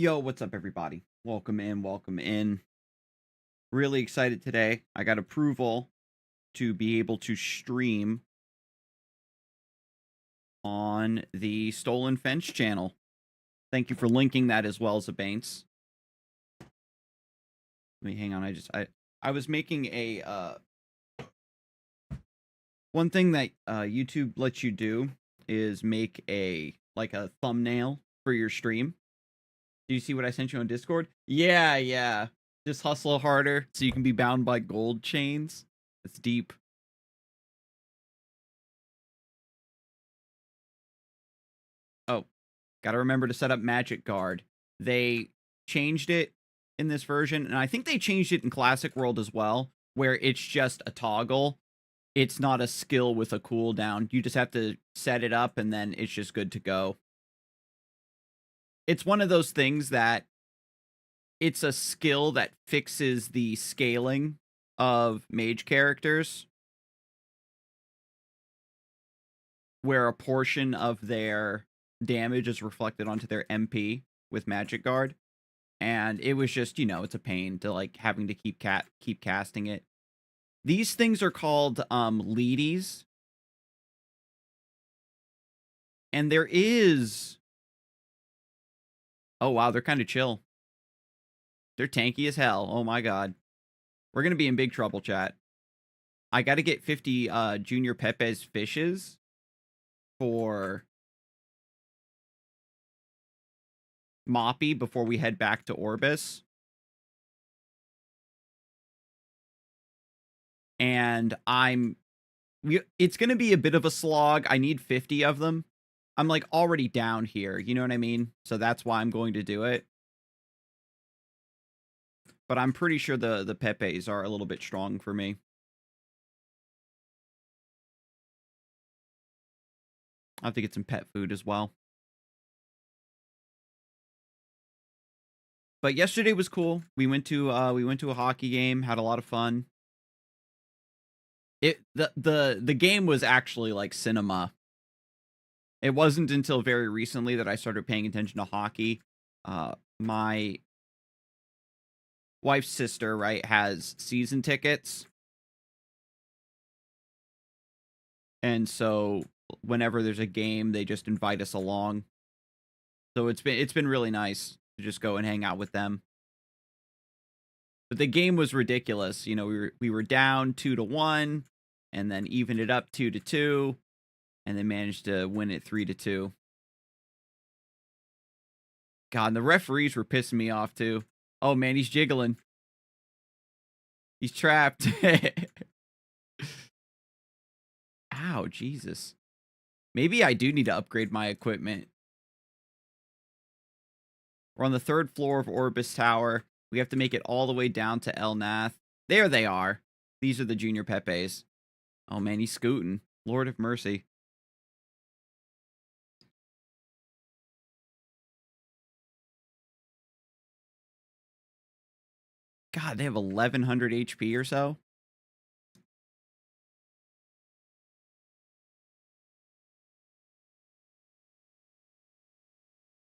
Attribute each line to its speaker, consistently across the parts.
Speaker 1: Yo, what's up, everybody? Welcome in, welcome in. Really excited today. I got approval to be able to stream on the Stolen Fence channel. Thank you for linking that as well, Zabanes. Let me hang on. I was making a one thing that YouTube lets you do is make a thumbnail for your stream. Do you see what I sent you on Discord? Yeah. Just hustle harder so you can be bound by gold chains. It's deep. Oh, gotta remember to set up Magic Guard. They changed it in this version, and I think they changed it in Classic World as well, where it's just a toggle. It's not a skill with a cooldown. You just have to set it up, and then it's just good to go. It's one of those things that it's a skill that fixes the scaling of mage characters, where a portion of their damage is reflected onto their MP with Magic Guard. And it was just, it's a pain to like having to keep casting it. These things are called Ludis. And there is, oh wow, they're kind of chill. They're tanky as hell. Oh my god. We're going to be in big trouble, chat. I got to get 50 Junior Pepe's fishes for Moppy before we head back to Orbis. And it's going to be a bit of a slog. I need 50 of them. I'm like already down here, you know what I mean? So that's why I'm going to do it. But I'm pretty sure the Pepes are a little bit strong for me. I have to get some pet food as well. But yesterday was cool. We went to a hockey game, had a lot of fun. The game was actually like cinema. It wasn't until very recently that I started paying attention to hockey. My wife's sister, right, has season tickets. And so whenever there's a game, they just invite us along. So it's been really nice to just go and hang out with them. But the game was ridiculous. We were down 2-1 and then evened it up 2-2 and then managed to win it 3-2. God, and the referees were pissing me off too. Oh man, he's jiggling. He's trapped. Ow, Jesus. Maybe I do need to upgrade my equipment. We're on the 3rd floor of Orbis Tower. We have to make it all the way down to El Nath. There they are. These are the Junior Pepes. Oh man, he's scooting. Lord of mercy. God, they have 1100 HP or so.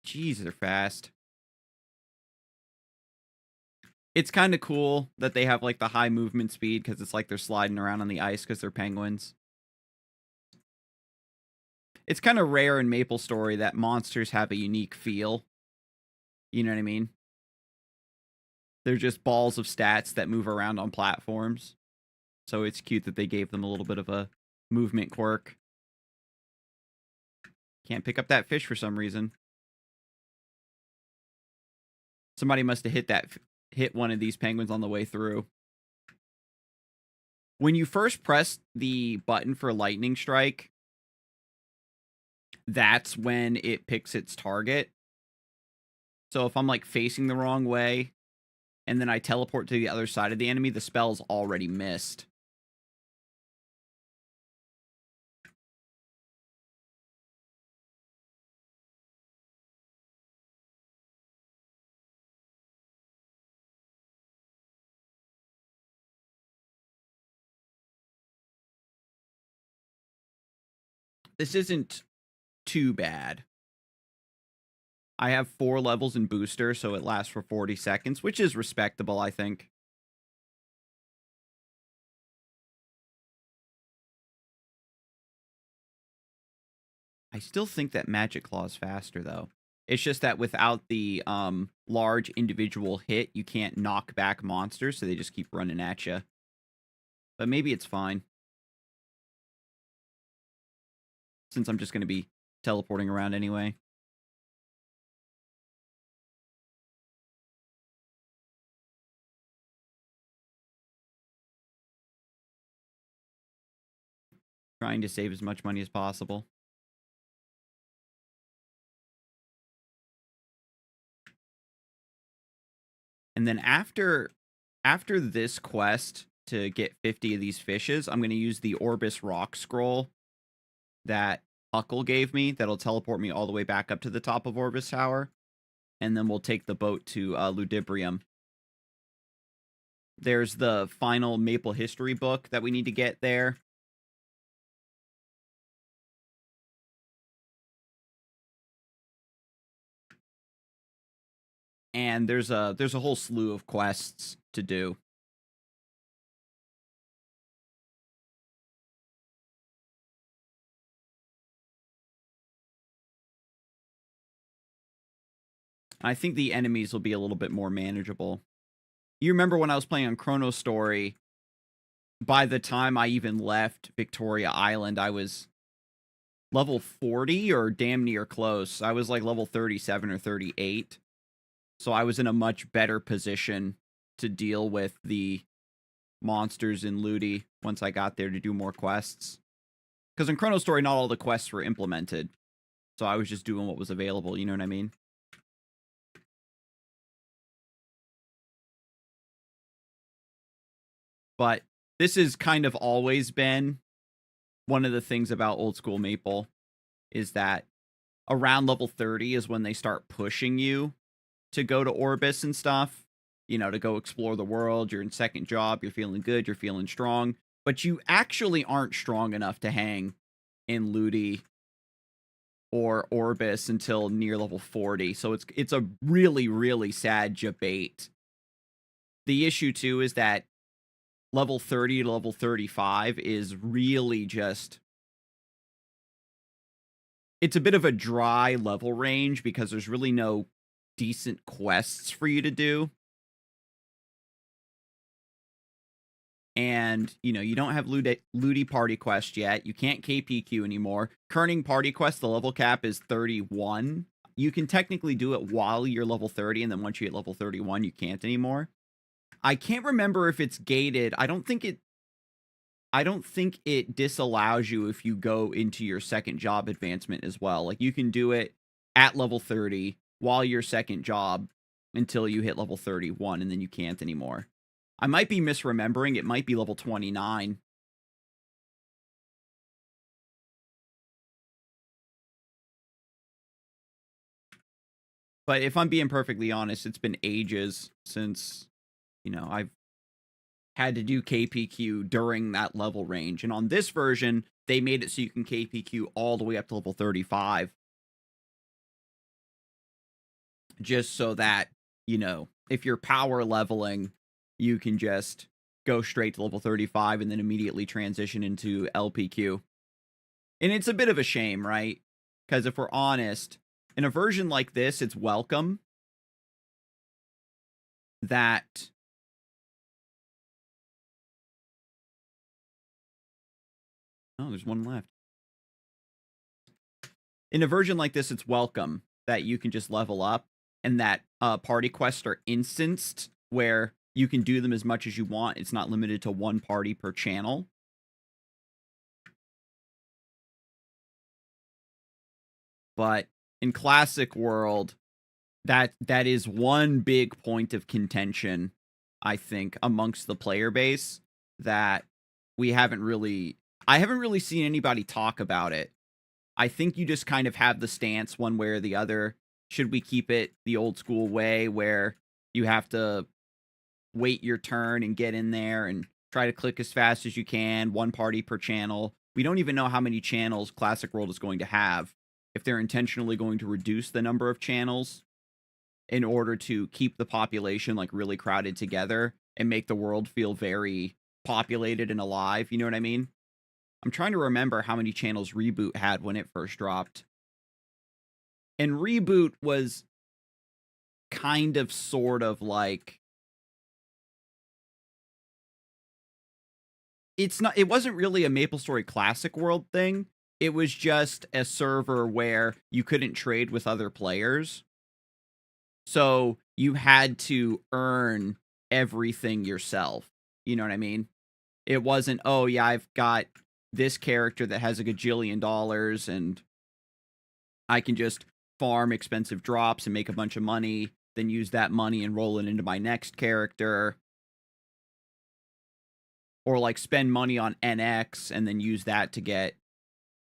Speaker 1: Jeez, they're fast. It's kind of cool that they have like the high movement speed because it's like they're sliding around on the ice because they're penguins. It's kind of rare in MapleStory that monsters have a unique feel. You know what I mean? They're just balls of stats that move around on platforms. So it's cute that they gave them a little bit of a movement quirk. Can't pick up that fish for some reason. Somebody must have hit one of these penguins on the way through. When you first press the button for lightning strike, that's when it picks its target. So if I'm like facing the wrong way and then I teleport to the other side of the enemy, the spell's already missed. This isn't too bad. I have 4 levels in booster, so it lasts for 40 seconds, which is respectable, I think. I still think that Magic Claw is faster, though. It's just that without the large individual hit, you can't knock back monsters, so they just keep running at you. But maybe it's fine. Since I'm just going to be teleporting around anyway. Trying to save as much money as possible. And then after this quest to get 50 of these fishes, I'm going to use the Orbis rock scroll that Huckle gave me. That'll teleport me all the way back up to the top of Orbis Tower. And then we'll take the boat to Ludibrium. There's the final Maple History book that we need to get there. And there's a whole slew of quests to do. I think the enemies will be a little bit more manageable. You remember when I was playing on Chrono Story, by the time I even left Victoria Island, I was level 40 or damn near close. I was like level 37 or 38. So I was in a much better position to deal with the monsters in Ludi once I got there to do more quests. Because in Chrono Story, not all the quests were implemented. So I was just doing what was available, you know what I mean? But this has kind of always been one of the things about old school Maple, is that around level 30 is when they start pushing you to go to Orbis and stuff, you know, to go explore the world. You're in second job, you're feeling good, you're feeling strong, but you actually aren't strong enough to hang in Ludi or Orbis until near level 40. So it's a really, really sad debate. The issue too is that level 30 to level 35 is really just, it's a bit of a dry level range because there's really no decent quests for you to do. And, you know, you don't have Ludi party quest yet. You can't KPQ anymore. Kerning party quest, the level cap is 31. You can technically do it while you're level 30, and then once you hit level 31, you can't anymore. I can't remember if it's gated. I don't think it disallows you if you go into your second job advancement as well. Like, you can do it at level 30 while your second job until you hit level 31, and then you can't anymore. I might be misremembering. It might be level 29. But if I'm being perfectly honest, it's been ages since, you know, I've had to do KPQ during that level range. And on this version, they made it so you can KPQ all the way up to level 35. Just so that, you know, if you're power leveling, you can just go straight to level 35 and then immediately transition into LPQ. And it's a bit of a shame, right? Because if we're honest, in a version like this, it's welcome that oh, there's one left. In a version like this, it's welcome that you can just level up and that party quests are instanced where you can do them as much as you want. It's not limited to one party per channel. But in Classic World, that is one big point of contention, I think, amongst the player base that I haven't really seen anybody talk about it. I think you just kind of have the stance one way or the other. Should we keep it the old school way where you have to wait your turn and get in there and try to click as fast as you can, one party per channel? We don't even know how many channels Classic World is going to have. if they're intentionally going to reduce the number of channels in order to keep the population like really crowded together and make the world feel very populated and alive. You know what I mean? I'm trying to remember how many channels Reboot had when it first dropped. And Reboot was kind of sort of like, it wasn't really a MapleStory Classic World thing. It was just a server where you couldn't trade with other players. So you had to earn everything yourself. You know what I mean? It wasn't, oh yeah, I've got this character that has a gajillion dollars and I can just farm expensive drops and make a bunch of money, then use that money and roll it into my next character. Or like spend money on NX and then use that to get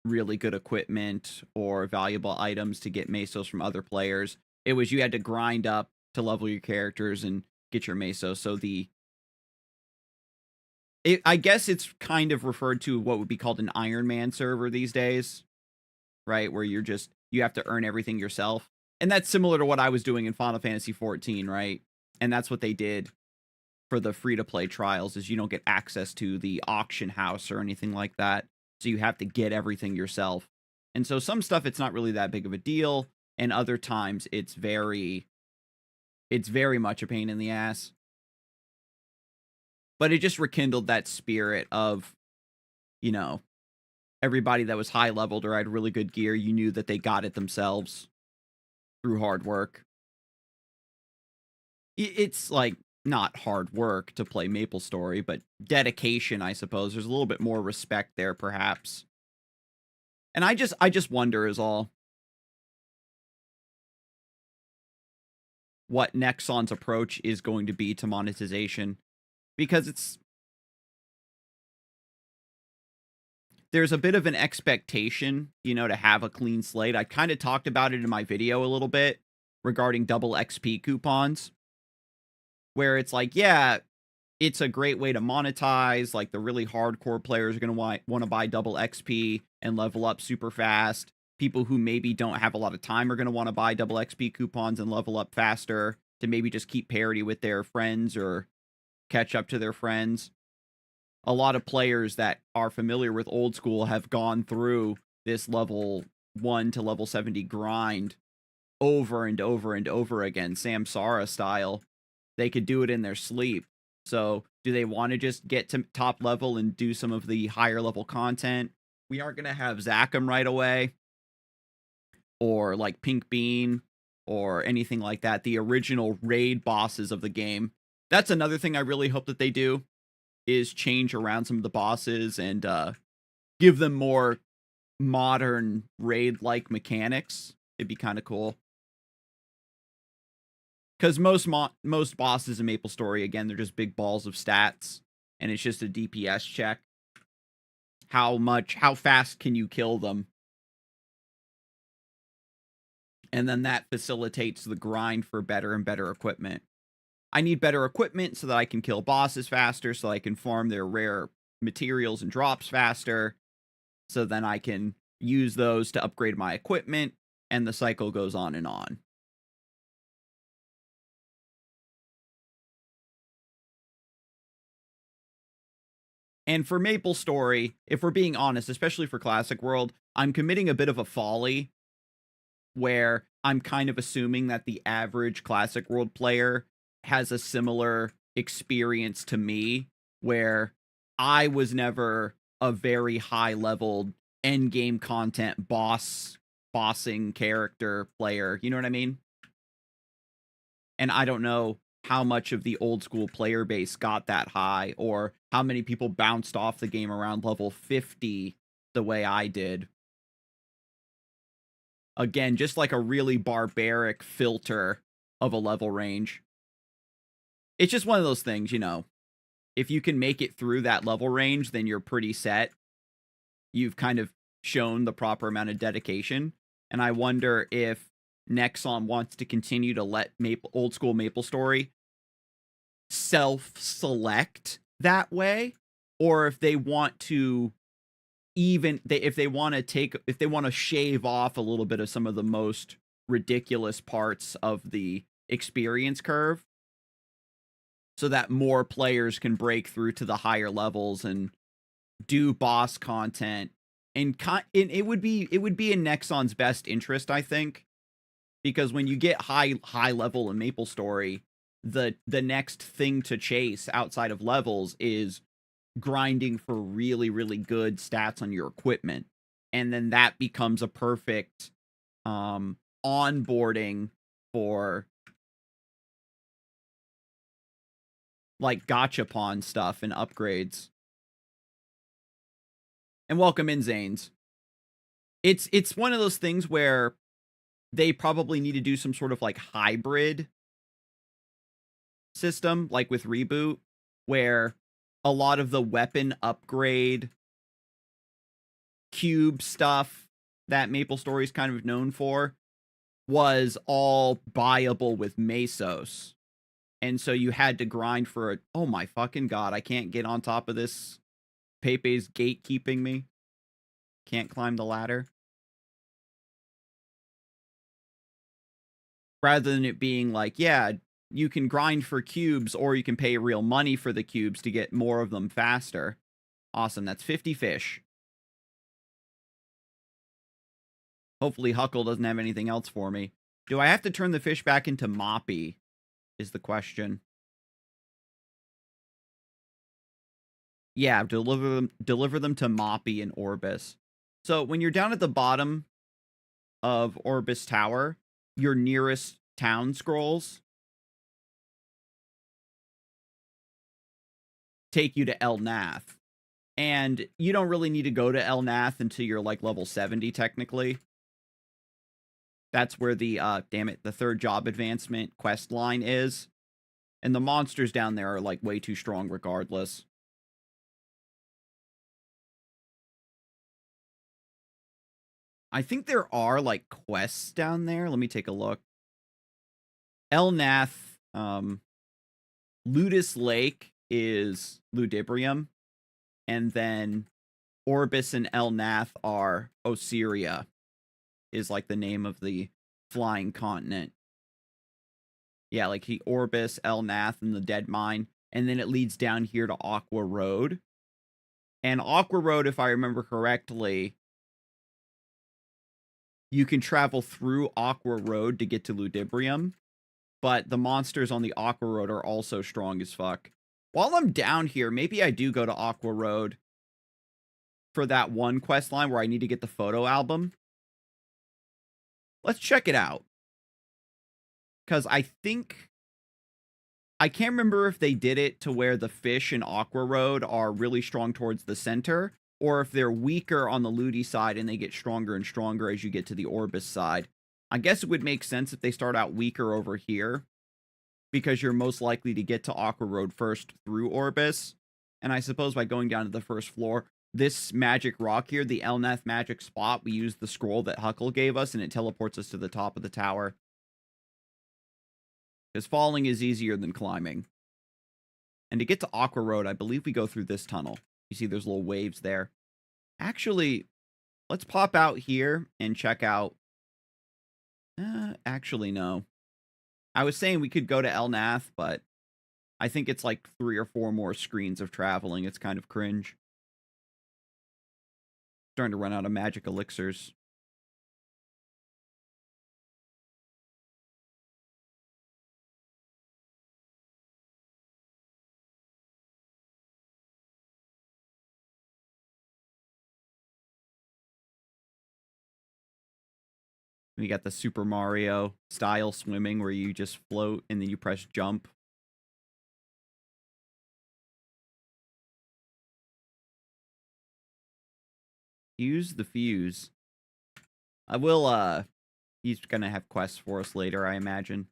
Speaker 1: really good equipment or valuable items to get mesos from other players. It was you had to grind up to level your characters and get your mesos. So I guess it's kind of referred to what would be called an Iron Man server these days, right? Where you have to earn everything yourself. And that's similar to what I was doing in Final Fantasy XIV, right? And that's what they did for the free-to-play trials, is you don't get access to the auction house or anything like that. So you have to get everything yourself. And so some stuff, it's not really that big of a deal. And other times it's very much a pain in the ass. But it just rekindled that spirit of, you know, everybody that was high leveled or had really good gear, you knew that they got it themselves through hard work. It's like not hard work to play MapleStory, but dedication, I suppose. There's a little bit more respect there, perhaps. And I just wonder is all what Nexon's approach is going to be to monetization, because there's a bit of an expectation, you know, to have a clean slate. I kind of talked about it in my video a little bit regarding double XP coupons, where it's like, yeah, it's a great way to monetize. Like the really hardcore players are going to want to buy double XP and level up super fast. People who maybe don't have a lot of time are going to want to buy double XP coupons and level up faster to maybe just keep parity with their friends or catch up to their friends. A lot of players that are familiar with old school have gone through this level 1 to level 70 grind over and over and over again, Samsara style. They could do it in their sleep. So do they want to just get to top level and do some of the higher level content? We aren't going to have Zachem right away, or like Pink Bean, or anything like that. The original raid bosses of the game. That's another thing I really hope that they do, is change around some of the bosses and give them more modern raid-like mechanics. It'd be kind of cool. Because most bosses in MapleStory, again, they're just big balls of stats, and it's just a DPS check. How fast can you kill them? And then that facilitates the grind for better and better equipment. I need better equipment so that I can kill bosses faster, so I can farm their rare materials and drops faster, so then I can use those to upgrade my equipment, and the cycle goes on and on. And for MapleStory, if we're being honest, especially for Classic World, I'm committing a bit of a folly where I'm kind of assuming that the average Classic World player has a similar experience to me, where I was never a very high-leveled end-game content bossing character player. You know what I mean? And I don't know how much of the old school player base got that high, or how many people bounced off the game around level 50 the way I did. Again, just like a really barbaric filter of a level range. It's just one of those things, you know. If you can make it through that level range, then you're pretty set. You've kind of shown the proper amount of dedication. And I wonder if Nexon wants to continue to let old school MapleStory self-select that way, or if they want to if they want to shave off a little bit of some of the most ridiculous parts of the experience curve so that more players can break through to the higher levels and do boss content, and it would be in Nexon's best interest, I think, because when you get high level in MapleStory, the next thing to chase outside of levels is grinding for really good stats on your equipment, and then that becomes a perfect onboarding for like gachapon stuff and upgrades. And welcome in, Zanes. It's one of those things where they probably need to do some sort of like hybrid system, like with Reboot, where a lot of the weapon upgrade cube stuff that MapleStory is kind of known for was all buyable with Mesos. And so you had to grind for it. Oh my fucking god, I can't get on top of this. Pepe's gatekeeping me. Can't climb the ladder. Rather than it being like, yeah, you can grind for cubes or you can pay real money for the cubes to get more of them faster. Awesome, that's 50 fish. Hopefully Huckle doesn't have anything else for me. Do I have to turn the fish back into Moppy? Is the question. Yeah, deliver them to Moppy and Orbis. So when you're down at the bottom of Orbis Tower, your nearest town scrolls take you to El Nath. And you don't really need to go to El Nath until you're like level 70 technically. That's where the the third job advancement quest line is. And the monsters down there are like way too strong regardless. I think there are like quests down there. Let me take a look. El Nath, Ludus Lake is Ludibrium, and then Orbis and El Nath are Osiria, is like the name of the flying continent. Yeah, like Orbis, El Nath, and the Dead Mine, and then it leads down here to Aqua Road. And Aqua Road, if I remember correctly, you can travel through Aqua Road to get to Ludibrium, but the monsters on the Aqua Road are also strong as fuck. While I'm down here, maybe I do go to Aqua Road for that one quest line where I need to get the photo album. Let's check it out. Because I think... I can't remember if they did it to where the fish in Aqua Road are really strong towards the center, or if they're weaker on the Ludi side and they get stronger and stronger as you get to the Orbis side. I guess it would make sense if they start out weaker over here, because you're most likely to get to Aqua Road first through Orbis. And I suppose by going down to the first floor, this magic rock here, the Elnath magic spot, we use the scroll that Huckle gave us, and it teleports us to the top of the tower. Because falling is easier than climbing. And to get to Aqua Road, I believe we go through this tunnel. You see there's little waves there. Actually, let's pop out here and check out... actually, no. I was saying we could go to Elnath, but I think it's like 3 or 4 more screens of traveling. It's kind of cringe. Starting to run out of magic elixirs. We got the Super Mario style swimming where you just float and then you press jump. Use the fuse. I will, he's gonna have quests for us later, I imagine.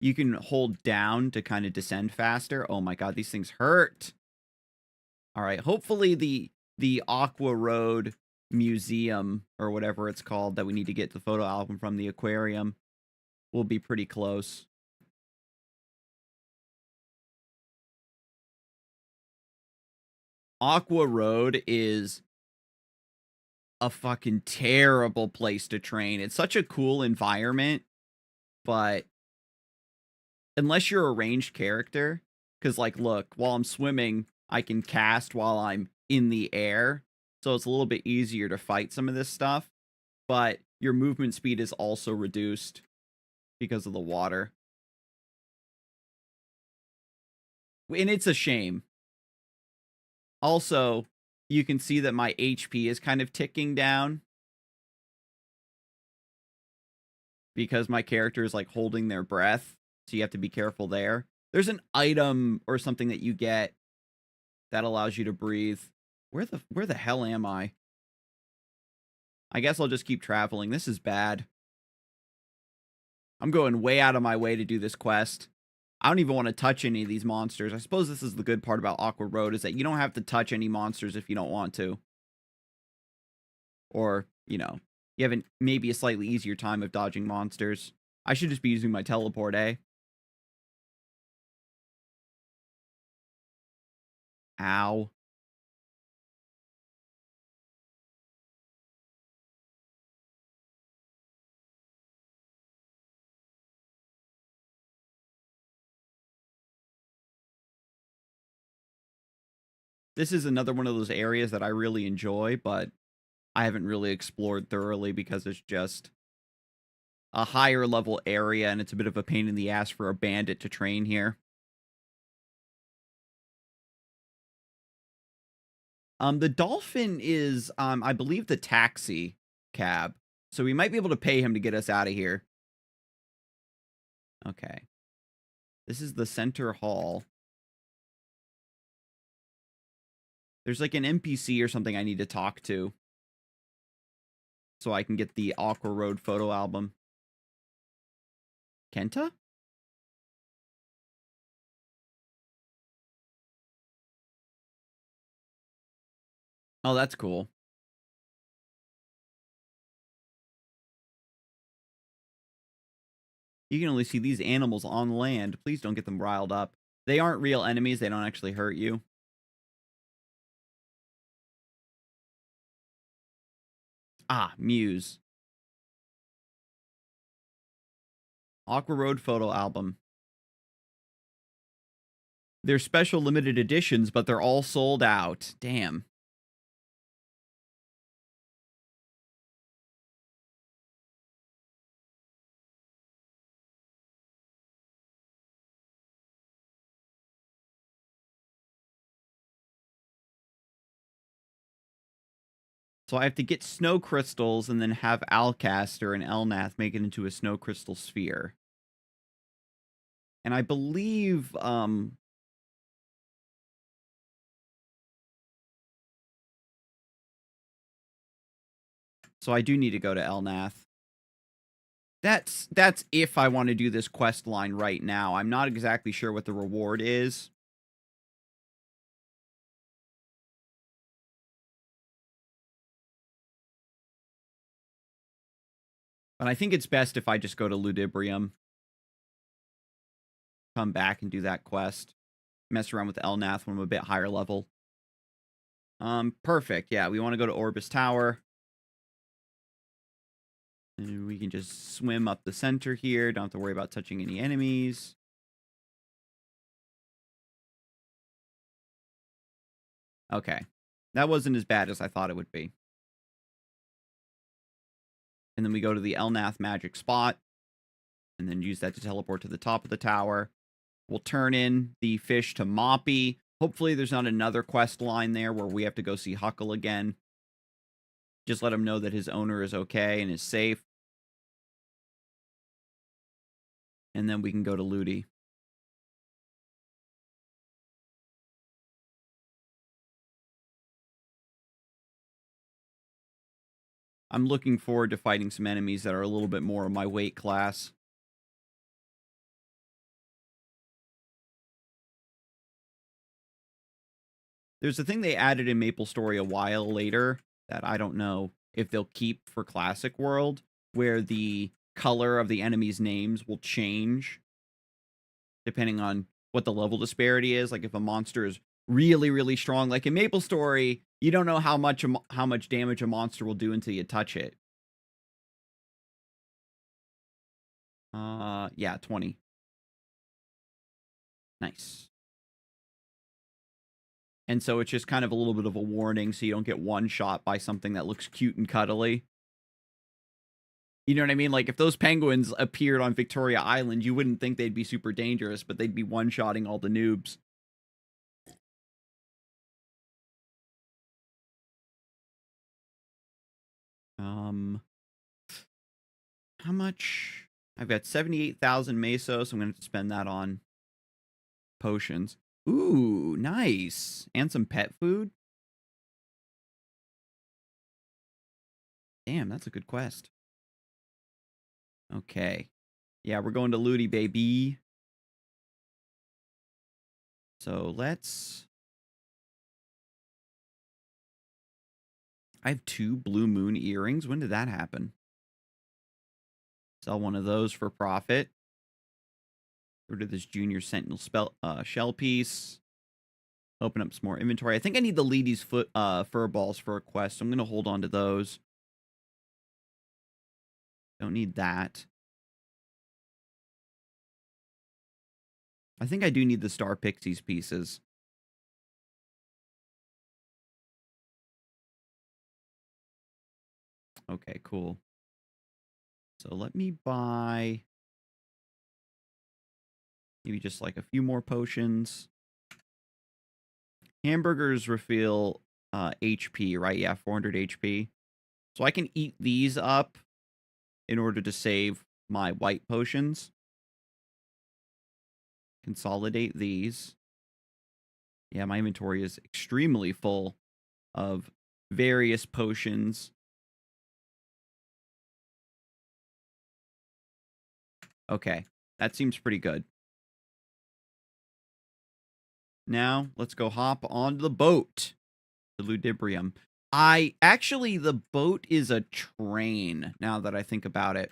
Speaker 1: You can hold down to kind of descend faster. Oh my god, these things hurt. Alright, hopefully the Aqua Road Museum, or whatever it's called, that we need to get the photo album from the aquarium, will be pretty close. Aqua Road is a fucking terrible place to train. It's such a cool environment, but unless you're a ranged character, because, like, look, while I'm swimming, I can cast while I'm in the air, so it's a little bit easier to fight some of this stuff, but your movement speed is also reduced because of the water. And it's a shame. Also, you can see that my HP is kind of ticking down because my character is, like, holding their breath, so you have to be careful there. There's an item or something that you get that allows you to breathe. Where the hell am I? I guess I'll just keep traveling. This is bad. I'm going way out of my way to do this quest. I don't even want to touch any of these monsters. I suppose this is the good part about Awkward Road, is that you don't have to touch any monsters if you don't want to. Or, you know, you have maybe a slightly easier time of dodging monsters. I should just be using my teleport, eh? Ow. This is another one of those areas that I really enjoy, but I haven't really explored thoroughly because it's just a higher level area and it's a bit of a pain in the ass for a bandit to train here. The dolphin is, I believe, the taxi cab. So we might be able to pay him to get us out of here. Okay. This is the center hall. There's like an NPC or something I need to talk to, so I can get the Aqua Road photo album. Kenta? Oh, that's cool. You can only see these animals on land. Please don't get them riled up. They aren't real enemies. They don't actually hurt you. Ah, Muse. Aqua Road photo album. They're special limited editions, but they're all sold out. Damn. So I have to get snow crystals and then have Alcaster and Elnath make it into a snow crystal sphere. And I believe, so I do need to go to Elnath. That's if I want to do this quest line right now. I'm not exactly sure what the reward is. But I think it's best if I just go to Ludibrium. Come back and do that quest. Mess around with Elnath when I'm a bit higher level. Perfect. Yeah, we want to go to Orbis Tower. And we can just swim up the center here. Don't have to worry about touching any enemies. Okay. That wasn't as bad as I thought it would be. And then we go to the Elnath magic spot. And then use that to teleport to the top of the tower. We'll turn in the fish to Moppy. Hopefully there's not another quest line there where we have to go see Huckle again. Just let him know that his owner is okay and is safe. And then we can go to Ludi. I'm looking forward to fighting some enemies that are a little bit more of my weight class. There's a thing they added in MapleStory a while later that I don't know if they'll keep for Classic World, where the color of the enemies' names will change depending on what the level disparity is. Like if a monster is really, really strong, like in MapleStory, You don't know how much damage a monster will do until you touch it. Yeah, 20. Nice. And so it's just kind of a little bit of a warning so you don't get one shot by something that looks cute and cuddly. You know what I mean? Like, if those penguins appeared on Victoria Island, you wouldn't think they'd be super dangerous, but they'd be one-shotting all the noobs. How much? I've got 78,000 mesos, so I'm going to have to spend that on potions. Ooh, nice. And some pet food. Damn, that's a good quest. Okay. Yeah, we're going to Ludi, baby. So let's... I have 2 blue moon earrings. When did that happen? Sell one of those for profit. Rid of this junior sentinel shell piece. Open up some more inventory. I think I need the Ludi's fur balls for a quest, so I'm going to hold on to those. Don't need that. I think I do need the Star Pixies pieces. Okay, cool. So let me buy maybe just like a few more potions. Hamburgers refill HP, right? Yeah, 400 HP. So I can eat these up in order to save my white potions. Consolidate these. Yeah, my inventory is extremely full of various potions. Okay, that seems pretty good. Now, let's go hop on the boat. The Ludibrium. The boat is a train, now that I think about it.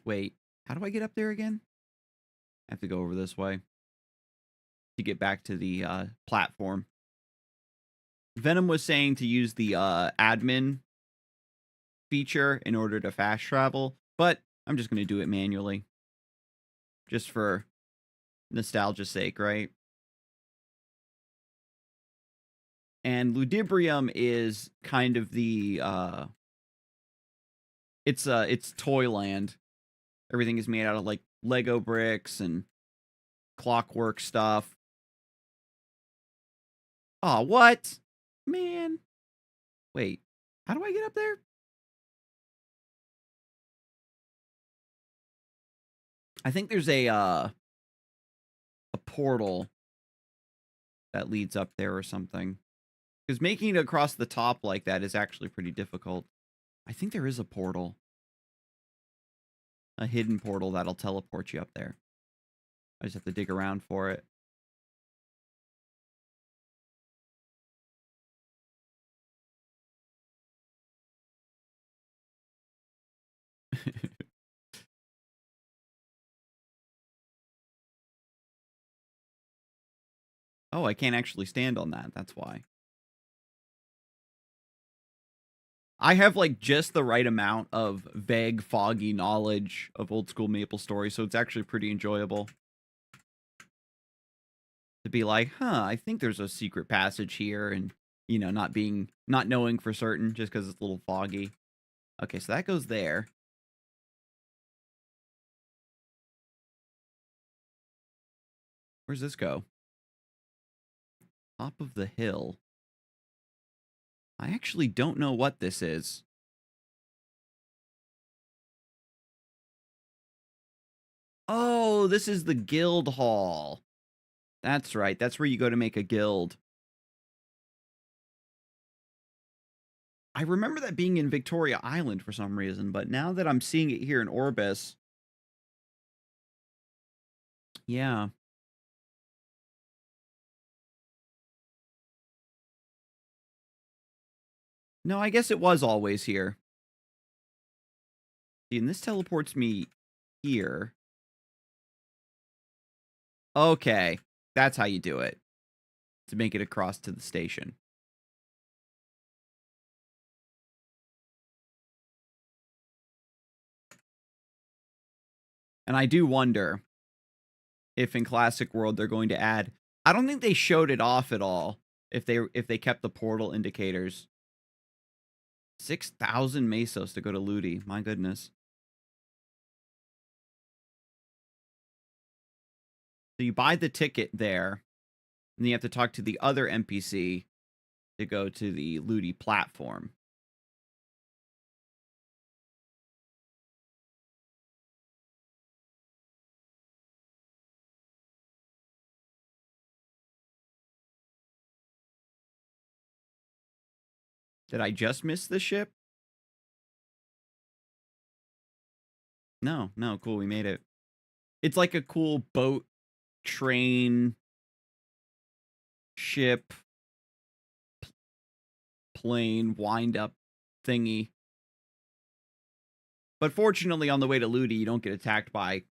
Speaker 1: Wait, how do I get up there again? I have to go over this way to get back to the platform. Venom was saying to use the admin feature in order to fast travel, but I'm just going to do it manually. Just for nostalgia's sake, right? And Ludibrium is kind of the it's Toyland. Everything is made out of like Lego bricks and clockwork stuff. Oh, what? Man. Wait. How do I get up there? I think there's a portal that leads up there or something. Because making it across the top like that is actually pretty difficult. I think there is a portal. A hidden portal that'll teleport you up there. I just have to dig around for it. Oh, I can't actually stand on that. That's why. I have like just the right amount of vague, foggy knowledge of old school Maple Story, so it's actually pretty enjoyable. To be like, huh, I think there's a secret passage here, and you know, not knowing for certain just because it's a little foggy. Okay, so that goes there. Where's this go? Top of the hill. I actually don't know what this is. Oh, this is the guild hall. That's right. That's where you go to make a guild. I remember that being in Victoria Island for some reason, but now that I'm seeing it here in Orbis. Yeah. No, I guess it was always here. See, and this teleports me here. Okay, that's how you do it to make it across to the station. And I do wonder if in Classic World they're going to add. I don't think they showed it off at all. If they kept the portal indicators. 6,000 mesos to go to Ludi. My goodness. So you buy the ticket there, and then you have to talk to the other NPC to go to the Ludi platform. Did I just miss the ship? No, no, cool, we made it. It's like a cool boat, train, ship, plane, wind-up thingy. But fortunately, on the way to Ludi, you don't get attacked by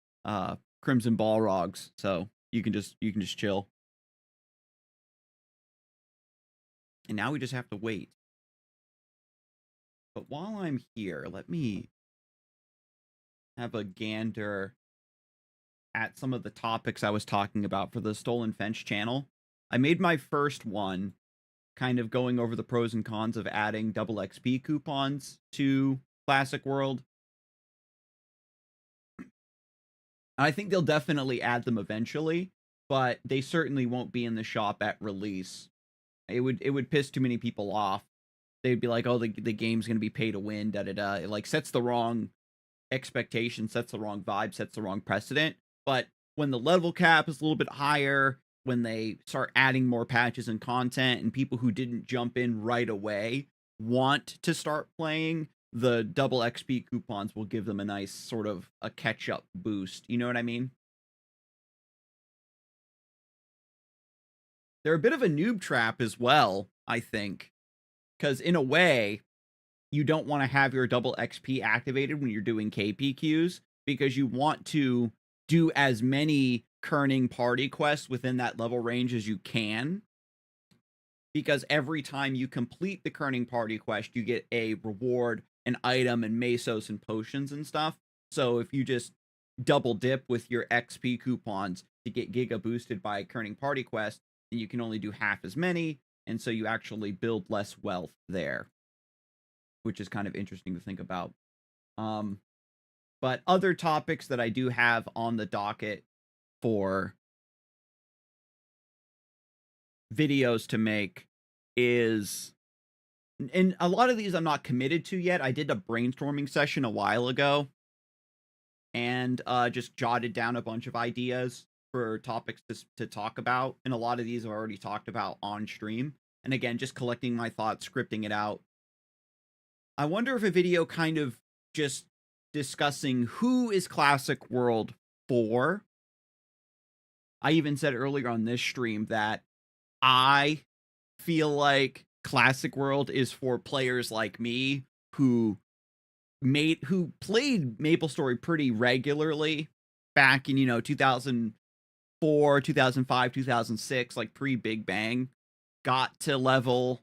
Speaker 1: Crimson Balrogs, so you can just chill. And now we just have to wait. But while I'm here, let me have a gander at some of the topics I was talking about for the Stolen Fence channel. I made my first one kind of going over the pros and cons of adding double XP coupons to Classic World. I think they'll definitely add them eventually, but they certainly won't be in the shop at release. It would piss too many people off. They'd be like, "Oh, the game's gonna be pay to win." Da da da. It like sets the wrong expectation, sets the wrong vibe, sets the wrong precedent. But when the level cap is a little bit higher, when they start adding more patches and content, and people who didn't jump in right away want to start playing, the double XP coupons will give them a nice sort of a catch-up boost. You know what I mean? They're a bit of a noob trap as well, I think. Because in a way, you don't want to have your double XP activated when you're doing KPQs because you want to do as many kerning party quests within that level range as you can. Because every time you complete the kerning party quest, you get a reward, an item, and mesos and potions and stuff. So if you just double dip with your XP coupons to get giga boosted by a kerning party quest, then you can only do half as many, and so you actually build less wealth there, which is kind of interesting to think about. But other topics that I do have on the docket for videos to make is, and a lot of these I'm not committed to yet. I did a brainstorming session a while ago and just jotted down a bunch of ideas for topics to talk about. And a lot of these I've already talked about on stream. And again, just collecting my thoughts, scripting it out. I wonder if a video kind of just discussing who is Classic World for. I even said earlier on this stream that I feel like Classic World is for players like me who played MapleStory pretty regularly back in 2004, 2005, 2006, like pre-Big Bang, got to level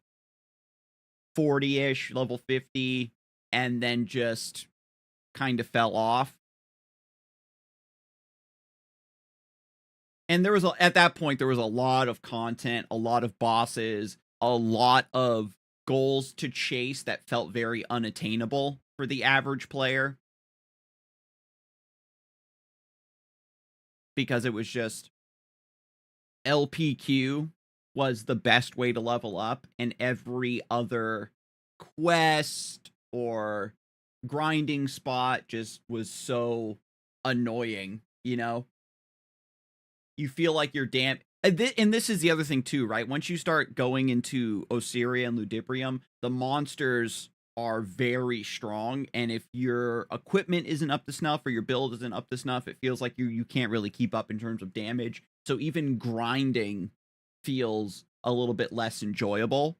Speaker 1: 40-ish, level 50, and then just kind of fell off. And at that point, there was a lot of content, a lot of bosses, a lot of goals to chase that felt very unattainable for the average player. Because it was just LPQ was the best way to level up, and every other quest or grinding spot just was so annoying, You feel like you're and this is the other thing too, right? Once you start going into Osiria and Ludibrium, the monsters are very strong, and if your equipment isn't up to snuff or your build isn't up to snuff, it feels like you can't really keep up in terms of damage. So even grinding feels a little bit less enjoyable.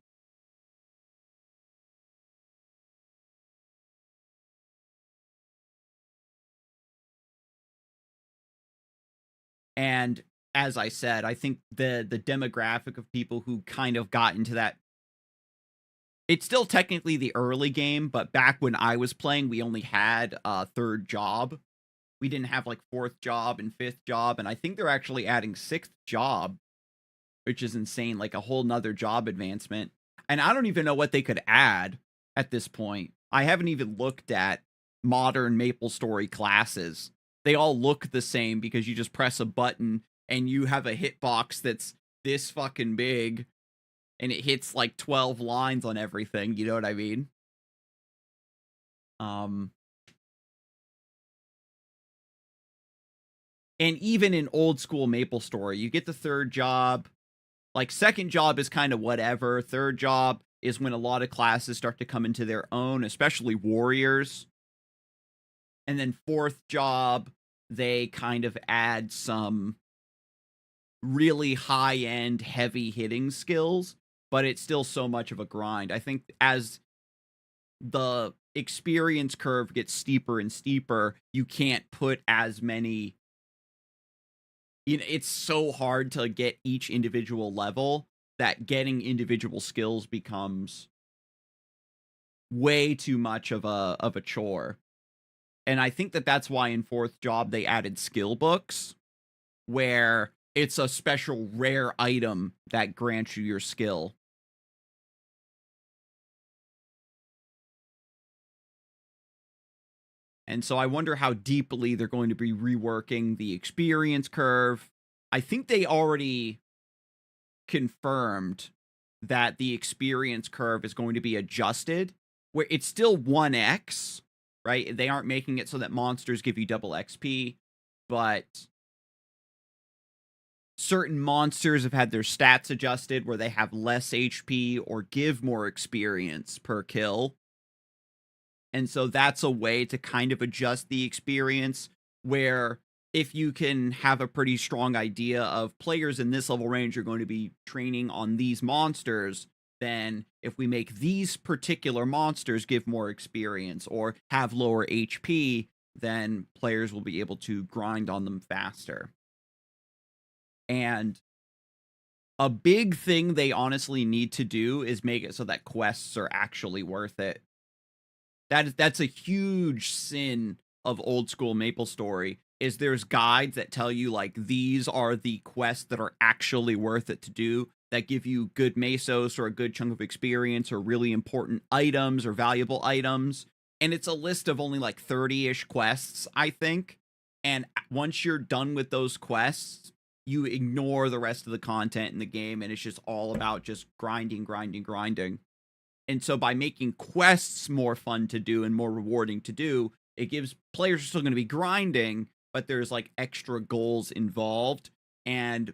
Speaker 1: And as I said, I think the demographic of people who kind of got into that, it's still technically the early game, but back when I was playing, we only had a 3rd job. We didn't have, like, 4th job and 5th job, and I think they're actually adding 6th job, which is insane, like, a whole 'nother job advancement, and I don't even know what they could add at this point. I haven't even looked at modern MapleStory classes. They all look the same because you just press a button and you have a hitbox that's this fucking big, and it hits, like, 12 lines on everything, you know what I mean? Um, and even in old school MapleStory, you get the 3rd job, like, 2nd job is kinda whatever, 3rd job is when a lot of classes start to come into their own, especially warriors, and then 4th job, they kind of add some really high-end, heavy-hitting skills, but it's still so much of a grind. I think as the experience curve gets steeper and steeper, you can't put as many, it's so hard to get each individual level that getting individual skills becomes way too much of a chore. And I think that that's why in 4th job they added skill books, where it's a special rare item that grants you your skill. And so I wonder how deeply they're going to be reworking the experience curve. I think they already confirmed that the experience curve is going to be adjusted, where it's still 1x, right? They aren't making it so that monsters give you double XP, but certain monsters have had their stats adjusted where they have less HP or give more experience per kill. And so that's a way to kind of adjust the experience, where if you can have a pretty strong idea of players in this level range are going to be training on these monsters, then if we make these particular monsters give more experience or have lower HP, then players will be able to grind on them faster. And a big thing they honestly need to do is make it so that quests are actually worth it. That's a huge sin of old school MapleStory, is there's guides that tell you, like, these are the quests that are actually worth it to do, that give you good mesos or a good chunk of experience or really important items or valuable items, and it's a list of only, like, 30-ish quests, I think, and once you're done with those quests, you ignore the rest of the content in the game, and it's just all about just grinding, grinding, grinding. And so by making quests more fun to do and more rewarding to do, it gives players are still going to be grinding, but there's like extra goals involved, and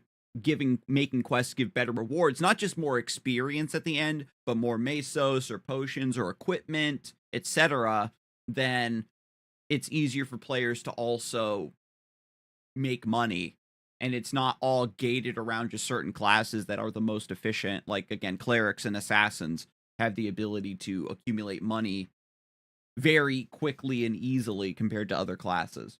Speaker 1: making quests give better rewards, not just more experience at the end, but more mesos or potions or equipment, etc. Then it's easier for players to also make money. And it's not all gated around just certain classes that are the most efficient. Like, again, clerics and assassins have the ability to accumulate money very quickly and easily compared to other classes.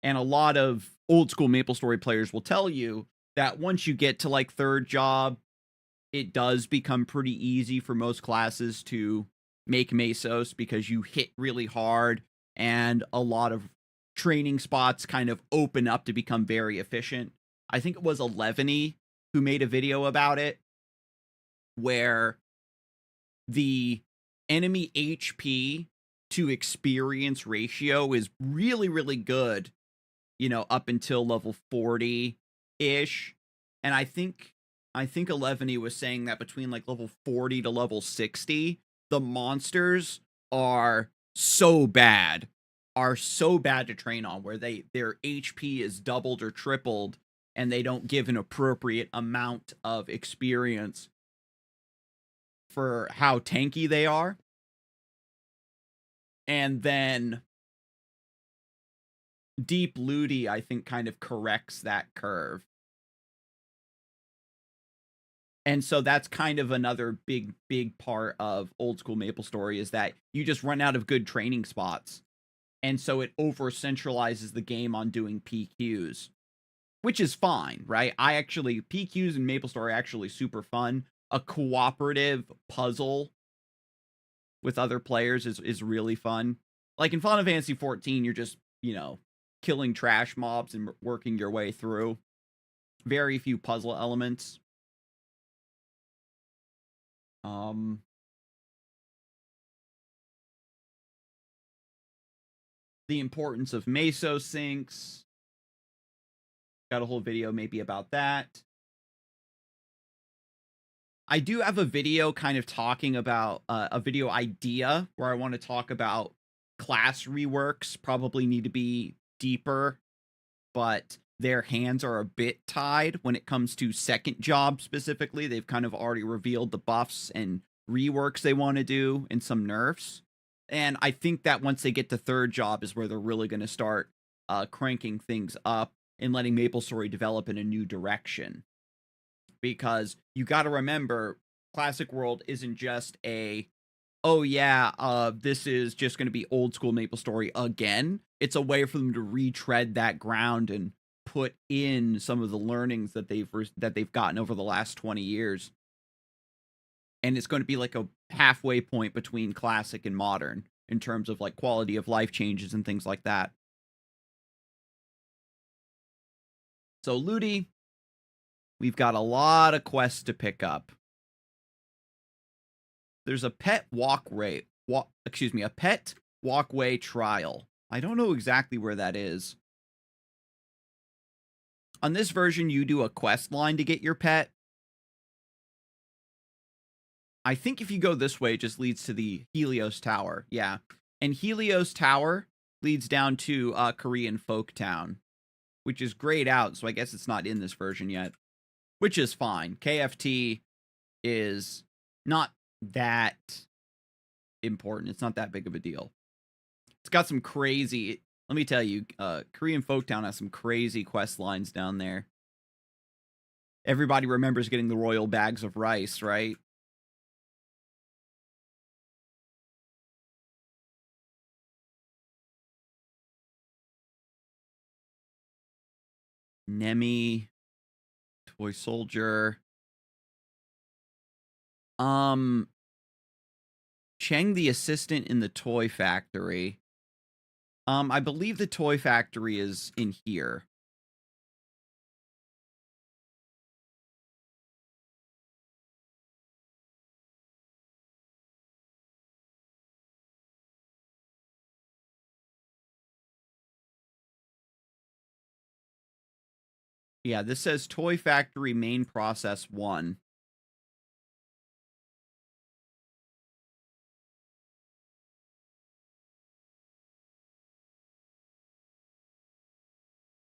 Speaker 1: And a lot of old school MapleStory players will tell you that once you get to like 3rd job, it does become pretty easy for most classes to make mesos because you hit really hard, and a lot of training spots kind of open up to become very efficient. I think it was 11 who made a video about it, where the enemy HP to experience ratio is really, really good, up until level 40-ish. And I think 11 was saying that between like level 40 to level 60, the monsters are so bad, to train on, where their HP is doubled or tripled, and they don't give an appropriate amount of experience for how tanky they are. And then Deep Ludi, I think, kind of corrects that curve. And so that's kind of another big, big part of old school MapleStory, is that you just run out of good training spots. And so it over centralizes the game on doing PQs. which is fine, right? I actually PQs and MapleStory are actually super fun. A cooperative puzzle with other players is really fun. Like in Final Fantasy 14, you're just, killing trash mobs and working your way through. Very few puzzle elements. The importance of meso syncs. Got a whole video maybe about that. I do have a video kind of talking about a video idea where I want to talk about class reworks. Probably need to be deeper, but their hands are a bit tied when it comes to second job specifically. They've kind of already revealed the buffs and reworks they want to do and some nerfs. And I think that once they get to third job is where they're really going to start cranking things up and letting MapleStory develop in a new direction. Because you got to remember, Classic World isn't just a, oh yeah, this is just going to be old school MapleStory again. It's a way for them to retread that ground and put in some of the learnings that they've gotten over the last 20 years. And it's going to be like a halfway point between classic and modern in terms of like quality of life changes and things like that. So Ludi, we've got a lot of quests to pick up. There's a pet walkway trial. I don't know exactly where that is. On this version, you do a quest line to get your pet. I think if you go this way, it just leads to the Helios Tower. Yeah. And Helios Tower leads down to Korean Folktown, which is grayed out, so I guess it's not in this version yet, which is fine. KFT is not that important. It's not that big of a deal. It's got some crazy, let me tell you, Korean Folktown has some crazy quest lines down there. Everybody remembers getting the royal bags of rice, right? Nemi, Toy Soldier. Cheng the assistant in the toy factory. I believe the toy factory is in here. Yeah, this says Toy Factory Main Process 1.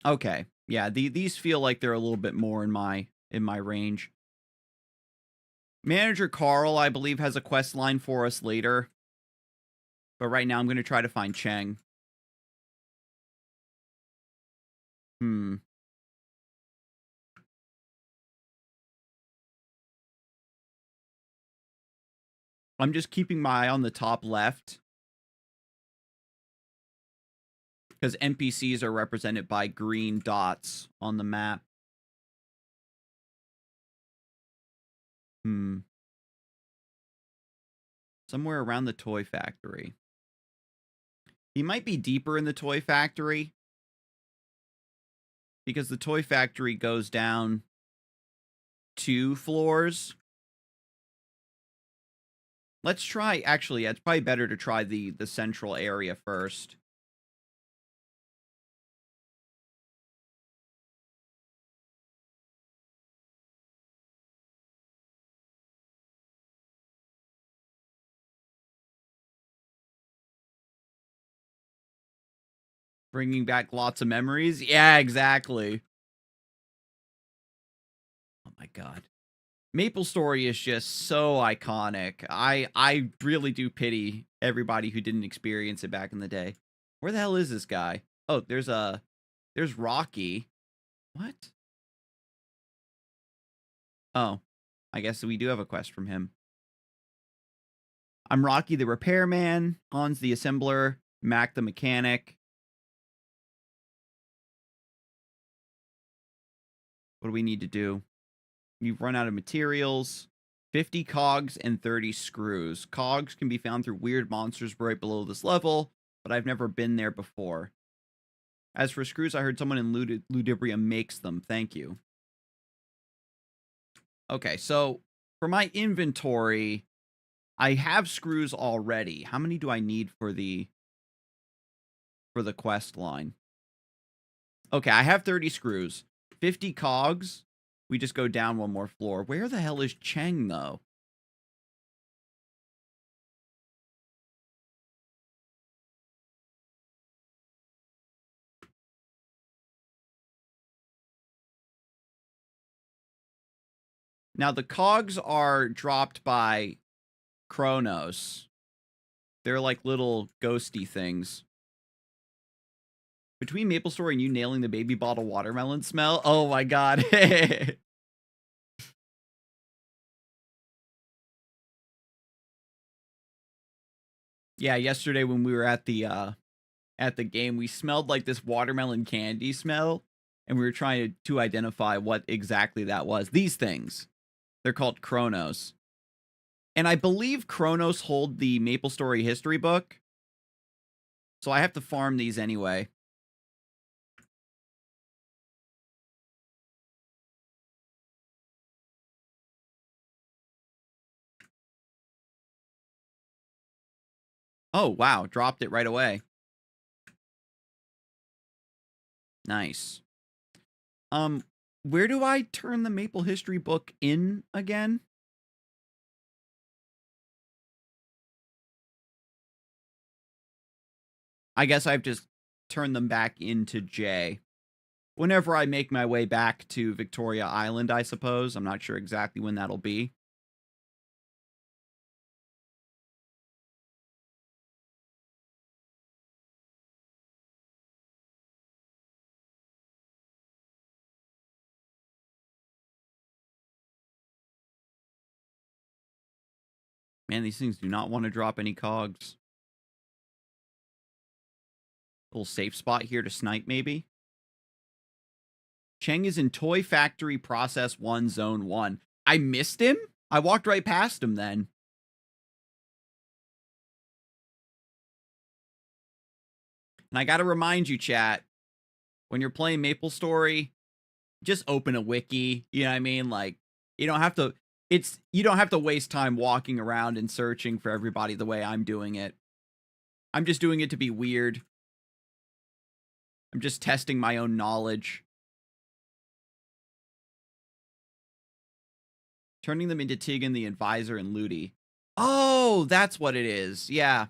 Speaker 1: Okay. Yeah, these feel like they're a little bit more in my range. Manager Carl, I believe, has a quest line for us later. But right now I'm going to try to find Cheng. I'm just keeping my eye on the top left. Because NPCs are represented by green dots on the map. Somewhere around the toy factory. He might be deeper in the toy factory. Because the toy factory goes down 2 floors. Let's try, actually, yeah, it's probably better to try the central area first. Bringing back lots of memories? Yeah, exactly. Oh my god. MapleStory is just so iconic. I really do pity everybody who didn't experience it back in the day. Where the hell is this guy? Oh, there's Rocky. What? Oh, I guess we do have a quest from him. I'm Rocky the repairman, Hans the assembler, Mac the mechanic. What do we need to do? You've run out of materials. 50 cogs and 30 screws. Cogs can be found through weird monsters right below this level, but I've never been there before. As for screws, I heard someone in Ludibria makes them. Thank you. Okay, so for my inventory, I have screws already. How many do I need for the quest line? Okay, I have 30 screws. 50 cogs. We just go down one more floor. Where the hell is Cheng, though? Now, the cogs are dropped by Kronos. They're like little ghosty things. Between Maple Story and you nailing the baby bottle watermelon smell? Oh my god. Yeah, yesterday when we were at the game, we smelled like this watermelon candy smell, and we were trying to identify what exactly that was. These things. They're called Kronos. And I believe Kronos hold the Maple Story history book. So I have to farm these anyway. Oh, wow. Dropped it right away. Nice. Where do I turn the Maple history book in again? I guess I've just turned them back into J. Whenever I make my way back to Victoria Island, I suppose. I'm not sure exactly when that'll be. Man, these things do not want to drop any cogs. Little safe spot here to snipe, maybe. Cheng is in Toy Factory Process 1, Zone 1. I missed him? I walked right past him then. And I gotta remind you, chat, when you're playing Maple Story, just open a wiki. You know what I mean? Like, you don't have to... You don't have to waste time walking around and searching for everybody the way I'm doing it. I'm just doing it to be weird. I'm just testing my own knowledge. Turning them into Tegan, the Advisor, and Ludi. Oh, that's what it is. Yeah.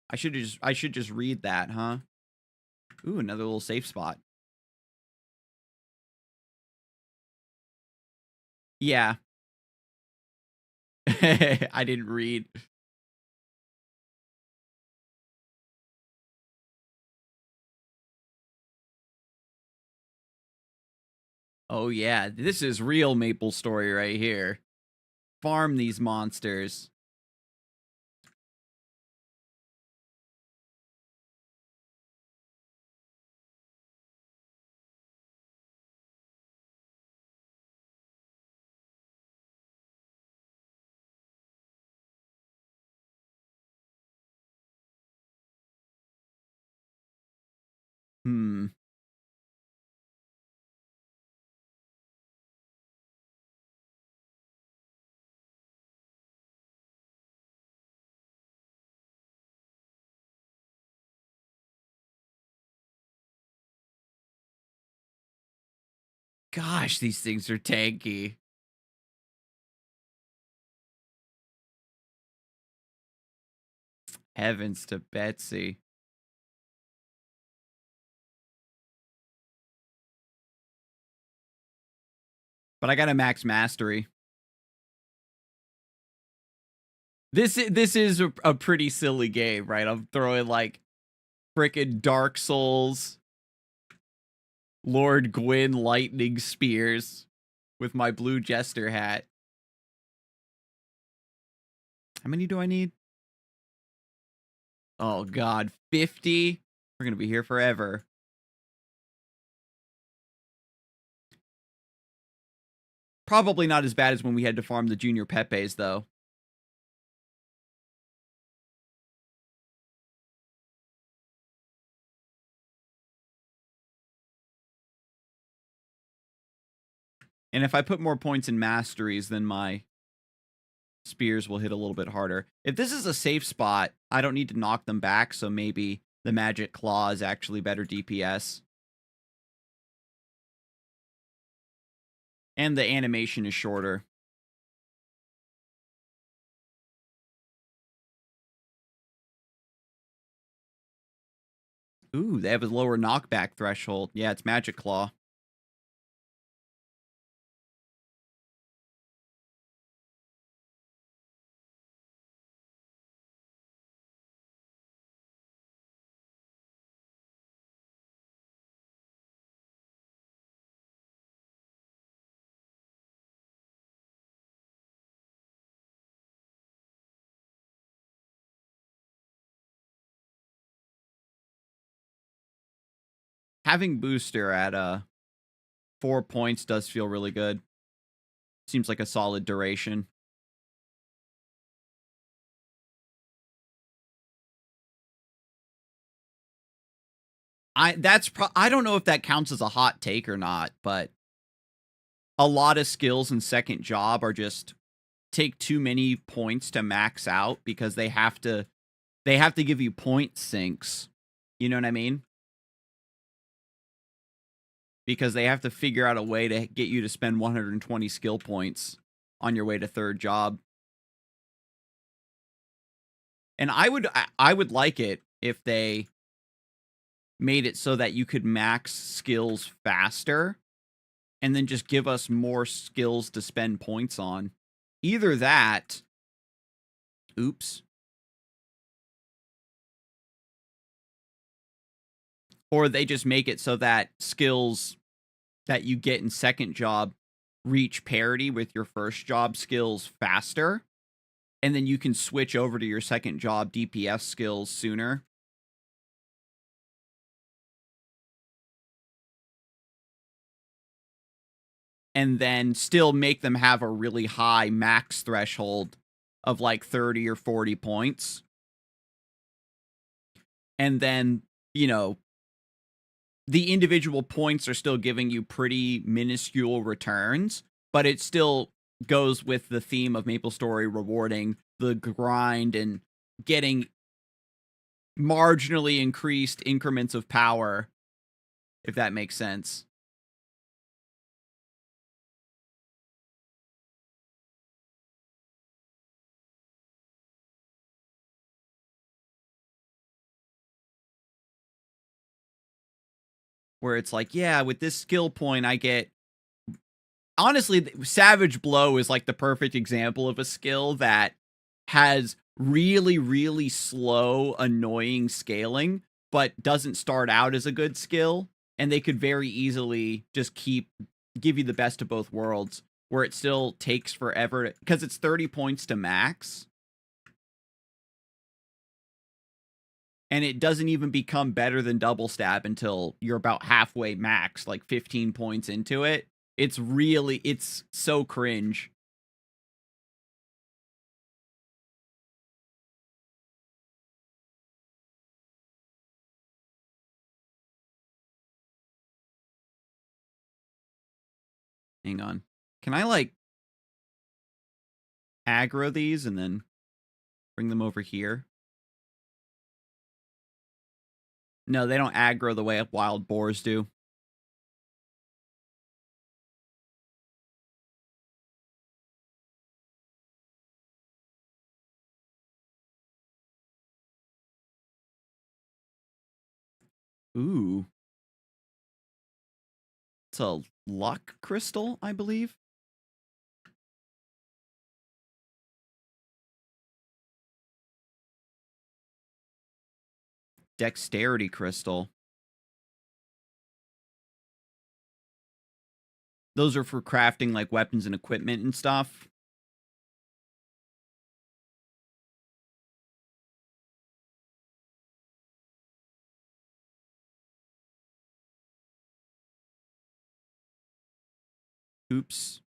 Speaker 1: I should just read that, huh? Ooh, another little safe spot. Yeah. I didn't read. Oh yeah, this is real Maple Story right here. Farm these monsters. Hmm. Gosh, these things are tanky. Heavens to Betsy. But I got a max mastery. This is a pretty silly game, right? I'm throwing like frickin' Dark Souls, Lord Gwyn lightning spears with my blue jester hat. How many do I need? Oh god, 50? We're gonna be here forever. Probably not as bad as when we had to farm the junior Pepes, though. And if I put more points in masteries, then my spears will hit a little bit harder. If this is a safe spot, I don't need to knock them back, so maybe the magic claw is actually better DPS. And the animation is shorter. Ooh, they have a lower knockback threshold. Yeah, it's magic claw. Having booster at 4 points does feel really good. Seems like a solid duration. I don't know if that counts as a hot take or not, but a lot of skills in second job are just take too many points to max out because they have to give you point sinks. You know what I mean? Because they have to figure out a way to get you to spend 120 skill points on your way to third job. And I would like it if they made it so that you could max skills faster and then just give us more skills to spend points on. Either that, oops, or they just make it so that skills that you get in second job reach parity with your first job skills faster, and then you can switch over to your second job DPS skills sooner. And then still make them have a really high max threshold of like 30 or 40 points. And then, you know, the individual points are still giving you pretty minuscule returns, but it still goes with the theme of MapleStory rewarding the grind and getting marginally increased increments of power, if that makes sense. Where it's like, yeah, with this skill point, I get... Honestly, Savage Blow is like the perfect example of a skill that has really, really slow, annoying scaling, but doesn't start out as a good skill. And they could very easily just give you the best of both worlds, where it still takes forever, because it's 30 points to max. And it doesn't even become better than double stab until you're about halfway max, like 15 points into it. It's so cringe. Hang on. Can I, like, aggro these and then bring them over here? No, they don't aggro the way wild boars do. Ooh. It's a luck crystal, I believe. Dexterity crystal. Those are for crafting, like, weapons and equipment and stuff. Oops.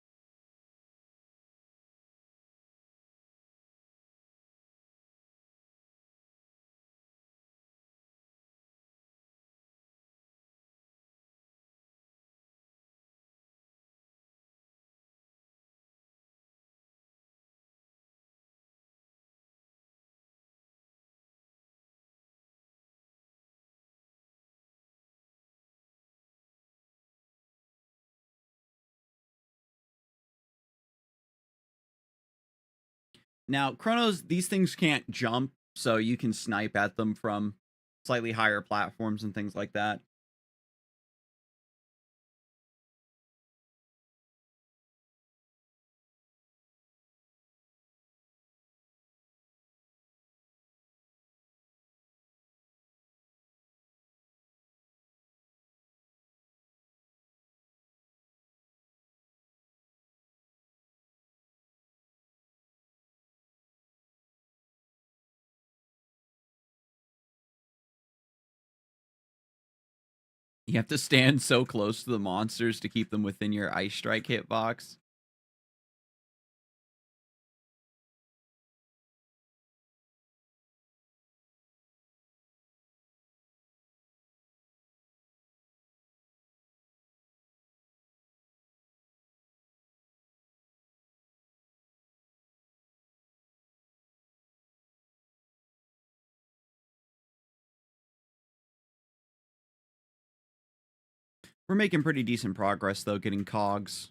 Speaker 1: Now, Chronos, these things can't jump, so you can snipe at them from slightly higher platforms and things like that. You have to stand so close to the monsters to keep them within your Ice Strike hitbox. We're making pretty decent progress, though, getting cogs.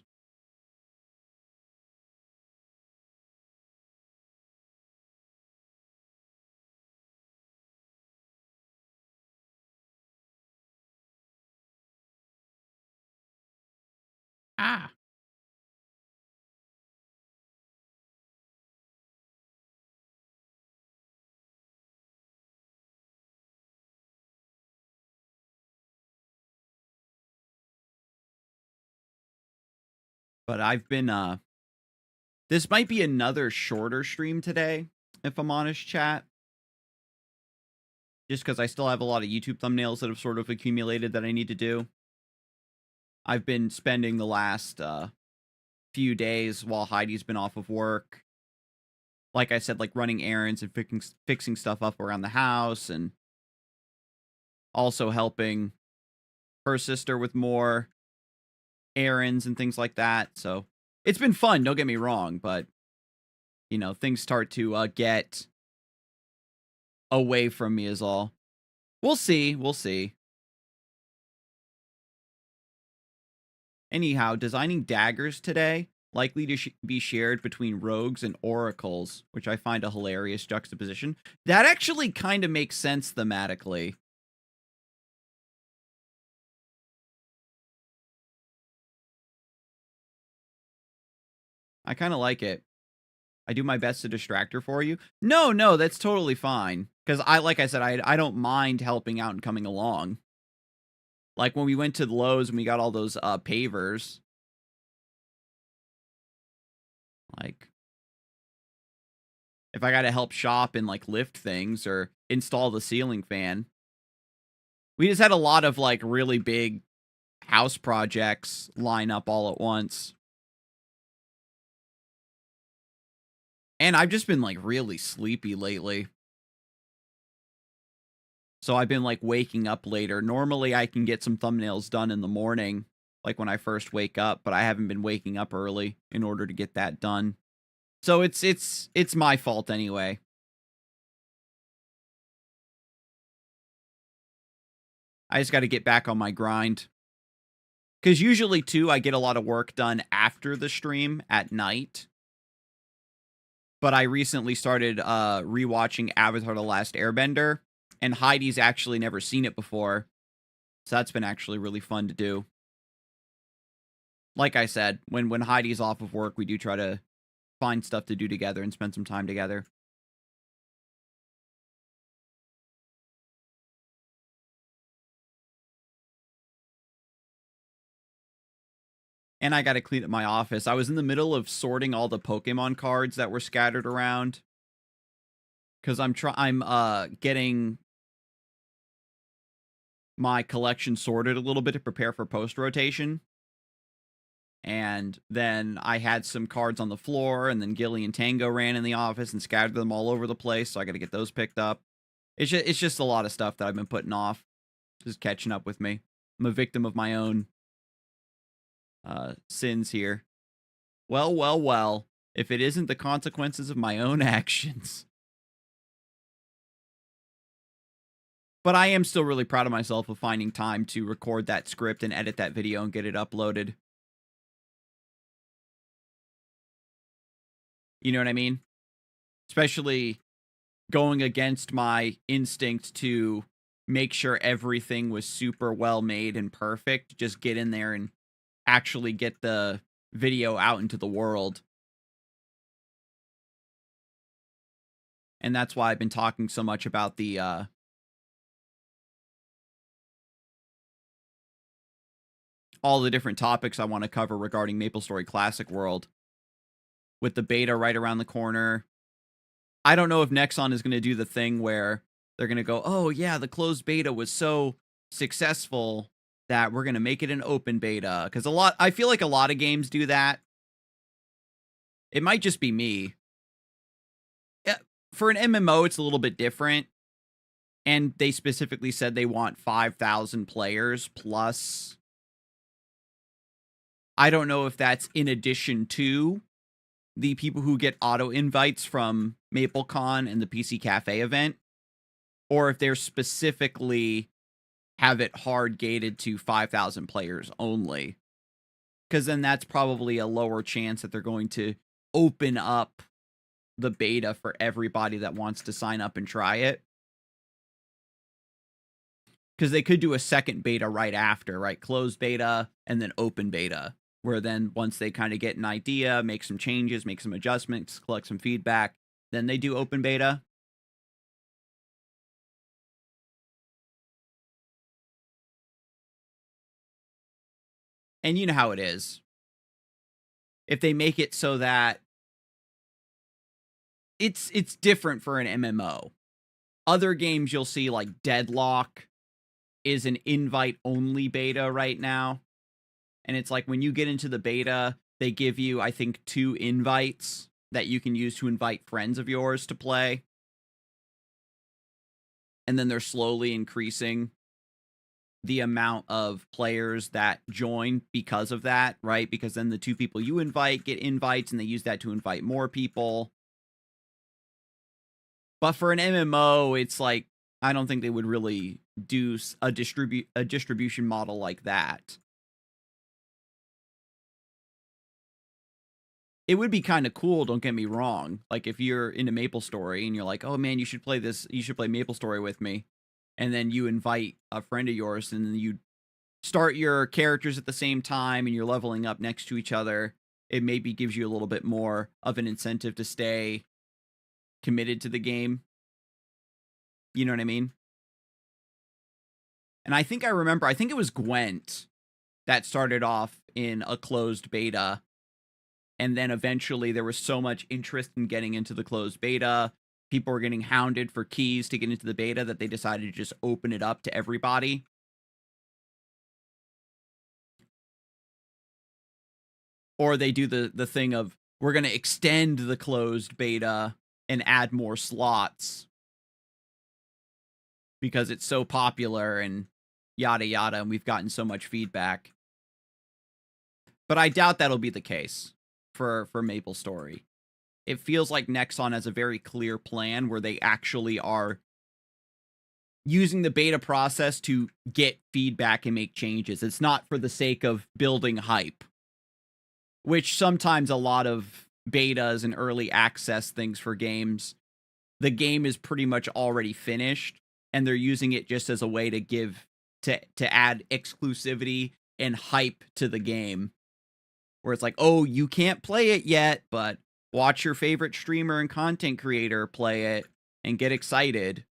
Speaker 1: Ah. But I've been, this might be another shorter stream today, if I'm honest, chat. Just because I still have a lot of YouTube thumbnails that have sort of accumulated that I need to do. I've been spending the last few days while Heidi's been off of work, like I said, like running errands and fixing stuff up around the house, and also helping her sister with more errands and things like that. So it's been fun, don't get me wrong, but you know, things start to get away from me is all. We'll see, we'll see. Anyhow, designing daggers today, likely to be shared between rogues and oracles, which I find a hilarious juxtaposition. That actually kind of makes sense thematically. I kind of like it. I do my best to distract her for you. No, no, that's totally fine. Because like I said, I don't mind helping out and coming along. Like when we went to the Lowe's and we got all those pavers. Like, if I got to help shop and like lift things or install the ceiling fan. We just had a lot of like really big house projects line up all at once. And I've just been like really sleepy lately. So I've been like waking up later. Normally I can get some thumbnails done in the morning, like when I first wake up, but I haven't been waking up early in order to get that done. So it's my fault anyway. I just got to get back on my grind. Cuz usually too I get a lot of work done after the stream at night. But I recently started rewatching Avatar: The Last Airbender, and Heidi's actually never seen it before. So that's been actually really fun to do. Like I said, when Heidi's off of work, we do try to find stuff to do together and spend some time together. And I got to clean up my office. I was in the middle of sorting all the Pokemon cards that were scattered around, cuz I'm getting my collection sorted a little bit to prepare for post rotation. And then I had some cards on the floor, and then Gilly and Tango ran in the office and scattered them all over the place, so I got to get those picked up. It's just a lot of stuff that I've been putting off, just catching up with me. I'm a victim of my own sins here. Well, well, well, if it isn't the consequences of my own actions. But I am still really proud of myself of finding time to record that script and edit that video and get it uploaded. You know what I mean? Especially going against my instinct to make sure everything was super well made and perfect. Just get in there and actually get the video out into the world. And that's why I've been talking so much about the all the different topics I want to cover regarding MapleStory Classic World. With the beta right around the corner. I don't know if Nexon is going to do the thing where they're going to go, oh yeah, the closed beta was so successful that we're going to make it an open beta. Because I feel like a lot of games do that. It might just be me. For an MMO, it's a little bit different. And they specifically said they want 5,000 players plus. I don't know if that's in addition to the people who get auto invites from MapleCon and the PC Cafe event, or if they're specifically have it hard gated to 5,000 players only. Because then that's probably a lower chance that they're going to open up the beta for everybody that wants to sign up and try it. Because they could do a second beta right after, right? Closed beta and then open beta. Where then once they kind of get an idea, make some changes, make some adjustments, collect some feedback, then they do open beta. And you know how it is. If they make it so that it's different for an MMO. Other games you'll see like Deadlock is an invite-only beta right now. And it's like when you get into the beta, they give you, I think, 2 invites that you can use to invite friends of yours to play. And then they're slowly increasing the amount of players that join because of that, right? Because then the 2 people you invite get invites, and they use that to invite more people. But for an MMO, it's like, I don't think they would really do a distribution model like that. It would be kind of cool, don't get me wrong. Like, if you're into MapleStory and you're like, oh man, you should play MapleStory with me. And then you invite a friend of yours, and then you start your characters at the same time, and you're leveling up next to each other. It maybe gives you a little bit more of an incentive to stay committed to the game. You know what I mean? And I think it was Gwent that started off in a closed beta. And then eventually there was so much interest in getting into the closed beta. People were getting hounded for keys to get into the beta that they decided to just open it up to everybody. Or they do the thing of, we're going to extend the closed beta and add more slots because it's so popular and yada yada, and we've gotten so much feedback. But I doubt that'll be the case for MapleStory. It feels like Nexon has a very clear plan where they actually are using the beta process to get feedback and make changes. It's not for the sake of building hype, which sometimes a lot of betas and early access things for games, the game is pretty much already finished, and they're using it just as a way to add exclusivity and hype to the game. Where it's like, oh, you can't play it yet, but watch your favorite streamer and content creator play it and get excited.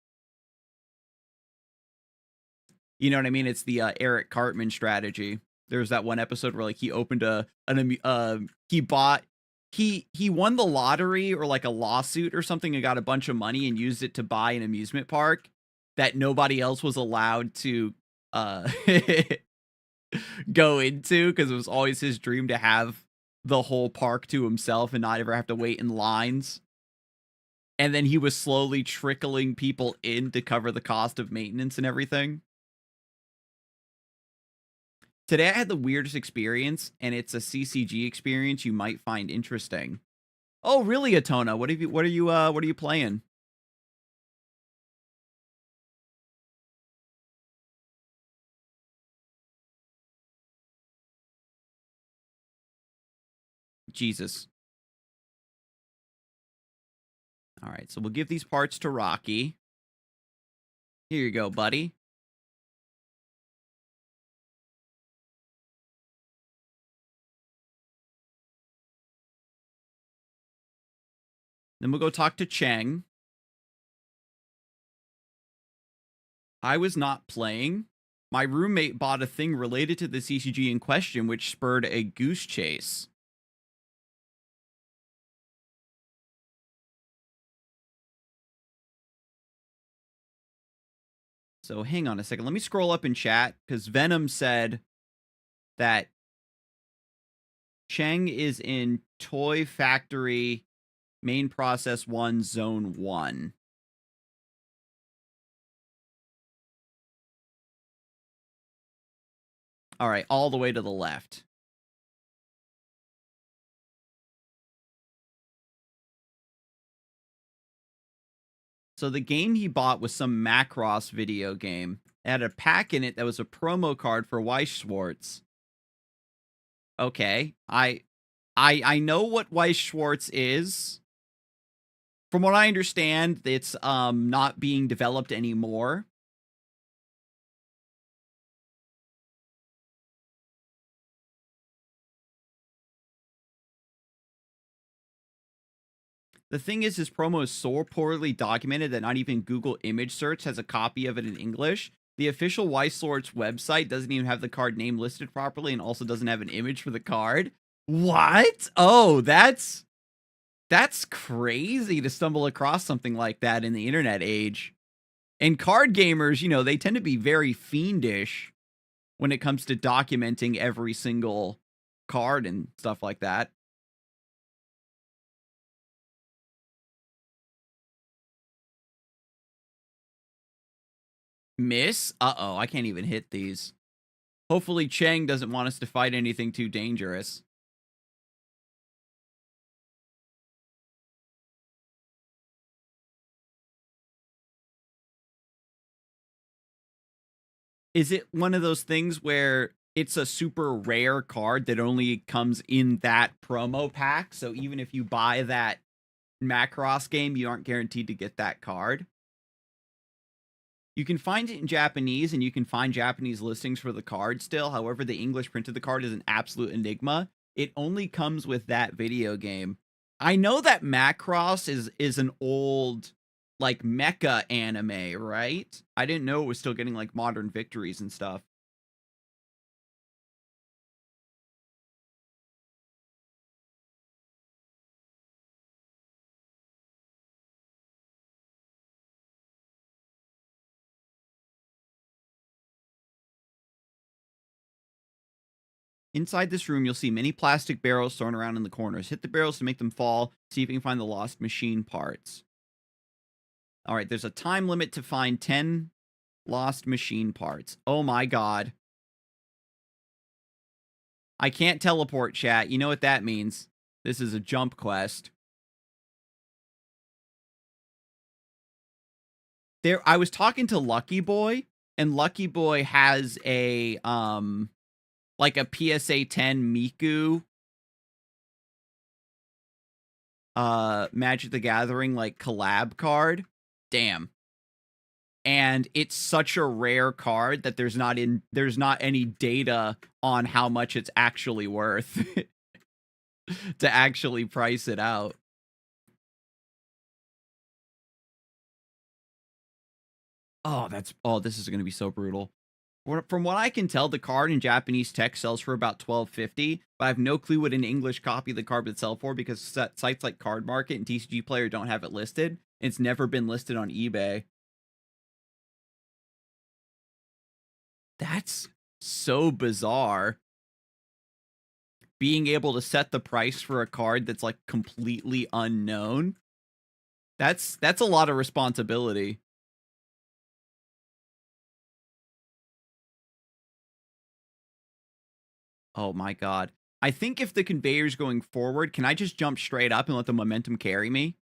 Speaker 1: You know what I mean? It's the Eric Cartman strategy. There's that one episode where like he opened he won the lottery or like a lawsuit or something and got a bunch of money and used it to buy an amusement park that nobody else was allowed to go into because it was always his dream to have the whole park to himself and not ever have to wait in lines. And then he was slowly trickling people in to cover the cost of maintenance and everything. Today I had the weirdest experience, and it's a CCG experience you might find interesting. Oh, really, Atona? What are you playing? Jesus. All right, so we'll give these parts to Rocky. Here you go, buddy. Then we'll go talk to Cheng. I was not playing. My roommate bought a thing related to the CCG in question, which spurred a goose chase. So hang on a second. Let me scroll up in chat, because Venom said that Cheng is in Toy Factory Main Process 1, Zone 1. All right, all the way to the left. So the game he bought was some Macross video game. It had a pack in it that was a promo card for Weiss Schwartz. Okay, I know what Weiss Schwartz is. From what I understand, it's not being developed anymore. The thing is, his promo is so poorly documented that not even Google image search has a copy of it in English. The official Weiss Schwartz website doesn't even have the card name listed properly and also doesn't have an image for the card. What? Oh, that's crazy to stumble across something like that in the internet age. And card gamers, you know, they tend to be very fiendish when it comes to documenting every single card and stuff like that. Miss? Uh-oh, I can't even hit these. Hopefully Cheng doesn't want us to fight anything too dangerous. Is it one of those things where it's a super rare card that only comes in that promo pack? So even if you buy that Macross game, you aren't guaranteed to get that card? You can find it in Japanese, and you can find Japanese listings for the card still. However, the English print of the card is an absolute enigma. It only comes with that video game. I know that Macross is an old, like, mecha anime, right? I didn't know it was still getting, like, modern victories and stuff. Inside this room, you'll see many plastic barrels thrown around in the corners. Hit the barrels to make them fall. See if you can find the lost machine parts. All right, there's a time limit to find 10 lost machine parts. Oh my god. I can't teleport, chat. You know what that means. This is a jump quest. I was talking to Lucky Boy, and Lucky Boy has a like a PSA 10 Miku Magic the Gathering like collab card. Damn. And it's such a rare card that there's not any data on how much it's actually worth to actually price it out. Oh, this is going to be so brutal. From what I can tell, the card in Japanese text sells for about $12.50, but I have no clue what an English copy of the card would sell for because sites like Card Market and TCG Player don't have it listed. It's never been listed on eBay. That's so bizarre. Being able to set the price for a card that's like completely unknown. That's a lot of responsibility. Oh my god. I think if the conveyor's going forward, can I just jump straight up and let the momentum carry me?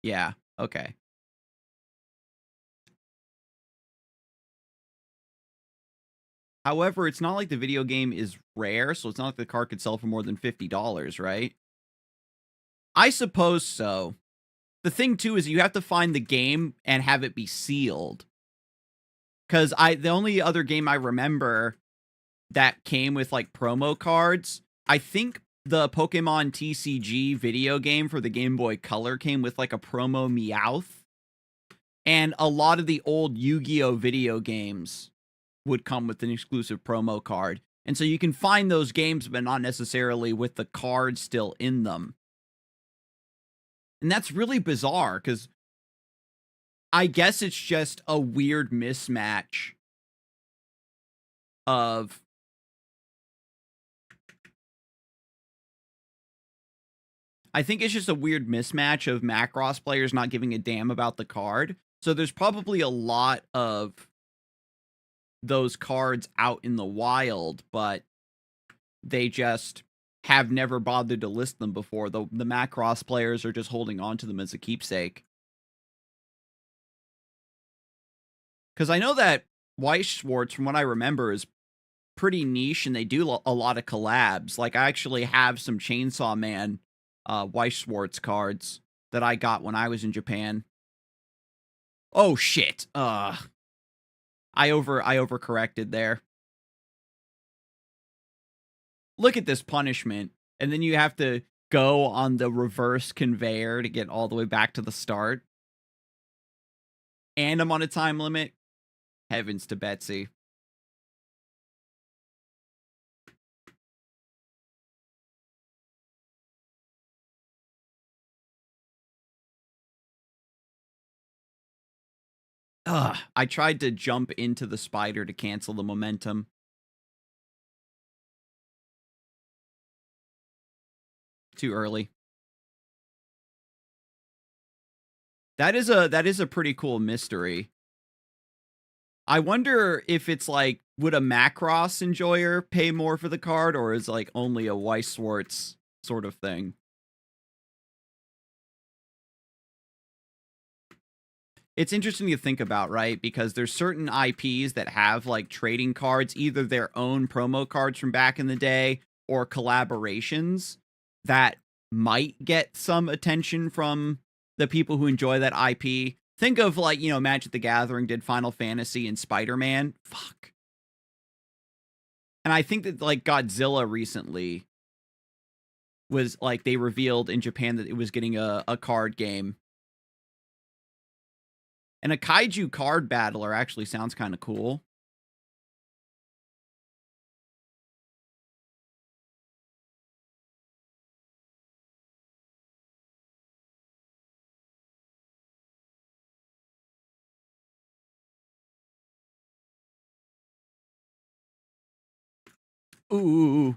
Speaker 1: Yeah, okay. However, it's not like the video game is rare, so it's not like the card could sell for more than $50, right? I suppose so. The thing too is you have to find the game and have it be sealed. Cause the only other game I remember that came with like promo cards, I think the Pokemon TCG video game for the Game Boy Color came with like a promo Meowth. And a lot of the old Yu-Gi-Oh video games would come with an exclusive promo card. And so you can find those games, but not necessarily with the card still in them. And that's really bizarre because I guess it's just a weird mismatch of I think it's just a weird mismatch of Macross players not giving a damn about the card. So there's probably a lot of those cards out in the wild, but they just have never bothered to list them before. The Macross players are just holding on to them as a keepsake. Because I know that Weiss Schwartz, from what I remember, is pretty niche, and they do a lot of collabs. Like, I actually have some Chainsaw Man Weiss Schwartz cards that I got when I was in Japan. Oh, shit. I overcorrected there. Look at this punishment. And then you have to go on the reverse conveyor to get all the way back to the start. And I'm on a time limit. Heavens to Betsy. Ugh, I tried to jump into the spider to cancel the momentum. Too early. That is a pretty cool mystery. I wonder if it's like, would a Macross enjoyer pay more for the card, or is like only a Weiss Schwartz sort of thing? It's interesting to think about, right? Because there's certain IPs that have like trading cards, either their own promo cards from back in the day or collaborations that might get some attention from the people who enjoy that IP. Think of like, Magic the Gathering did Final Fantasy and Spider-Man. Fuck. And I think that like Godzilla recently was like, they revealed in Japan that it was getting a card game. And a kaiju card battler actually sounds kind of cool. Ooh.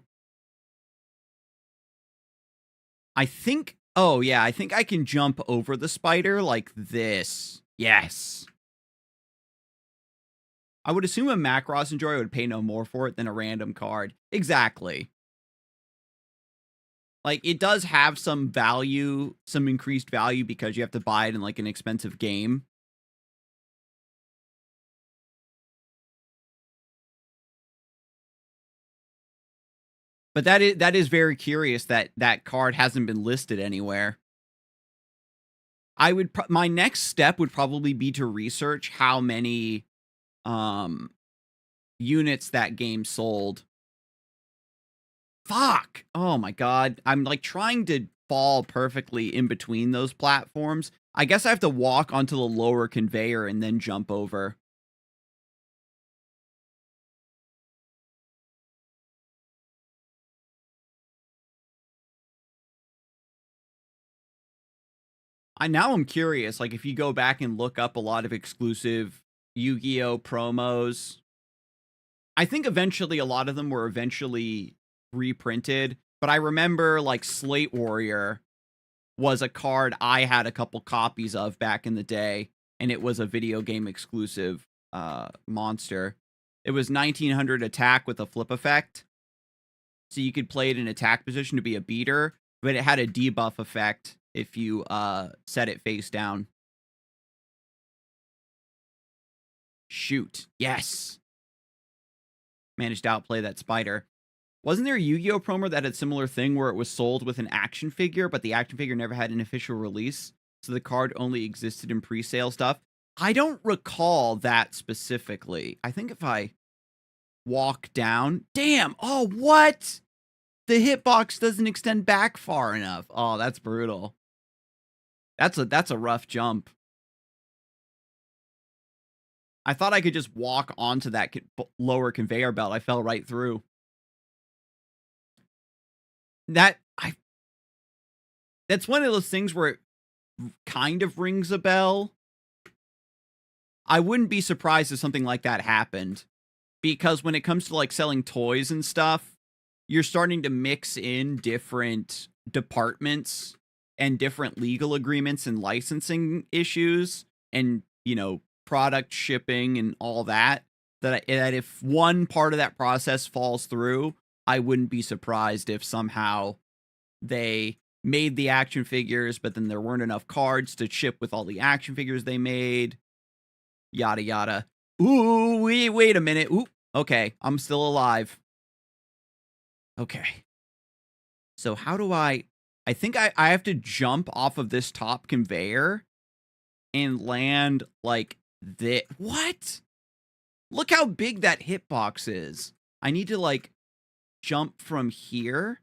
Speaker 1: I think, oh yeah, I think I can jump over the spider like this. Yes. I would assume a Macross enjoyer would pay no more for it than a random card. Exactly. Like, it does have some value, some increased value because you have to buy it in like an expensive game. But that is very curious that that card hasn't been listed anywhere. My next step would probably be to research how many units that game sold. Fuck. Oh my god. I'm like trying to fall perfectly in between those platforms. I guess I have to walk onto the lower conveyor and then jump over. I'm curious, like if you go back and look up a lot of exclusive Yu-Gi-Oh promos, I think eventually a lot of them were eventually reprinted, but I remember like Slate Warrior was a card I had a couple copies of back in the day, and it was a video game exclusive monster. It was 1900 attack with a flip effect. So you could play it in attack position to be a beater, but it had a debuff effect if you set it face down. Shoot. Yes. Managed to outplay that spider. Wasn't there a Yu-Gi-Oh promo that had a similar thing where it was sold with an action figure, but the action figure never had an official release? So the card only existed in pre-sale stuff? I don't recall that specifically. I think if I walk down... Damn! Oh, what? The hitbox doesn't extend back far enough. Oh, that's brutal. That's a rough jump. I thought I could just walk onto that lower conveyor belt. I fell right through. That's one of those things where it kind of rings a bell. I wouldn't be surprised if something like that happened, because when it comes to like selling toys and stuff, you're starting to mix in different departments and different legal agreements and licensing issues and, you know, product shipping and all that, that if one part of that process falls through, I wouldn't be surprised if somehow they made the action figures, but then there weren't enough cards to ship with all the action figures they made. Yada, yada. Ooh, wait a minute. Ooh, okay, I'm still alive. Okay. So how do I think I have to jump off of this top conveyor and land like this. What? Look how big that hitbox is. I need to like jump from here.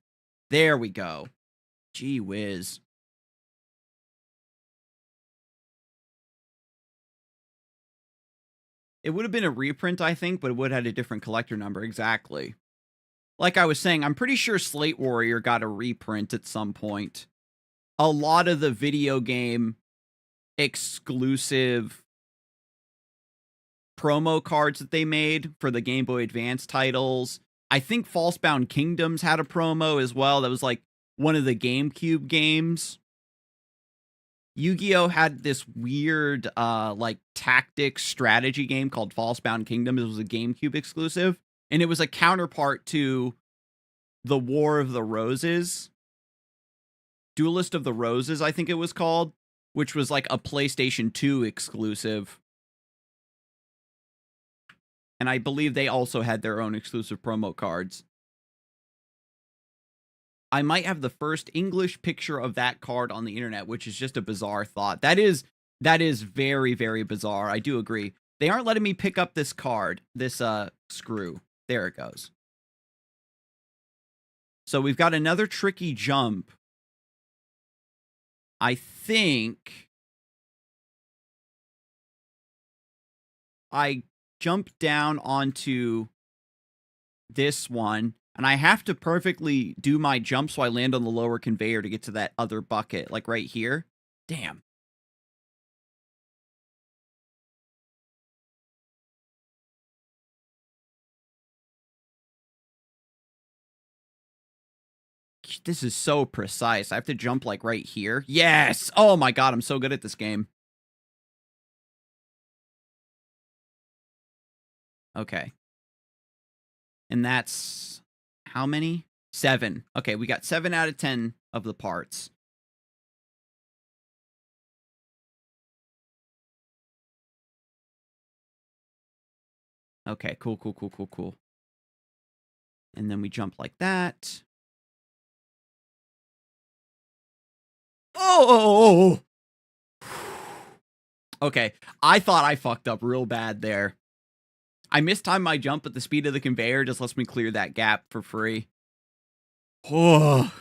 Speaker 1: There we go. Gee whiz. It would have been a reprint, I think, but it would have had a different collector number. Exactly. Like I was saying, I'm pretty sure Slate Warrior got a reprint at some point. A lot of the video game exclusive promo cards that they made for the Game Boy Advance titles. I think Falsebound Kingdoms had a promo as well. That was like one of the GameCube games. Yu-Gi-Oh had this weird like tactics strategy game called Falsebound Kingdoms. It was a GameCube exclusive, and it was a counterpart to the War of the Roses. Duelist of the Roses, I think it was called, which was like a PlayStation 2 exclusive. And I believe they also had their own exclusive promo cards. I might have the first English picture of that card on the internet, which is just a bizarre thought. That is very, very bizarre. I do agree. They aren't letting me pick up this card, this screw. There it goes. So we've got another tricky jump. I think I jump down onto this one, and I have to perfectly do my jump so I land on the lower conveyor to get to that other bucket, like right here. Damn. This is so precise. I have to jump like right here. Yes! Oh my god, I'm so good at this game. Okay. And that's how many? 7. Okay, we got 7 out of 10 of the parts. Okay, cool. And then we jump like that. Oh! Okay, I thought I fucked up real bad there. I mistimed my jump, but the speed of the conveyor just lets me clear that gap for free. Oh.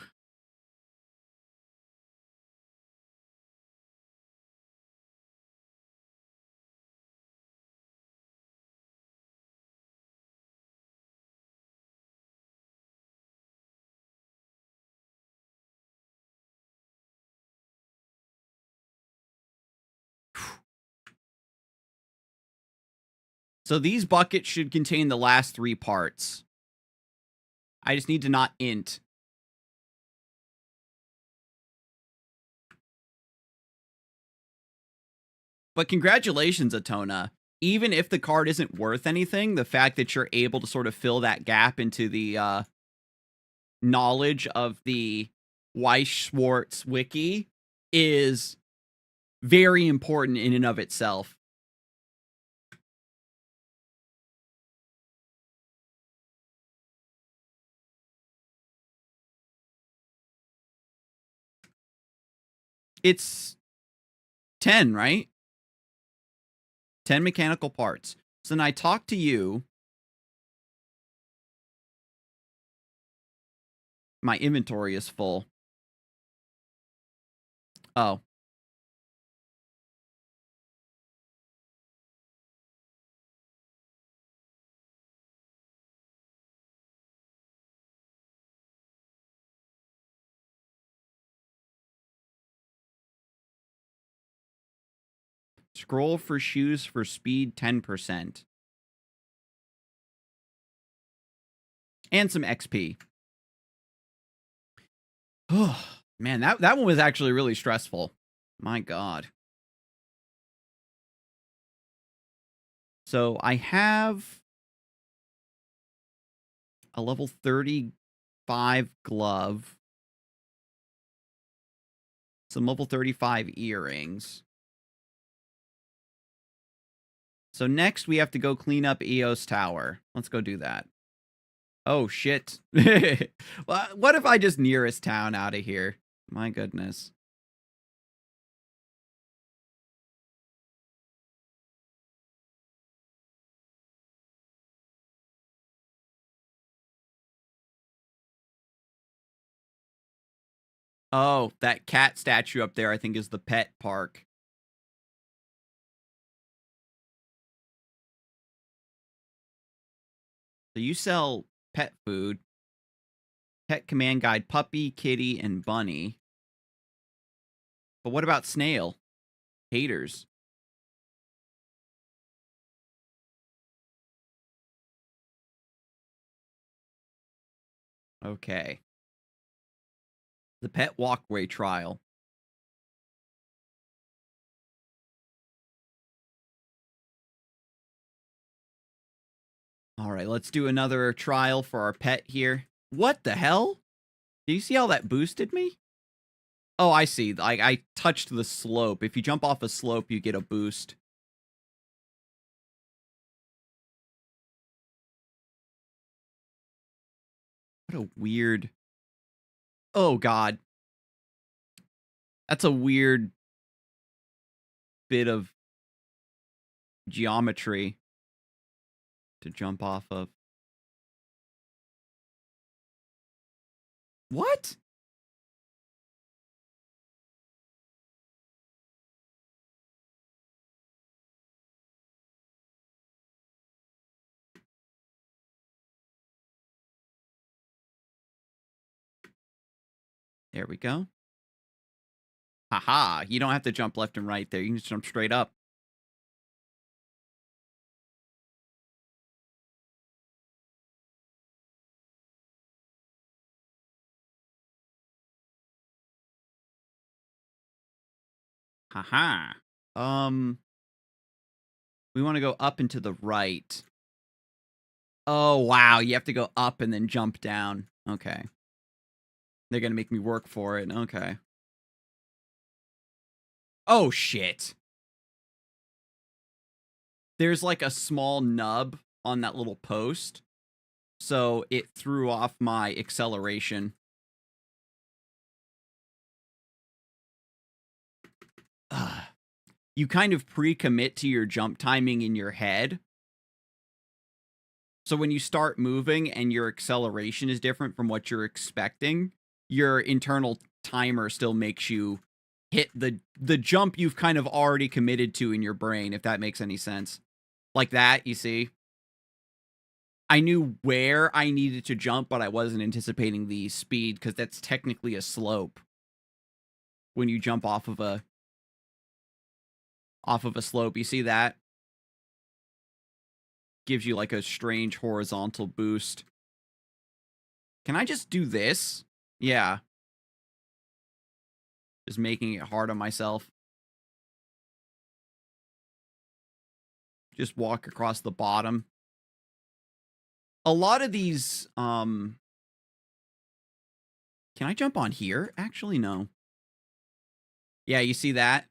Speaker 1: So these buckets should contain the last 3 parts. I just need to not int. But congratulations, Atona. Even if the card isn't worth anything, the fact that you're able to sort of fill that gap into the knowledge of the Weiss-Schwarz wiki is very important in and of itself. It's 10, right? 10 mechanical parts. So then I talk to you. My inventory is full. Oh. Scroll for shoes for speed 10%. And some XP. Oh, man, that one was actually really stressful. My God. So I have a level 35 glove. Some level 35 earrings. So next we have to go clean up EOS Tower. Let's go do that. Oh, shit. Well, what if I just nearest town out of here? My goodness. Oh, that cat statue up there, I think, is the pet park. So you sell pet food. Pet command guide, puppy, kitty, and bunny. But what about snail? Haters. Okay. The pet walkway trial. All right, let's do another trial for our pet here. What the hell? Do you see how that boosted me? Oh, I see. I touched the slope. If you jump off a slope, you get a boost. What a weird... Oh, God. That's a weird bit of geometry to jump off of. What? There we go. Haha, you don't have to jump left and right there. You can just jump straight up. Haha. We want to go up and to the right. Oh, wow. You have to go up and then jump down. Okay. They're going to make me work for it. Okay. Oh, shit. There's like a small nub on that little post. So it threw off my acceleration. You kind of pre-commit to your jump timing in your head. So when you start moving and your acceleration is different from what you're expecting, your internal timer still makes you hit the jump you've kind of already committed to in your brain, if that makes any sense. Like that, you see? I knew where I needed to jump, but I wasn't anticipating the speed, because that's technically a slope. When you jump off of a slope, you see that? gives you like a strange horizontal boost. Can I just do this? Yeah. Just making it hard on myself. Just walk across the bottom. A lot of these, can I jump on here? Actually, no. Yeah, you see that?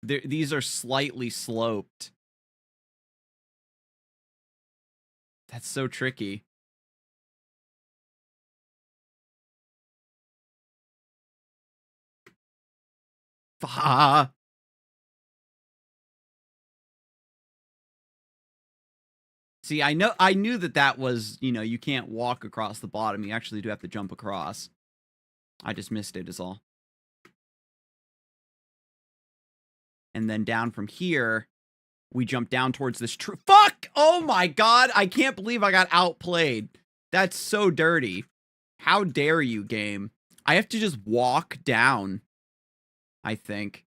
Speaker 1: These are slightly sloped. That's so tricky. Ah. See, I knew that was, you can't walk across the bottom. You actually do have to jump across. I just missed it is all. And then down from here, we jump down towards this tree. Fuck! Oh my god, I can't believe I got outplayed. That's so dirty. How dare you, game? I have to just walk down, I think.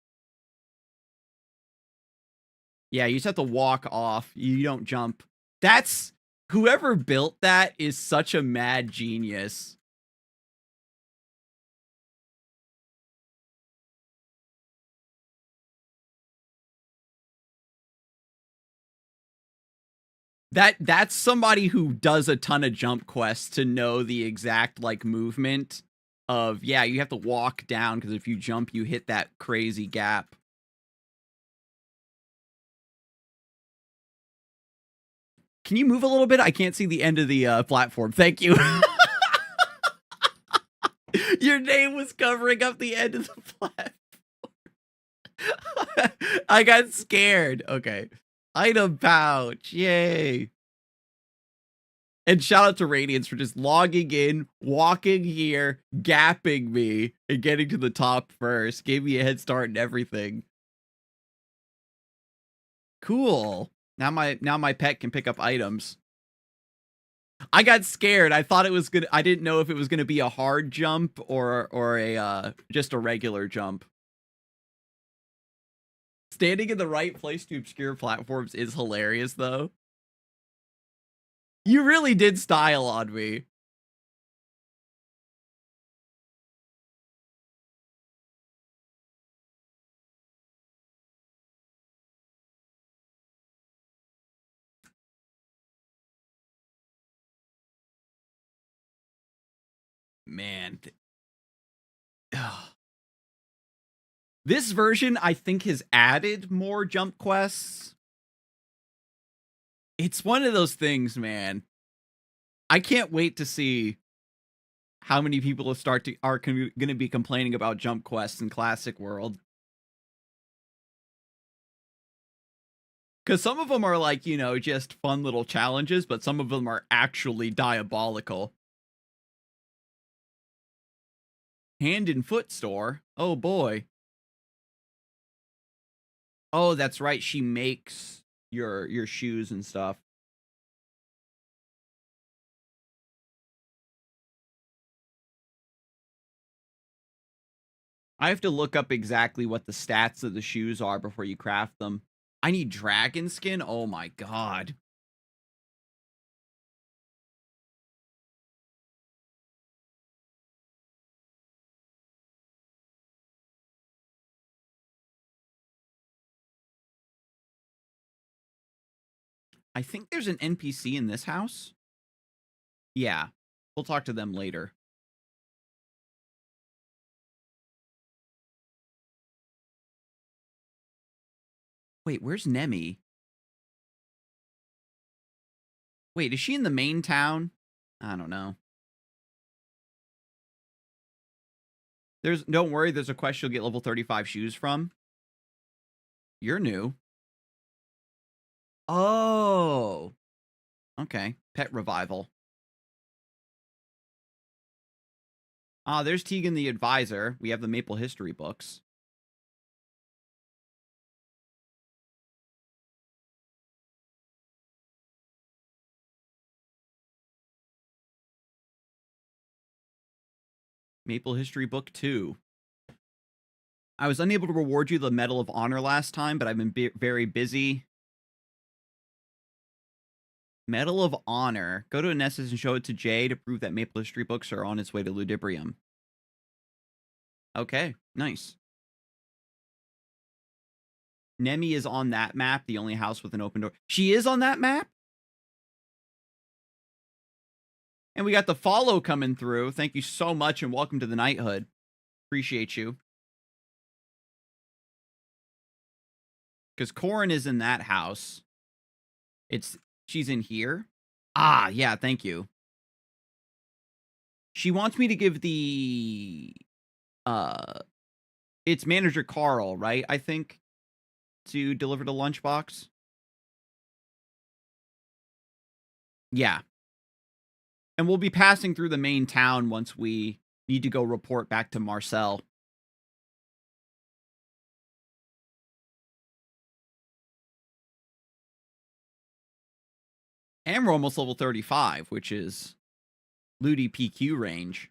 Speaker 1: Yeah, you just have to walk off. You don't jump. That's... Whoever built that is such a mad genius. That's somebody who does a ton of jump quests to know the exact, like, movement of, yeah, you have to walk down, because if you jump, you hit that crazy gap. Can you move a little bit? I can't see the end of the platform. Thank you. Your name was covering up the end of the platform. I got scared. Okay. Item pouch. Yay. And shout out to Radiance for just logging in, walking here, gapping me, and getting to the top first. Gave me a head start and everything. Cool. Now my pet can pick up items. I got scared. I thought it was gonna. I didn't know if it was gonna be a hard jump or a just a regular jump. Standing in the right place to obscure platforms is hilarious, though. You really did style on me. Man. This version, I think, has added more jump quests. It's one of those things, man. I can't wait to see how many people are going to be complaining about jump quests in Classic World. Because some of them are like, just fun little challenges, but some of them are actually diabolical. Hand and foot store? Oh, boy. Oh, that's right. She makes your shoes and stuff. I have to look up exactly what the stats of the shoes are before you craft them. I need dragon skin? Oh my god. I think there's an NPC in this house. Yeah. We'll talk to them later. Wait, where's Nemi? Wait, is she in the main town? I don't know. Don't worry, there's a quest you'll get level 35 shoes from. You're new. Oh. Okay. Pet revival. Ah, there's Tegan the Advisor. We have the Maple History books. Maple History Book 2. I was unable to reward you the Medal of Honor last time, but I've been very busy. Medal of Honor. Go to Nessus and show it to Jay to prove that Maple History books are on its way to Ludibrium. Okay, nice. Nemi is on that map, the only house with an open door. She is on that map? And we got the follow coming through. Thank you so much and welcome to the Knighthood. Appreciate you. Because Corin is in that house. She's in here. Ah, yeah, thank you. She wants me to give the it's manager Carl, right? I think to deliver the lunchbox. Yeah. And we'll be passing through the main town once we need to go report back to Marcel. And we're almost level 35, which is Ludi PQ range.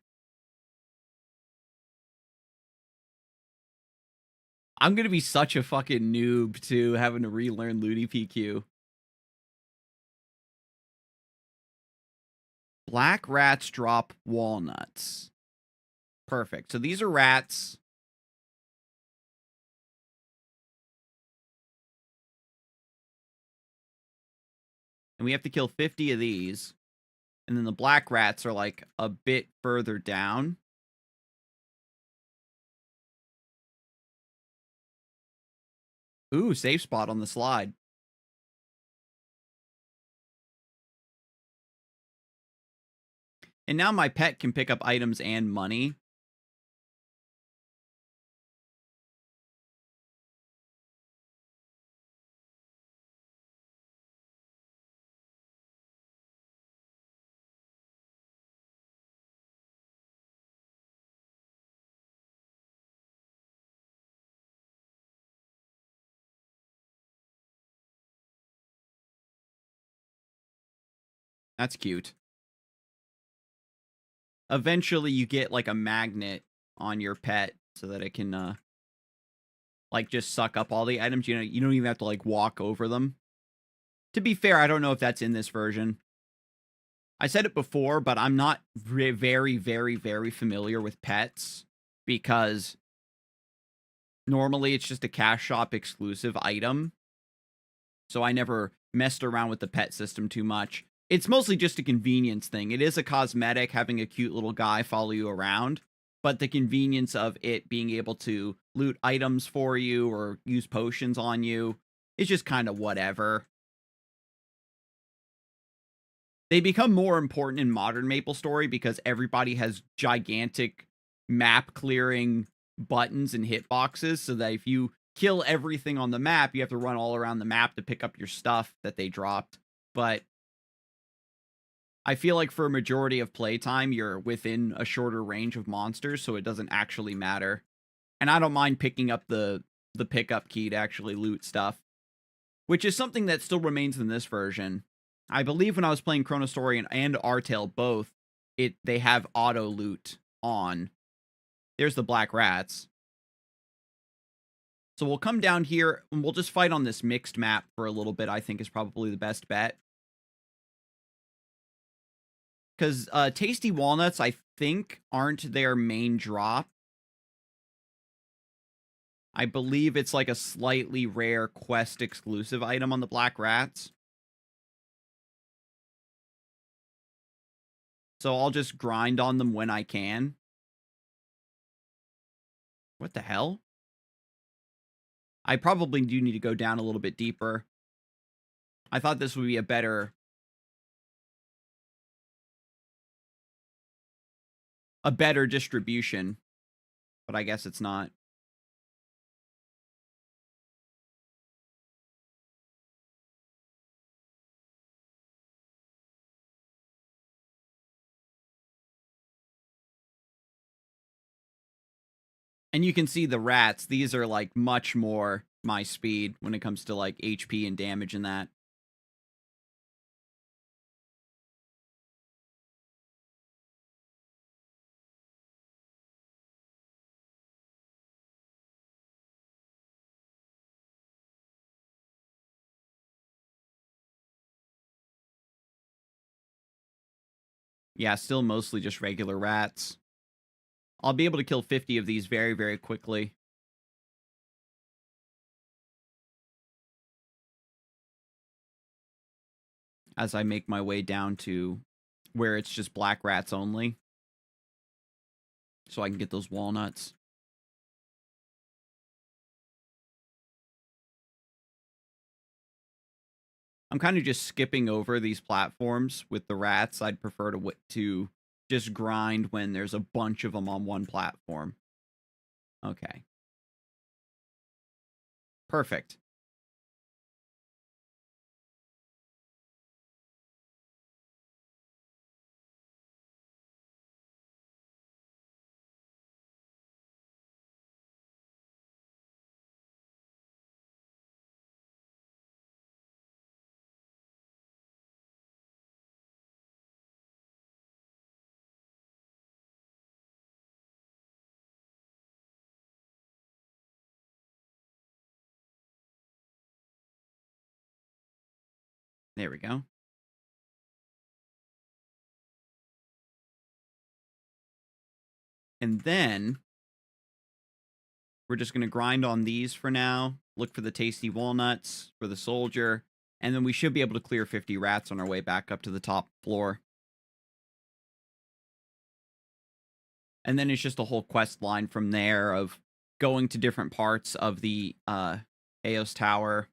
Speaker 1: I'm going to be such a fucking noob, too, having to relearn Ludi PQ. Black rats drop walnuts. Perfect. So these are rats. And we have to kill 50 of these. And then the black rats are like a bit further down. Ooh, safe spot on the slide. And now my pet can pick up items and money. That's cute. Eventually you get like a magnet on your pet so that it can like just suck up all the items. You know, you don't even have to like walk over them. To be fair, I don't know if that's in this version. I said it before, but I'm not very, very, very familiar with pets because normally it's just a cash shop exclusive item. So I never messed around with the pet system too much. It's mostly just a convenience thing. It is a cosmetic, having a cute little guy follow you around, but the convenience of it being able to loot items for you or use potions on you is just kind of whatever. They become more important in modern MapleStory because everybody has gigantic map clearing buttons and hitboxes, so that if you kill everything on the map, you have to run all around the map to pick up your stuff that they dropped. But I feel like for a majority of playtime, you're within a shorter range of monsters, so it doesn't actually matter. And I don't mind picking up the pickup key to actually loot stuff, which is something that still remains in this version. I believe when I was playing Chronostorian and Artale both, they have auto loot on. There's the black rats. So we'll come down here and we'll just fight on this mixed map for a little bit, I think is probably the best bet. Because Tasty Walnuts, I think, aren't their main drop. I believe it's like a slightly rare quest exclusive item on the black rats. So I'll just grind on them when I can. What the hell? I probably do need to go down a little bit deeper. I thought this would be a better distribution, but I guess it's not. And you can see the rats, these are like much more my speed when it comes to like HP and damage and that. Yeah, still mostly just regular rats. I'll be able to kill 50 of these very, very quickly as I make my way down to where it's just black rats only, so I can get those walnuts. I'm kind of just skipping over these platforms with the rats. I'd prefer to just grind when there's a bunch of them on one platform. Okay. Perfect. There we go. And then we're just going to grind on these for now. Look for the tasty walnuts for the soldier. And then we should be able to clear 50 rats on our way back up to the top floor. And then it's just a whole quest line from there of going to different parts of the Eos Tower.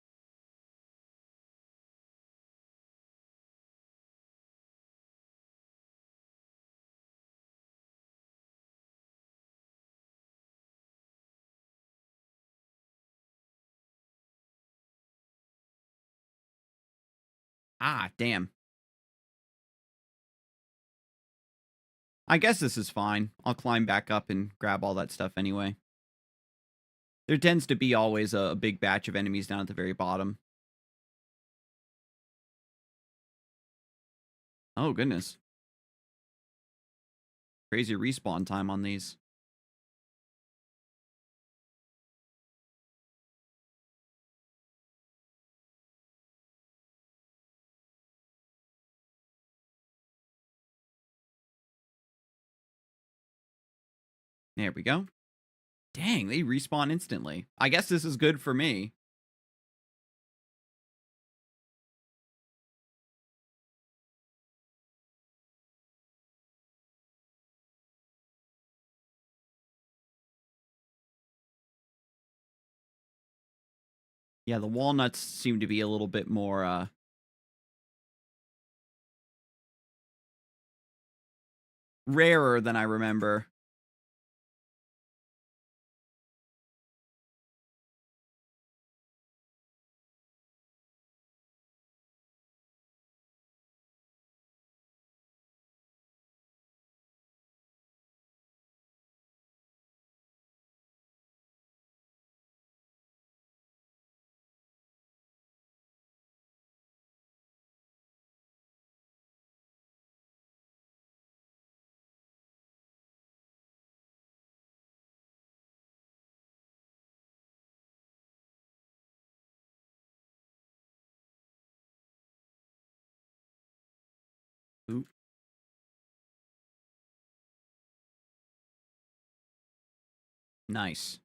Speaker 1: Ah, damn. I guess this is fine. I'll climb back up and grab all that stuff anyway. There tends to be always a big batch of enemies down at the very bottom. Oh, goodness. Crazy respawn time on these. There we go. Dang, they respawn instantly. I guess this is good for me. Yeah, the walnuts seem to be a little bit more rarer than I remember. Ooh, nice.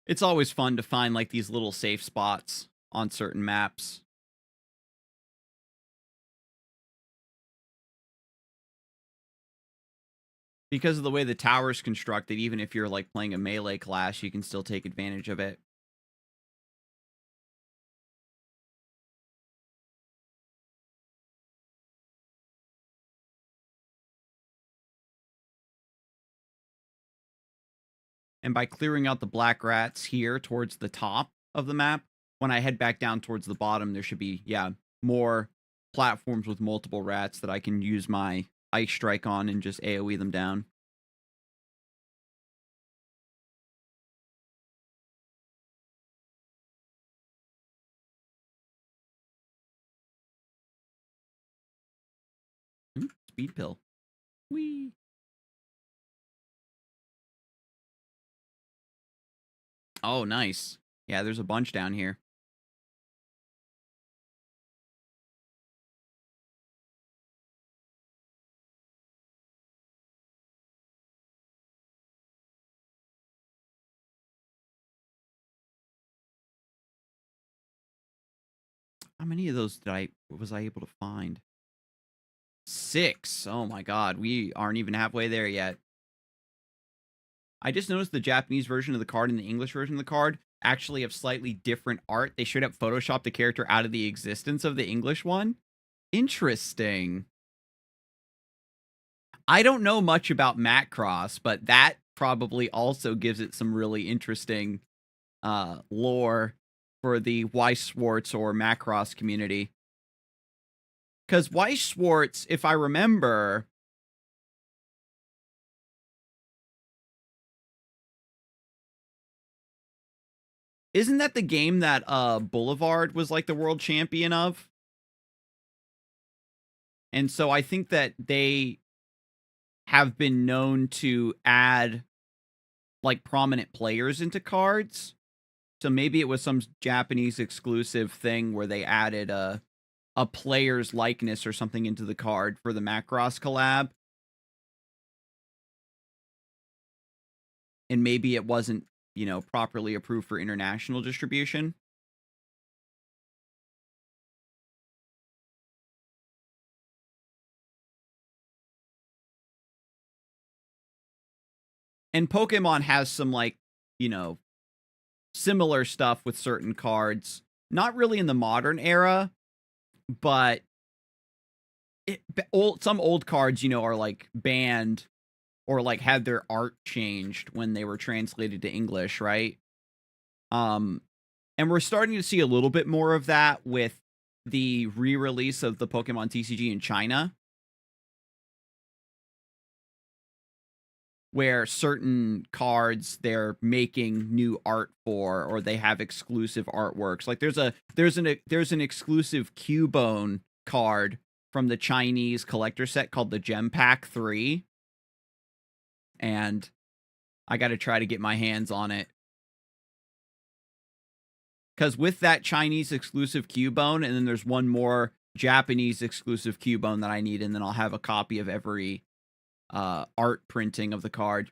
Speaker 1: It's always fun to find like these little safe spots on certain maps. Because of the way the tower's constructed, even if you're like playing a melee class, you can still take advantage of it. And by clearing out the black rats here towards the top of the map, when I head back down towards the bottom, there should be, yeah, more platforms with multiple rats that I can use my ice strike on and just AoE them down. Speed pill. Whee! Oh, nice. Yeah, there's a bunch down here. How many of those was I able to find? 6. Oh my god, we aren't even halfway there yet. I just noticed the Japanese version of the card and the English version of the card actually have slightly different art. They should have photoshopped the character out of the existence of the English one. Interesting. I don't know much about Macross, but that probably also gives it some really interesting lore for the Weiss Schwartz or Macross community. Because Weiss Schwartz, if I remember, isn't that the game that Boulevard was like the world champion of? And so I think that they have been known to add like prominent players into cards. So maybe it was some Japanese exclusive thing where they added a player's likeness or something into the card for the Macross collab. And maybe it wasn't, you know, properly approved for international distribution. And Pokemon has some, like, you know, similar stuff with certain cards. Not really in the modern era, but some old cards, you know, are, like, banned or, like, had their art changed when they were translated to English, right? And we're starting to see a little bit more of that with the re-release of the Pokemon TCG in China, where certain cards they're making new art for, or they have exclusive artworks. Like there's an exclusive Cubone card from the Chinese collector set called the Gem Pack 3, and I got to try to get my hands on it. Because with that Chinese exclusive Cubone, and then there's one more Japanese exclusive Cubone that I need, and then I'll have a copy of every art printing of the card.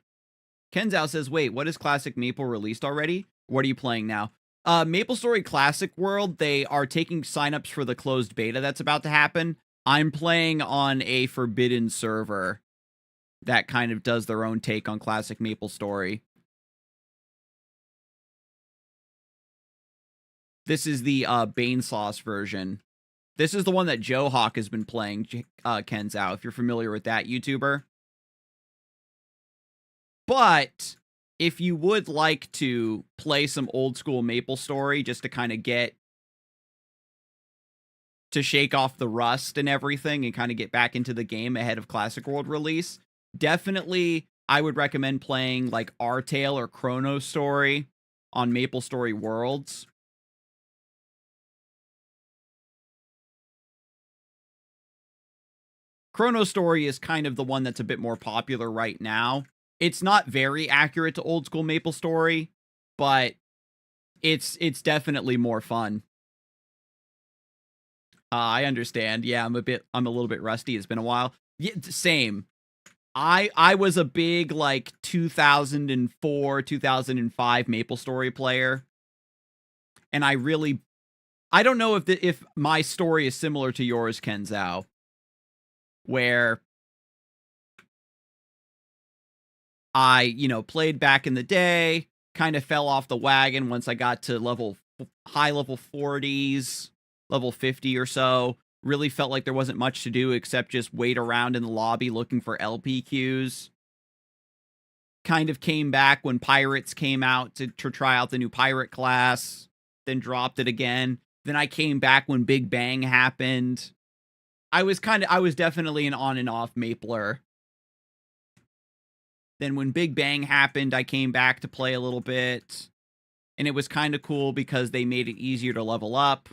Speaker 1: Kenzao says, wait, what is Classic Maple released already? What are you playing now? Maple Story Classic World, they are taking signups for the closed beta that's about to happen. I'm playing on a forbidden server that kind of does their own take on Classic Maple Story. This is the Bane Sauce version. This is the one that Joe Hawk has been playing, Kenzao, if you're familiar with that YouTuber. But if you would like to play some old school Maple Story just to kind of shake off the rust and everything and kind of get back into the game ahead of Classic World release, definitely I would recommend playing like R-Tale or Chrono Story on Maple Story Worlds. Chrono Story is kind of the one that's a bit more popular right now. It's not very accurate to old school Maple Story, but it's definitely more fun. I understand. Yeah, I'm a little bit rusty. It's been a while. Yeah, same. I was a big like 2004, 2005 Maple Story player. And I don't know if my story is similar to yours, Kenzao, where I, you know, played back in the day, kind of fell off the wagon once I got to high level 40s, level 50 or so. Really felt like there wasn't much to do except just wait around in the lobby looking for LPQs. Kind of came back when Pirates came out to try out the new Pirate class, then dropped it again. Then I came back when Big Bang happened. I was definitely an on and off Mapler. Then when Big Bang happened, I came back to play a little bit. And it was kind of cool because they made it easier to level up.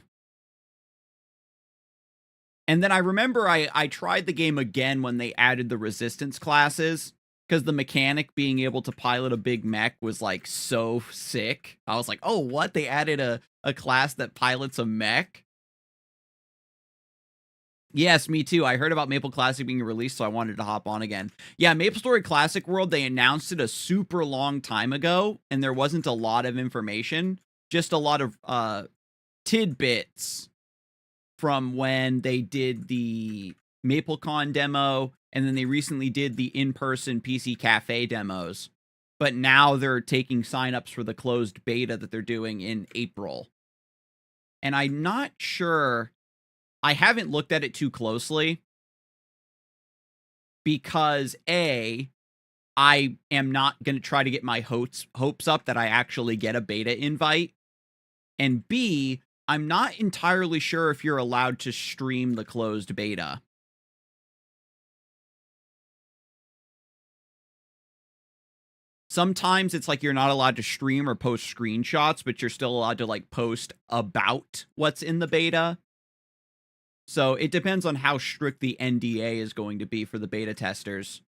Speaker 1: And then I remember I tried the game again when they added the resistance classes, because the mechanic being able to pilot a big mech was like so sick. I was like, oh, what? They added a class that pilots a mech? Yes, me too. I heard about Maple Classic being released, so I wanted to hop on again. Yeah, Maple Story Classic World, they announced it a super long time ago, and there wasn't a lot of information. Just a lot of tidbits from when they did the MapleCon demo, and then they recently did the in-person PC Cafe demos. But now they're taking signups for the closed beta that they're doing in April. And I'm not sure, I haven't looked at it too closely because A, I am not going to try to get my hopes up that I actually get a beta invite. And B, I'm not entirely sure if you're allowed to stream the closed beta. Sometimes it's like you're not allowed to stream or post screenshots, but you're still allowed to like post about what's in the beta. So it depends on how strict the NDA is going to be for the beta testers.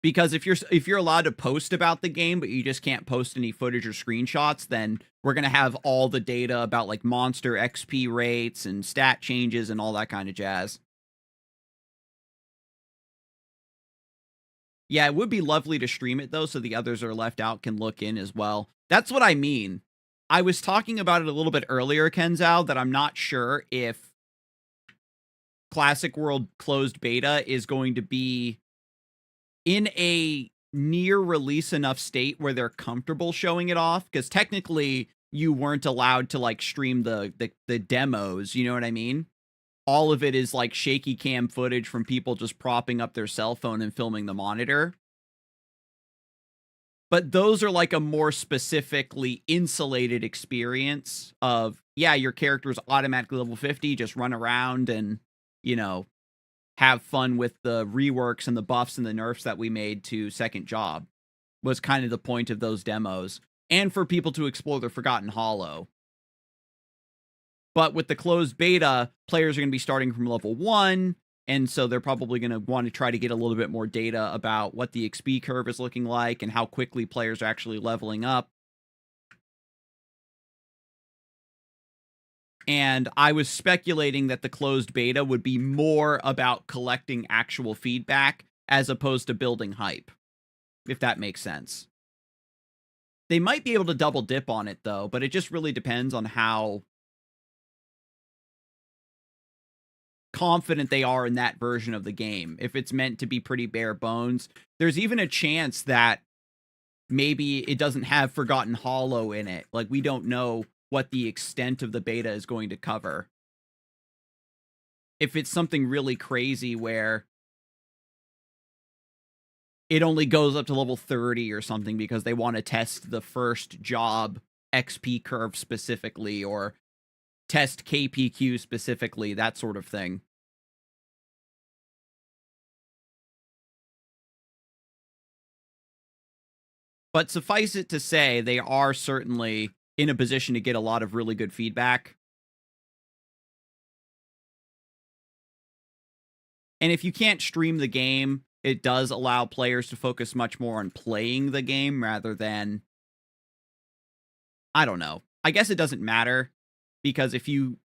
Speaker 1: Because if you're allowed to post about the game, but you just can't post any footage or screenshots, then we're going to have all the data about like monster XP rates and stat changes and all that kind of jazz. Yeah, it would be lovely to stream it, though, so the others that are left out can look in as well. That's what I mean. I was talking about it a little bit earlier, Kenzao, that I'm not sure if Classic World closed beta is going to be in a near release enough state where they're comfortable showing it off, because technically you weren't allowed to like stream the demos, you know what I mean? All of it is like shaky cam footage from people just propping up their cell phone and filming the monitor. But those are like a more specifically insulated experience of, yeah, your character is automatically level 50, just run around and, you know, have fun with the reworks and the buffs and the nerfs that we made to Second Job was kind of the point of those demos. And for people to explore the Forgotten Hollow. But with the closed beta, players are going to be starting from level 1, and so they're probably going to want to try to get a little bit more data about what the XP curve is looking like and how quickly players are actually leveling up. And I was speculating that the closed beta would be more about collecting actual feedback as opposed to building hype, if that makes sense. They might be able to double dip on it, though, but it just really depends on how confident they are in that version of the game. If it's meant to be pretty bare bones, there's even a chance that maybe it doesn't have Forgotten Hollow in it. Like, we don't know what the extent of the beta is going to cover. If it's something really crazy where it only goes up to level 30 or something because they want to test the first job XP curve specifically, or test KPQ specifically, that sort of thing. But suffice it to say, they are certainly in a position to get a lot of really good feedback. And if you can't stream the game, it does allow players to focus much more on playing the game rather than, I don't know. I guess it doesn't matter, because if you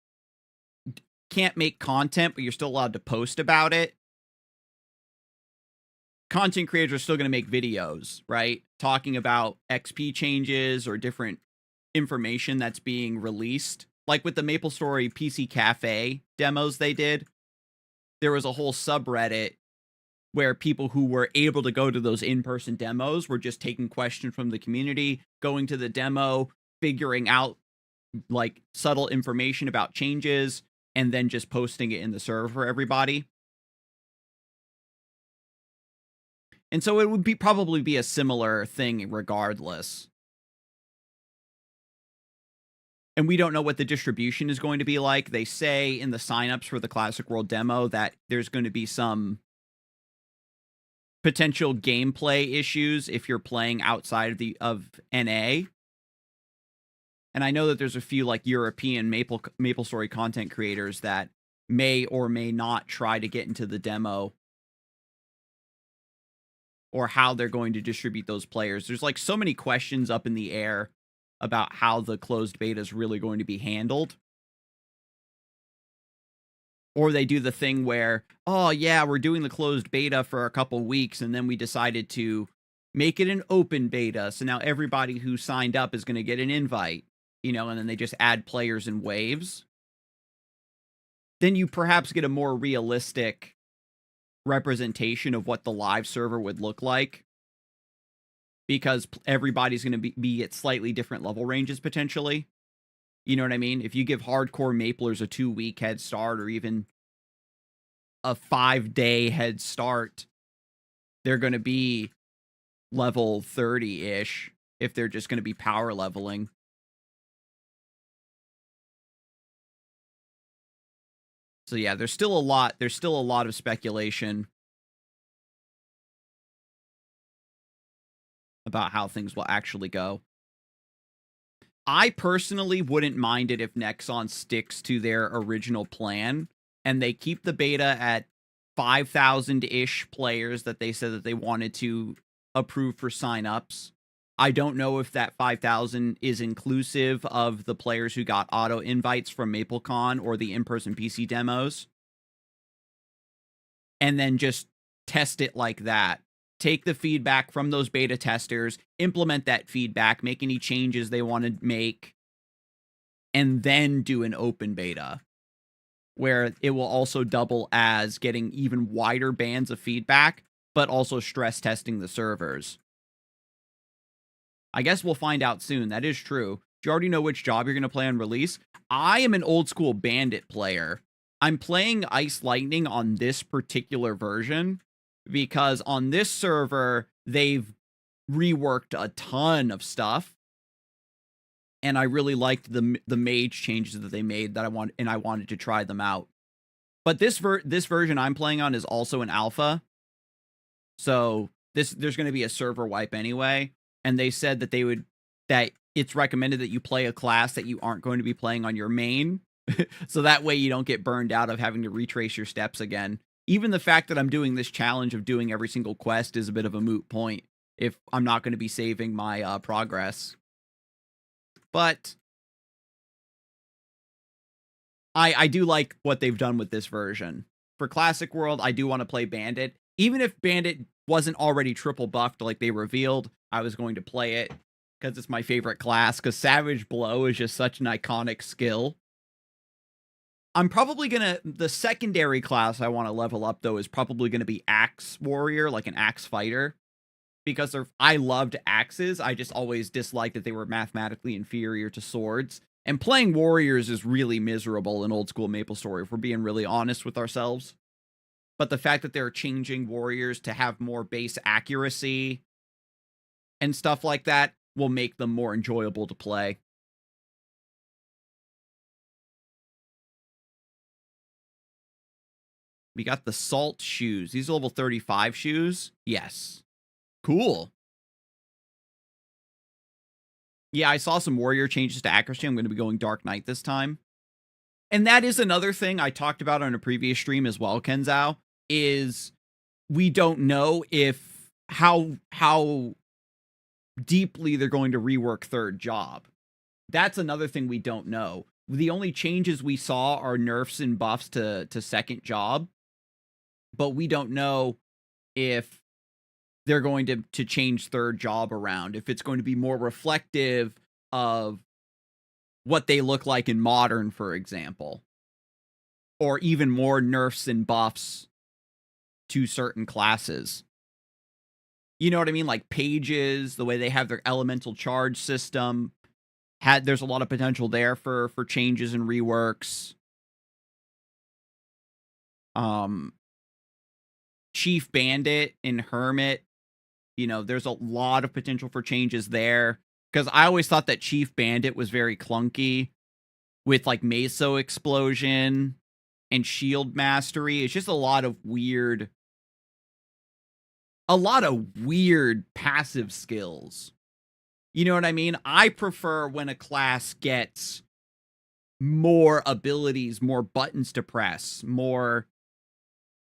Speaker 1: can't make content, but you're still allowed to post about it, content creators are still going to make videos, right? Talking about XP changes or different information that's being released. Like with the MapleStory PC Cafe demos they did, there was a whole subreddit where people who were able to go to those in-person demos were just taking questions from the community, going to the demo, figuring out like subtle information about changes, and then just posting it in the server for everybody. And so it would be probably be a similar thing regardless. And we don't know what the distribution is going to be like. They say in the signups for the Classic World demo that there's going to be some potential gameplay issues if you're playing outside of NA. And I know that there's a few like European MapleStory content creators that may or may not try to get into the demo, or how they're going to distribute those players. There's like so many questions up in the air about how the closed beta is really going to be handled. Or they do the thing where, oh yeah, we're doing the closed beta for a couple weeks, and then we decided to make it an open beta. So now everybody who signed up is going to get an invite, you know, and then they just add players in waves. Then you perhaps get a more realistic representation of what the live server would look like, because everybody's going to be at slightly different level ranges potentially. You know what I mean? If you give hardcore Maplers a 2-week head start or even a 5-day head start, they're going to be level 30-ish if they're just going to be power leveling. So yeah, there's still a lot of speculation about how things will actually go. I personally wouldn't mind it if Nexon sticks to their original plan and they keep the beta at 5,000-ish players that they said that they wanted to approve for signups. I don't know if that 5,000 is inclusive of the players who got auto invites from MapleCon or the in-person PC demos. And then just test it like that. Take the feedback from those beta testers, implement that feedback, make any changes they want to make, and then do an open beta where it will also double as getting even wider bands of feedback, but also stress testing the servers. I guess we'll find out soon. That is true. Do you already know which job you're going to play on release? I am an old school bandit player. I'm playing Ice Lightning on this particular version because on this server, they've reworked a ton of stuff. And I really liked the mage changes that they made that I wanted to try them out. But this version I'm playing on is also an alpha. So there's going to be a server wipe anyway. And they said that that it's recommended that you play a class that you aren't going to be playing on your main. So that way you don't get burned out of having to retrace your steps again. Even the fact that I'm doing this challenge of doing every single quest is a bit of a moot point if I'm not going to be saving my progress. But I do like what they've done with this version. For Classic World, I do want to play Bandit. Even if Bandit wasn't already triple buffed like they revealed, I was going to play it because it's my favorite class, because Savage Blow is just such an iconic skill. I'm probably the secondary class I want to level up, though, is probably going to be Axe Warrior, like an Axe Fighter. Because I loved axes, I just always disliked that they were mathematically inferior to swords. And playing warriors is really miserable in old school MapleStory, if we're being really honest with ourselves. But the fact that they're changing warriors to have more base accuracy and stuff like that will make them more enjoyable to play. We got the Salt shoes. These are level 35 shoes. Yes. Cool. Yeah, I saw some warrior changes to accuracy. I'm going to be going Dark Knight this time. And that is another thing I talked about on a previous stream as well, Kenzao, is we don't know if how deeply they're going to rework third job. That's another thing we don't know. The only changes we saw are nerfs and buffs to second job, but we don't know if they're going to change third job around, if it's going to be more reflective of what they look like in Modern, for example, or even more nerfs and buffs to certain classes. You know what I mean? Like Pages, the way they have their elemental charge system, there's a lot of potential there for changes and reworks. Chief Bandit and Hermit, you know, there's a lot of potential for changes there. Because I always thought that Chief Bandit was very clunky with like Meso Explosion and Shield Mastery. It's just a lot of weird passive skills. You know what I mean? I prefer when a class gets more abilities, more buttons to press, more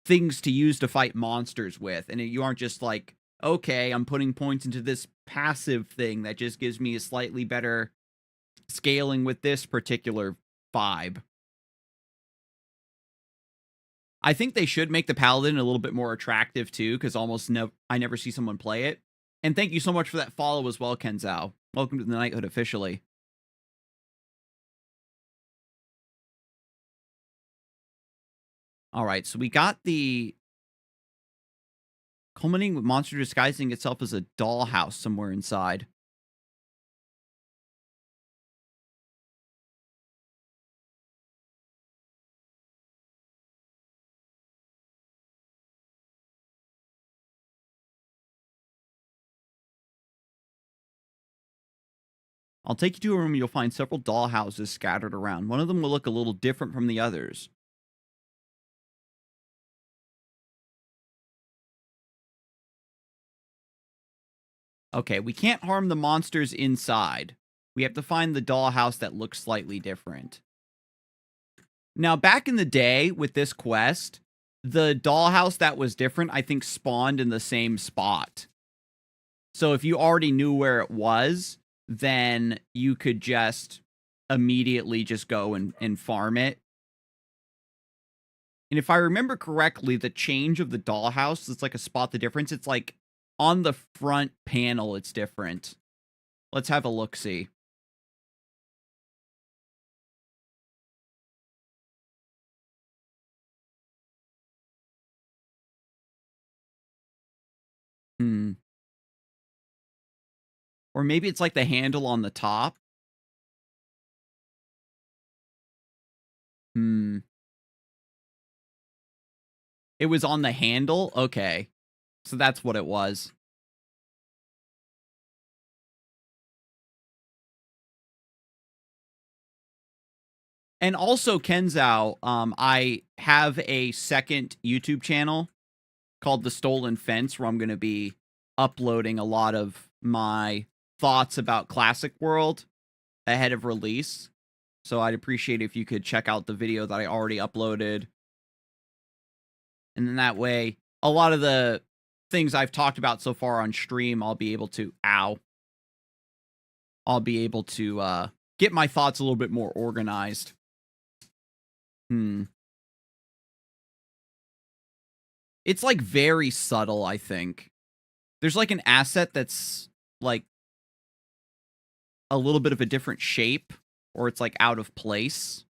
Speaker 1: things to use to fight monsters with. And you aren't just like, okay, I'm putting points into this passive thing that just gives me a slightly better scaling with this particular vibe. I think they should make the Paladin a little bit more attractive too, because I never see someone play it. And thank you so much for that follow as well, Kenzao. Welcome to the Knighthood officially. All right, so we got the culminating with monster disguising itself as a dollhouse somewhere inside. I'll take you to a room. You'll find several dollhouses scattered around. One of them will look a little different from the others. Okay, we can't harm the monsters inside. We have to find the dollhouse that looks slightly different. Now, back in the day with this quest, the dollhouse that was different, I think, spawned in the same spot. So if you already knew where it was, then you could just immediately just go and farm it. And if I remember correctly, the change of the dollhouse, it's like a spot the difference. It's like on the front panel, it's different. Let's have a look-see. Or maybe it's like the handle on the top. It was on the handle? Okay. So that's what it was. And also, Kenzao, I have a second YouTube channel called The Stolen Fence, where I'm going to be uploading a lot of my thoughts about Classic World ahead of release. So I'd appreciate if you could check out the video that I already uploaded. And then that way, a lot of the things I've talked about so far on stream, I'll be able to, I'll be able to get my thoughts a little bit more organized. It's like very subtle, I think. There's like an asset that's like a little bit of a different shape, or it's like out of place.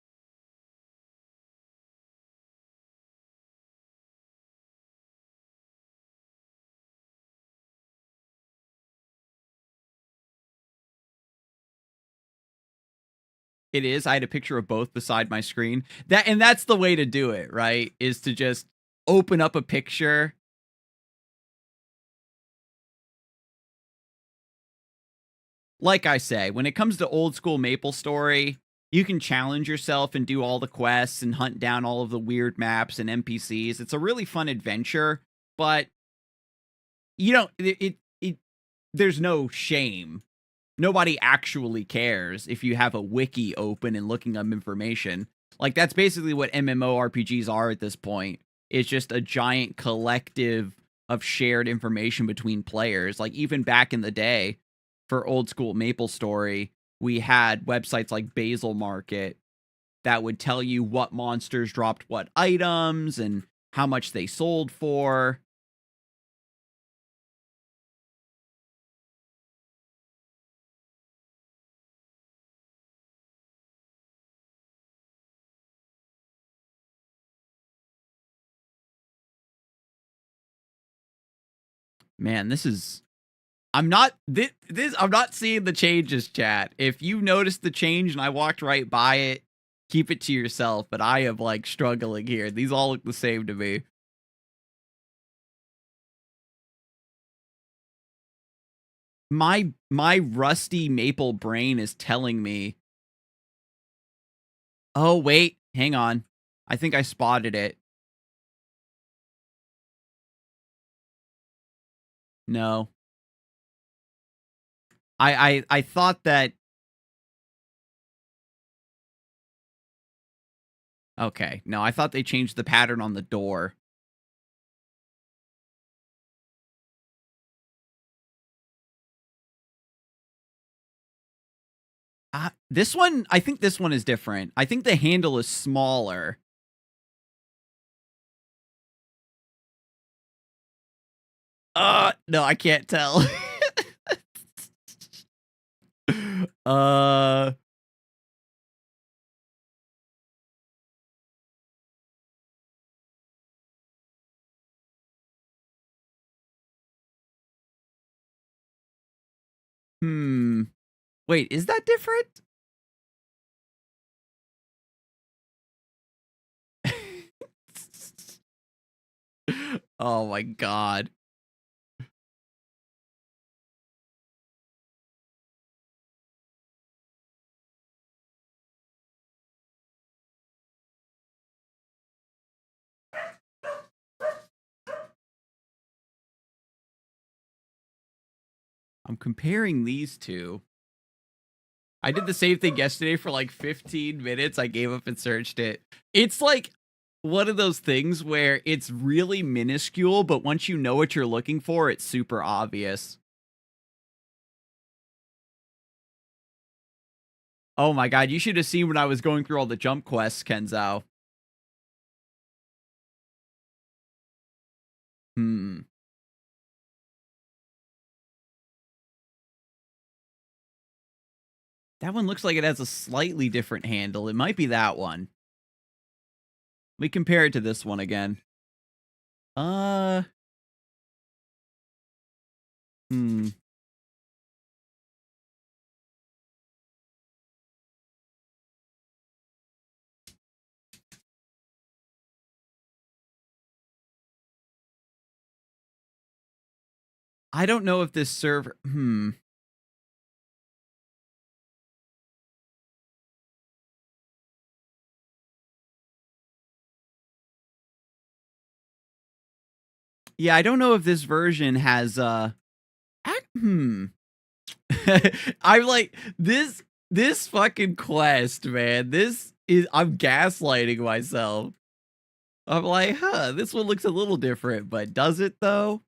Speaker 1: It is. I had a picture of both beside my screen. That's the way to do it, right? Is to just open up a picture. Like I say, when it comes to old school MapleStory, you can challenge yourself and do all the quests and hunt down all of the weird maps and NPCs. It's a really fun adventure, but you don't, there's no shame. Nobody actually cares if you have a wiki open and looking up information. Like, that's basically what MMORPGs are at this point. It's just a giant collective of shared information between players. Like, even back in the day, for old school MapleStory, we had websites like Basil Market that would tell you what monsters dropped what items and how much they sold for. Man, this is... I'm not seeing the changes, chat. If you noticed the change and I walked right by it, keep it to yourself. But I am like struggling here. These all look the same to me. My rusty maple brain is telling me. Oh, wait, hang on. I think I spotted it. No. I thought that... Okay, no, I thought they changed the pattern on the door. This one, I think this one is different. I think the handle is smaller. No, I can't tell. uh, hmm. Wait, is that different? Oh my god. I'm comparing these two. I did the same thing yesterday for like 15 minutes. I gave up and searched it. It's like one of those things where it's really minuscule, but once you know what you're looking for, it's super obvious. Oh my god, you should have seen when I was going through all the jump quests, Kenzo. Hmm. That one looks like it has a slightly different handle. It might be that one. Let me compare it to this one again. Uh, hmm. I don't know if this server, Yeah, I don't know if this version has, I'm like, this fucking quest, man. I'm gaslighting myself. I'm like, this one looks a little different, but does it though?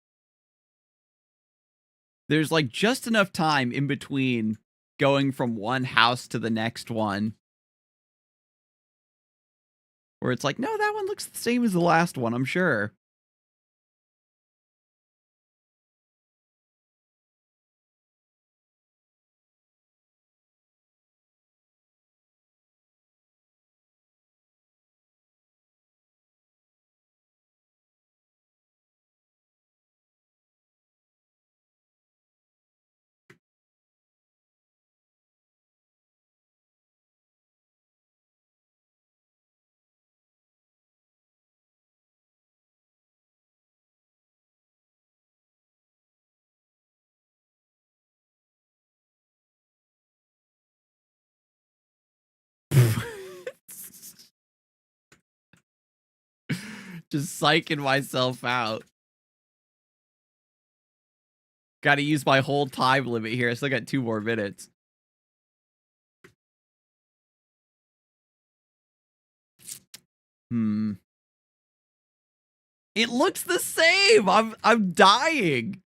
Speaker 1: There's like just enough time in between going from one house to the next one where it's like, no, that one looks the same as the last one, I'm sure. Just psyching myself out. Got to use my whole time limit here. I still got 2 more minutes. Hmm. It looks the same. I'm dying.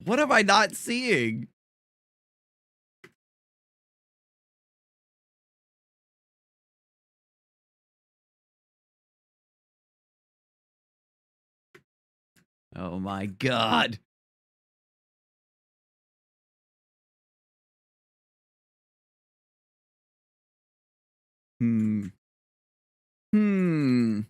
Speaker 1: What am I not seeing? Oh my god. Hmm. Hmm.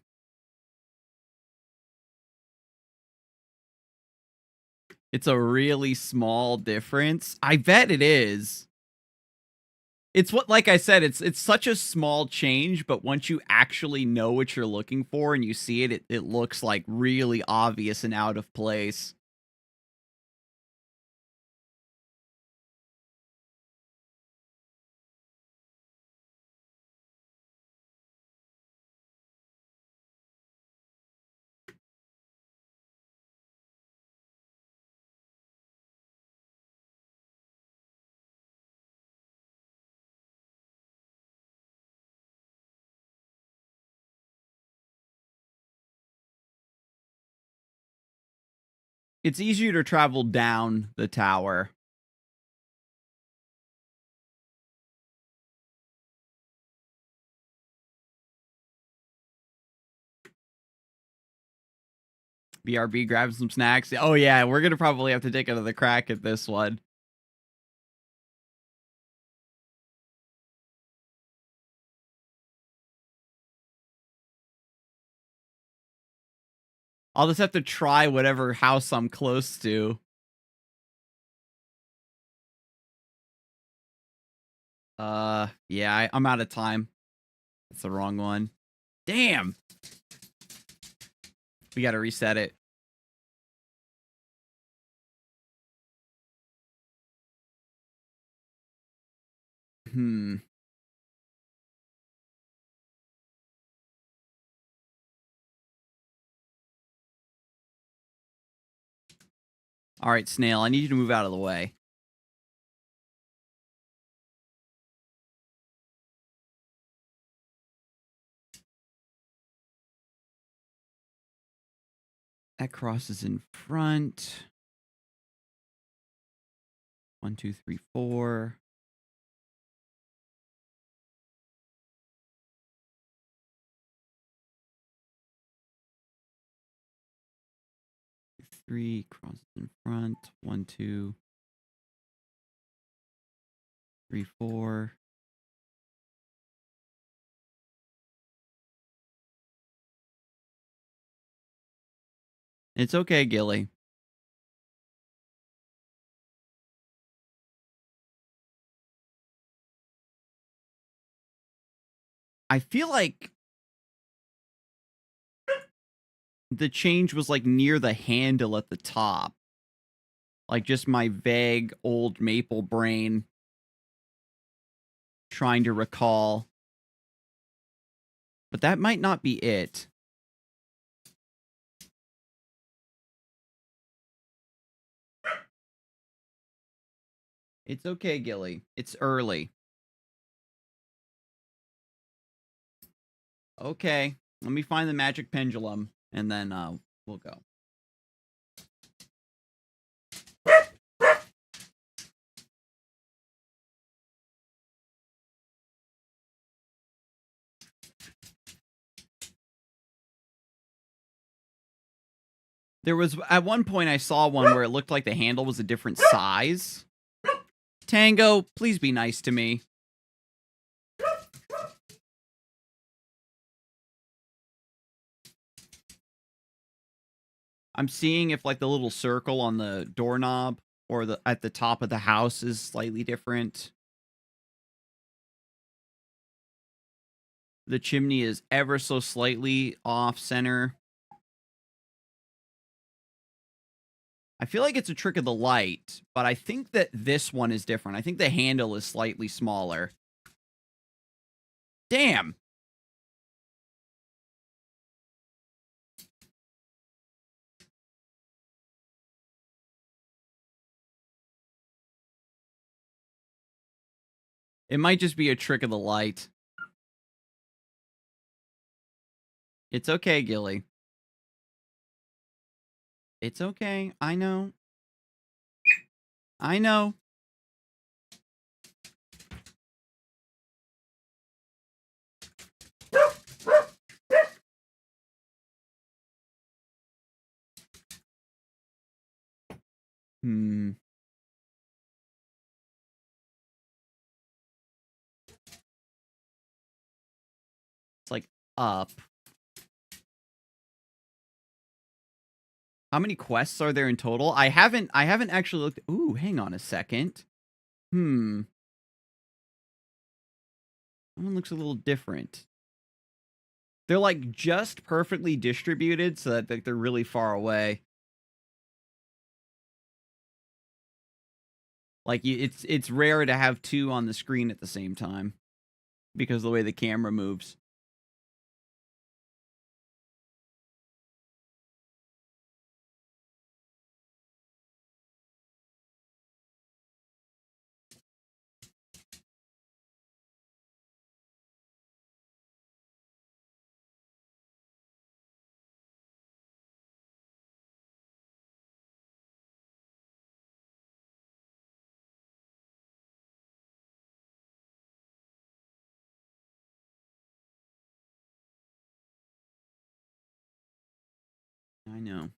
Speaker 1: It's a really small difference. I bet it is. It's what, like I said, it's such a small change, but once you actually know what you're looking for and you see it, it looks like really obvious and out of place. It's easier to travel down the tower. BRB grabbing some snacks. Oh yeah, we're gonna probably have to take another crack at this one. I'll just have to try whatever house I'm close to. Yeah, I'm out of time. That's the wrong one. Damn. We gotta reset it. Hmm. All right, Snail, I need you to move out of the way. That cross is in front. 1, 2, 3, 4. Three crosses in front. 1, 2, 3, 4. It's okay, Gilly. I feel like the change was like near the handle at the top. Like just my vague old maple brain trying to recall. But that might not be it. It's okay, Gilly. It's early. Okay. Let me find the magic pendulum, and then we'll go. There was, at one point, I saw one where it looked like the handle was a different size. Tango, please be nice to me. I'm seeing if, like, the little circle on the doorknob or at the top of the house is slightly different. The chimney is ever so slightly off center. I feel like it's a trick of the light, but I think that this one is different. I think the handle is slightly smaller. Damn! It might just be a trick of the light. It's okay, Gilly. It's okay. I know. I know. Hmm. It's like up. How many quests are there in total? I haven't actually looked. Ooh, hang on a second. Hmm. That one looks a little different. They're like just perfectly distributed so that they're really far away. Like it's rare to have two on the screen at the same time because of the way the camera moves. I know.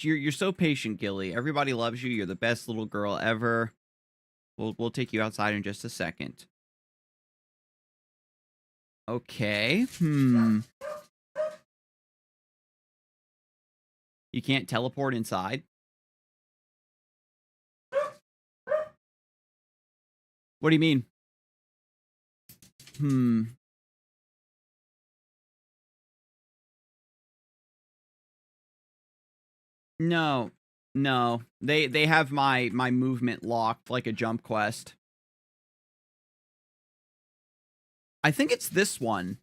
Speaker 1: You're so patient, Gilly. Everybody loves you. You're the best little girl ever. We'll take you outside in just a second. Okay. You can't teleport inside? What do you mean? No. No. They have my movement locked like a jump quest. I think it's this one.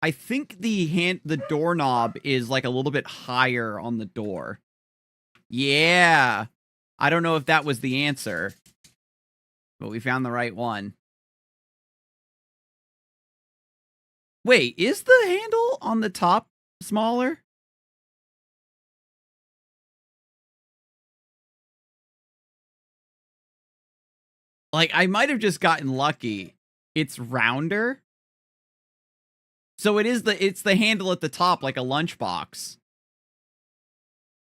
Speaker 1: I think the doorknob is like a little bit higher on the door. Yeah. I don't know if that was the answer, but we found the right one. Wait, is the handle on the top smaller? Like, I might have just gotten lucky. It's rounder. So it's the handle at the top like a lunchbox.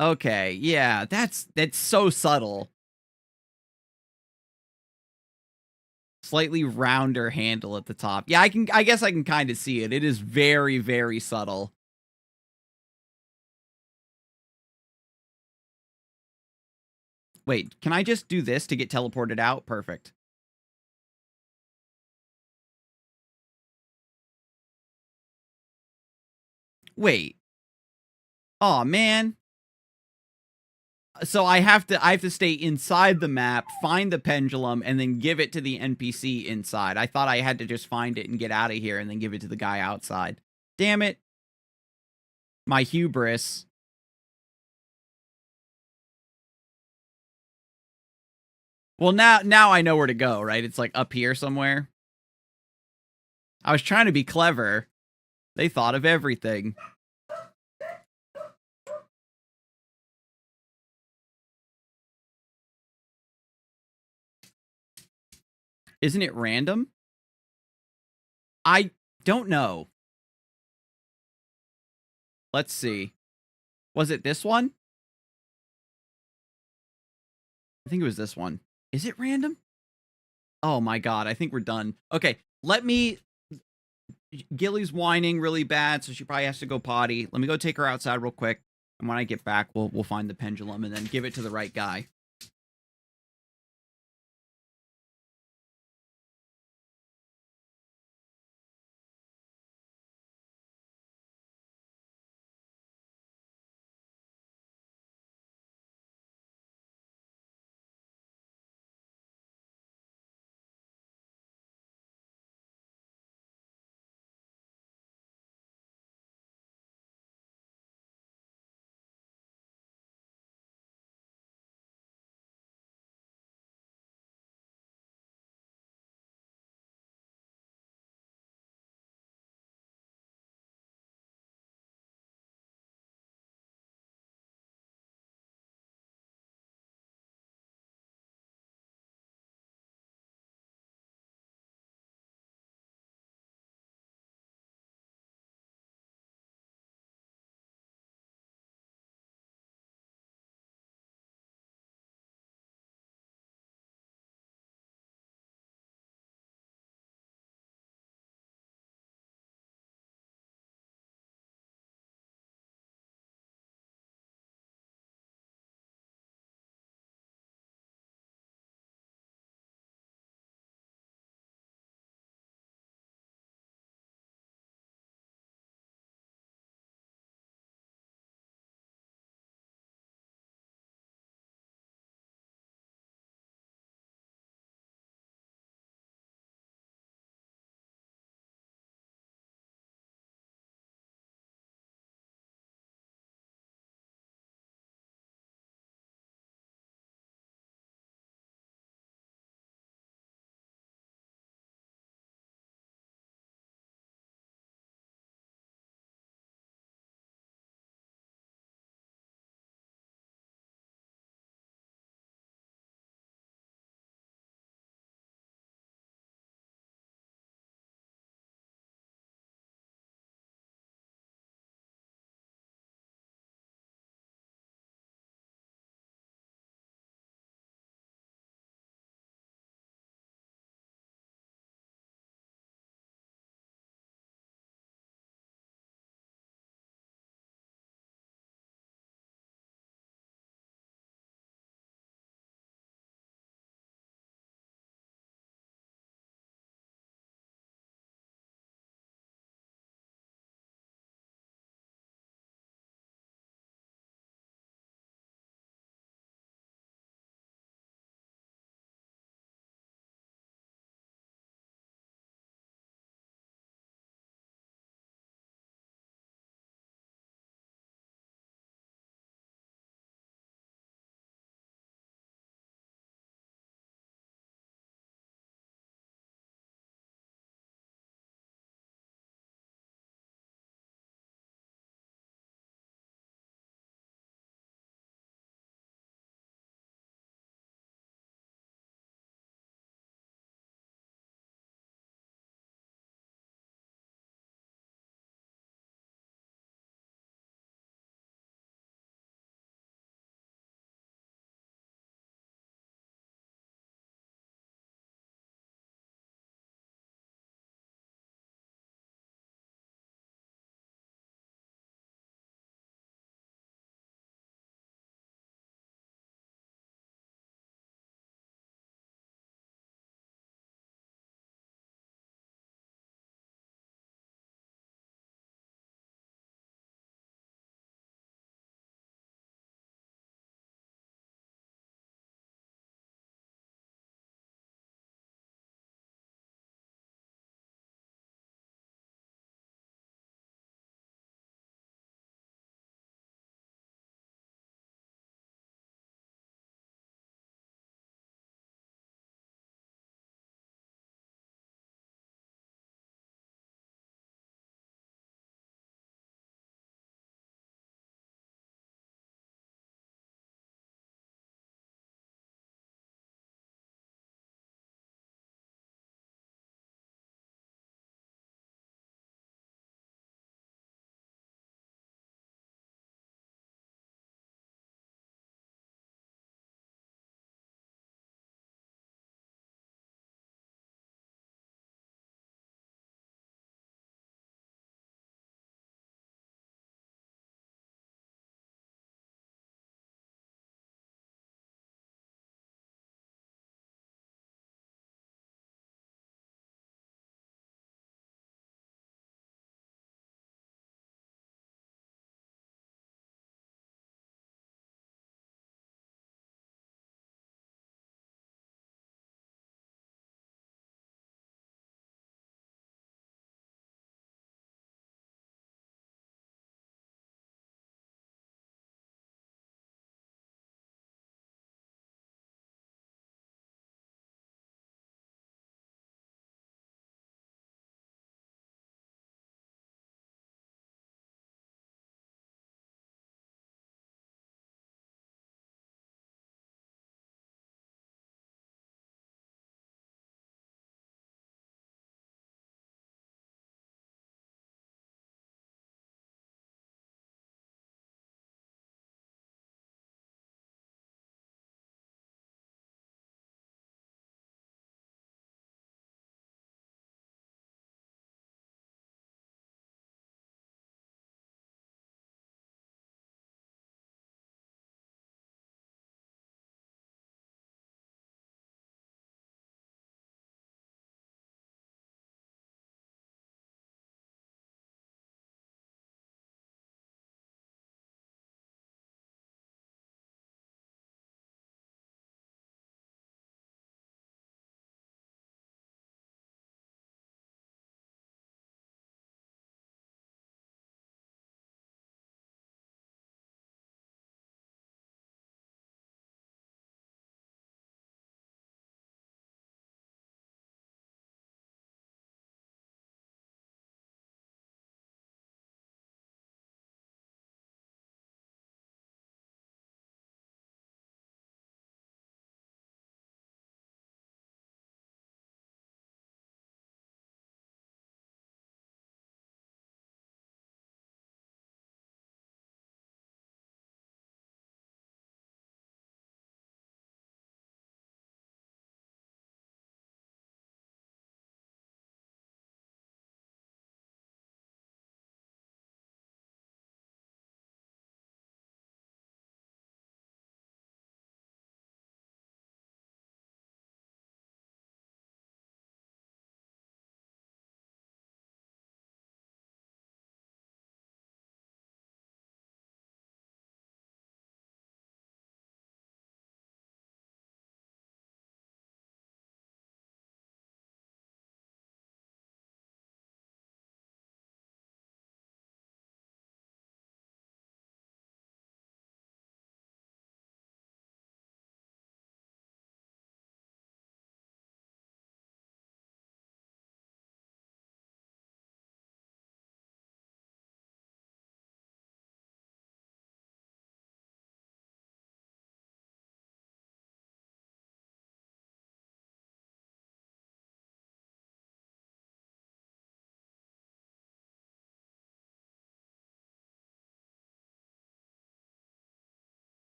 Speaker 1: Okay, yeah, that's so subtle. Slightly rounder handle at the top. Yeah, I guess I can kind of see it. It is very, very subtle. Wait, can I just do this to get teleported out? Perfect. Wait. Oh man. So I have to stay inside the map, find the pendulum, and then give it to the NPC inside. I thought I had to just find it and get out of here and then give it to the guy outside. Damn it. My hubris. Well, now I know where to go, right? It's like up here somewhere. I was trying to be clever. They thought of everything. Isn't it random? I don't know. Let's see. Was it this one? I think it was this one. Is it random? Oh my god, I think we're done. Okay, let me... Gilly's whining really bad, so she probably has to go potty. Let me go take her outside real quick. And when I get back, we'll find the pendulum and then give it to the right guy.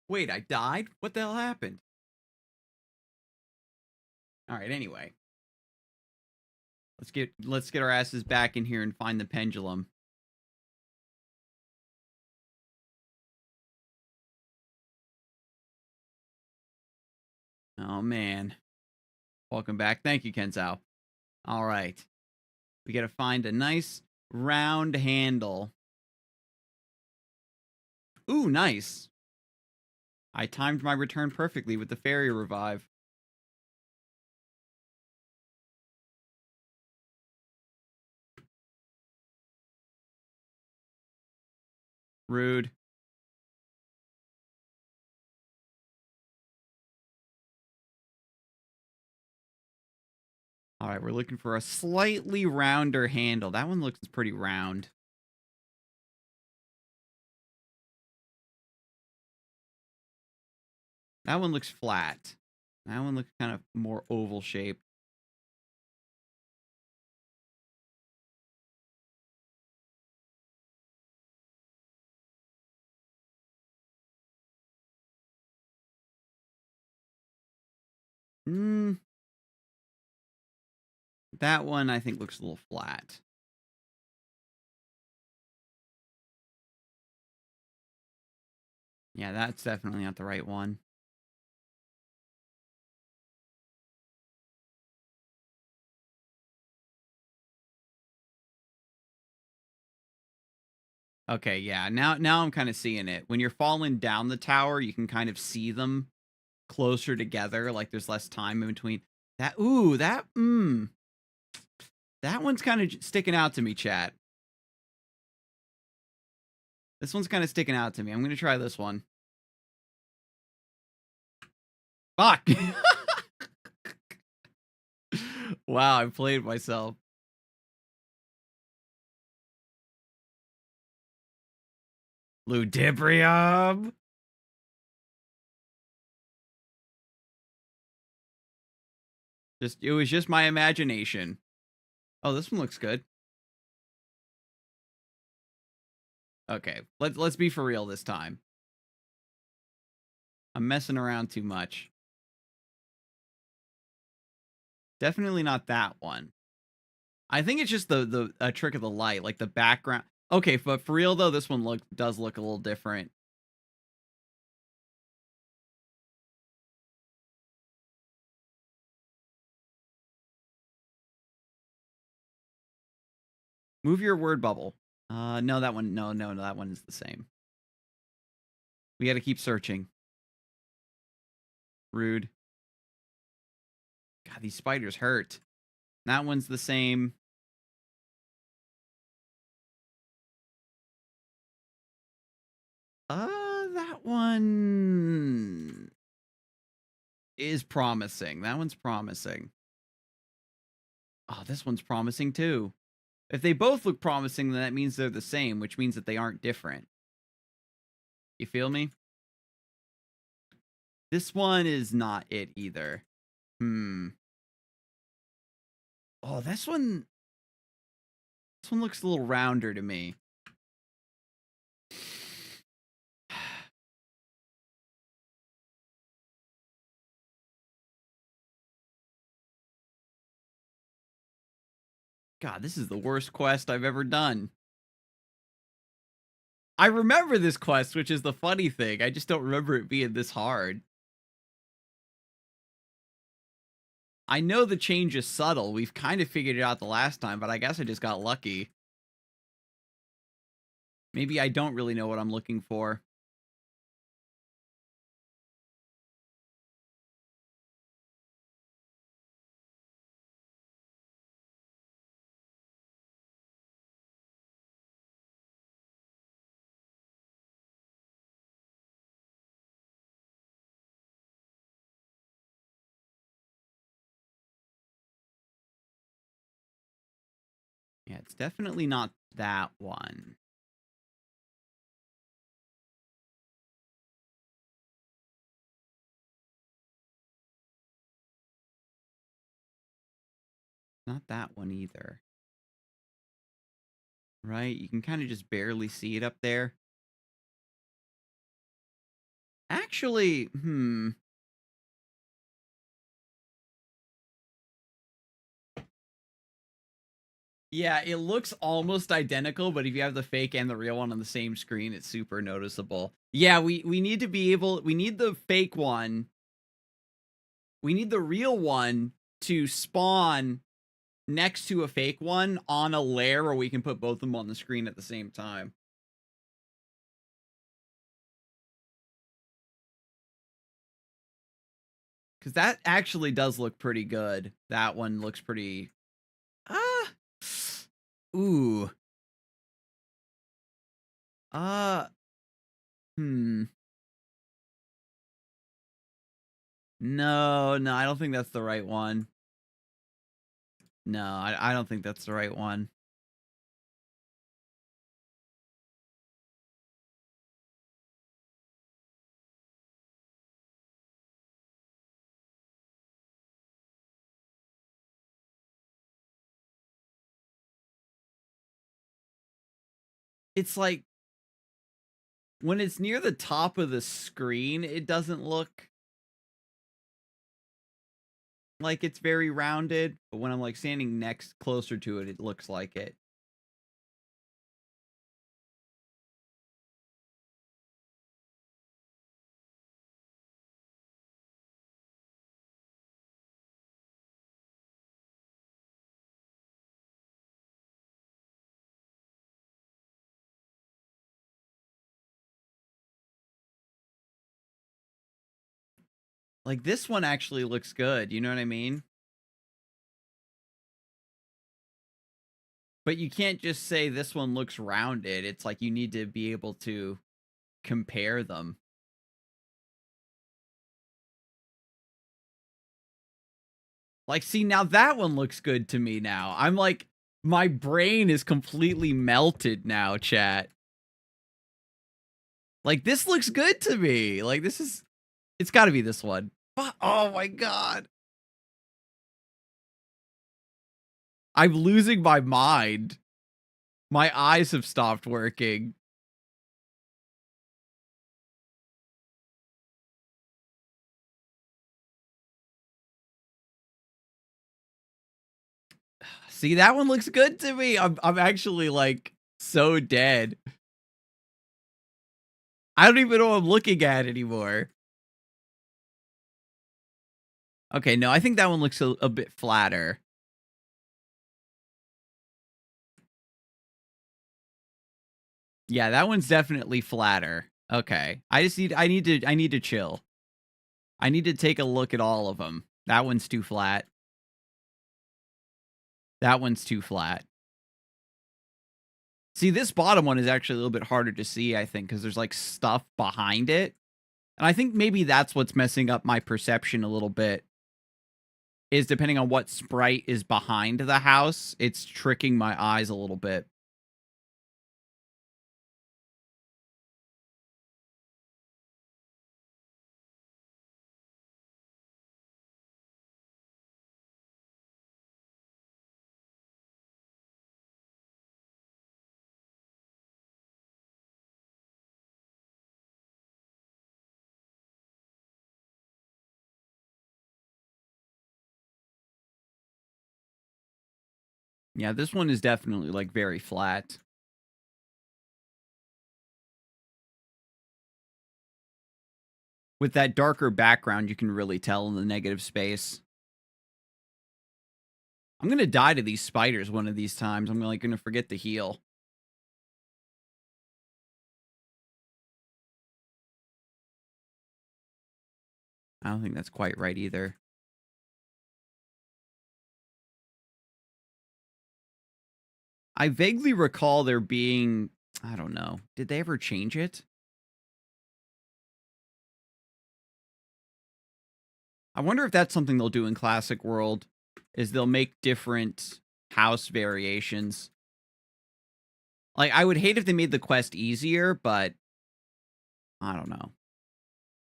Speaker 1: Wait, I died? What the hell happened? All right, anyway. Let's get our asses back in here and find the pendulum. Oh man. Welcome back. Thank you, Kenzao. All right. We got to find a nice round handle. Ooh, nice. I timed my return perfectly with the fairy revive. Rude. All right, we're looking for a slightly rounder handle. That one looks pretty round. That one looks flat. That one looks kind of more oval shaped. Hmm. That one I think looks a little flat. Yeah, that's definitely not the right one. Okay, yeah. Now I'm kind of seeing it. When you're falling down the tower, you can kind of see them closer together, like there's less time in between. That one's kind of sticking out to me, chat. This one's kind of sticking out to me. I'm going to try this one. Fuck. Wow, I played myself. Ludibrium. It was just my imagination. Oh, this one looks good. Okay, let's be for real this time. I'm messing around too much. Definitely not that one. I think it's just the trick of the light, like the background. Okay, but for real though, this one does look a little different. Move your word bubble. No, that one. No, that one is the same. We got to keep searching. Rude. God, these spiders hurt. That one's the same. That one is promising. That one's promising. Oh, this one's promising too. If they both look promising, then that means they're the same, which means that they aren't different. You feel me? This one is not it either. Oh, this one looks a little rounder to me. God, this is the worst quest I've ever done. I remember this quest, which is the funny thing. I just don't remember it being this hard. I know the change is subtle. We've kind of figured it out the last time, but I guess I just got lucky. Maybe I don't really know what I'm looking for. Yeah, it's definitely not that one. Not that one either. Right? You can kind of just barely see it up there. Actually, Yeah, it looks almost identical, but if you have the fake and the real one on the same screen, it's super noticeable. Yeah, we need to be able, we need the fake one. We need the real one to spawn next to a fake one on a layer where we can put both of them on the screen at the same time. Because that actually does look pretty good. That one looks pretty... Ah! Ooh. Uh... Hmm. No, I don't think that's the right one. No, I don't think that's the right one. It's like... when it's near the top of the screen, it doesn't look like it's very rounded. But when I'm like standing next closer to it, it looks like it. Like this one actually looks good. You know what I mean? But you can't just say this one looks rounded. It's like you need to be able to compare them. Like, see, now that one looks good to me now. I'm like, my brain is completely melted now, chat. Like, this looks good to me. Like, this is... it's got to be this one. Oh my god. I'm losing my mind. My eyes have stopped working. See, that one looks good to me. I'm actually like so dead. I don't even know what I'm looking at anymore. Okay, no, I think that one looks a bit flatter. Yeah, that one's definitely flatter. Okay. I need to chill. I need to take a look at all of them. That one's too flat. That one's too flat. See, this bottom one is actually a little bit harder to see, I think, because there's like stuff behind it. And I think maybe that's what's messing up my perception a little bit. Is depending on what sprite is behind the house, it's tricking my eyes a little bit. Yeah, this one is definitely like very flat. With that darker background, you can really tell in the negative space. I'm gonna die to these spiders one of these times. I'm like gonna forget to heal. I don't think that's quite right either. I vaguely recall there being... I don't know. Did they ever change it? I wonder if that's something they'll do in Classic World, is they'll make different house variations. Like, I would hate if they made the quest easier, but I don't know.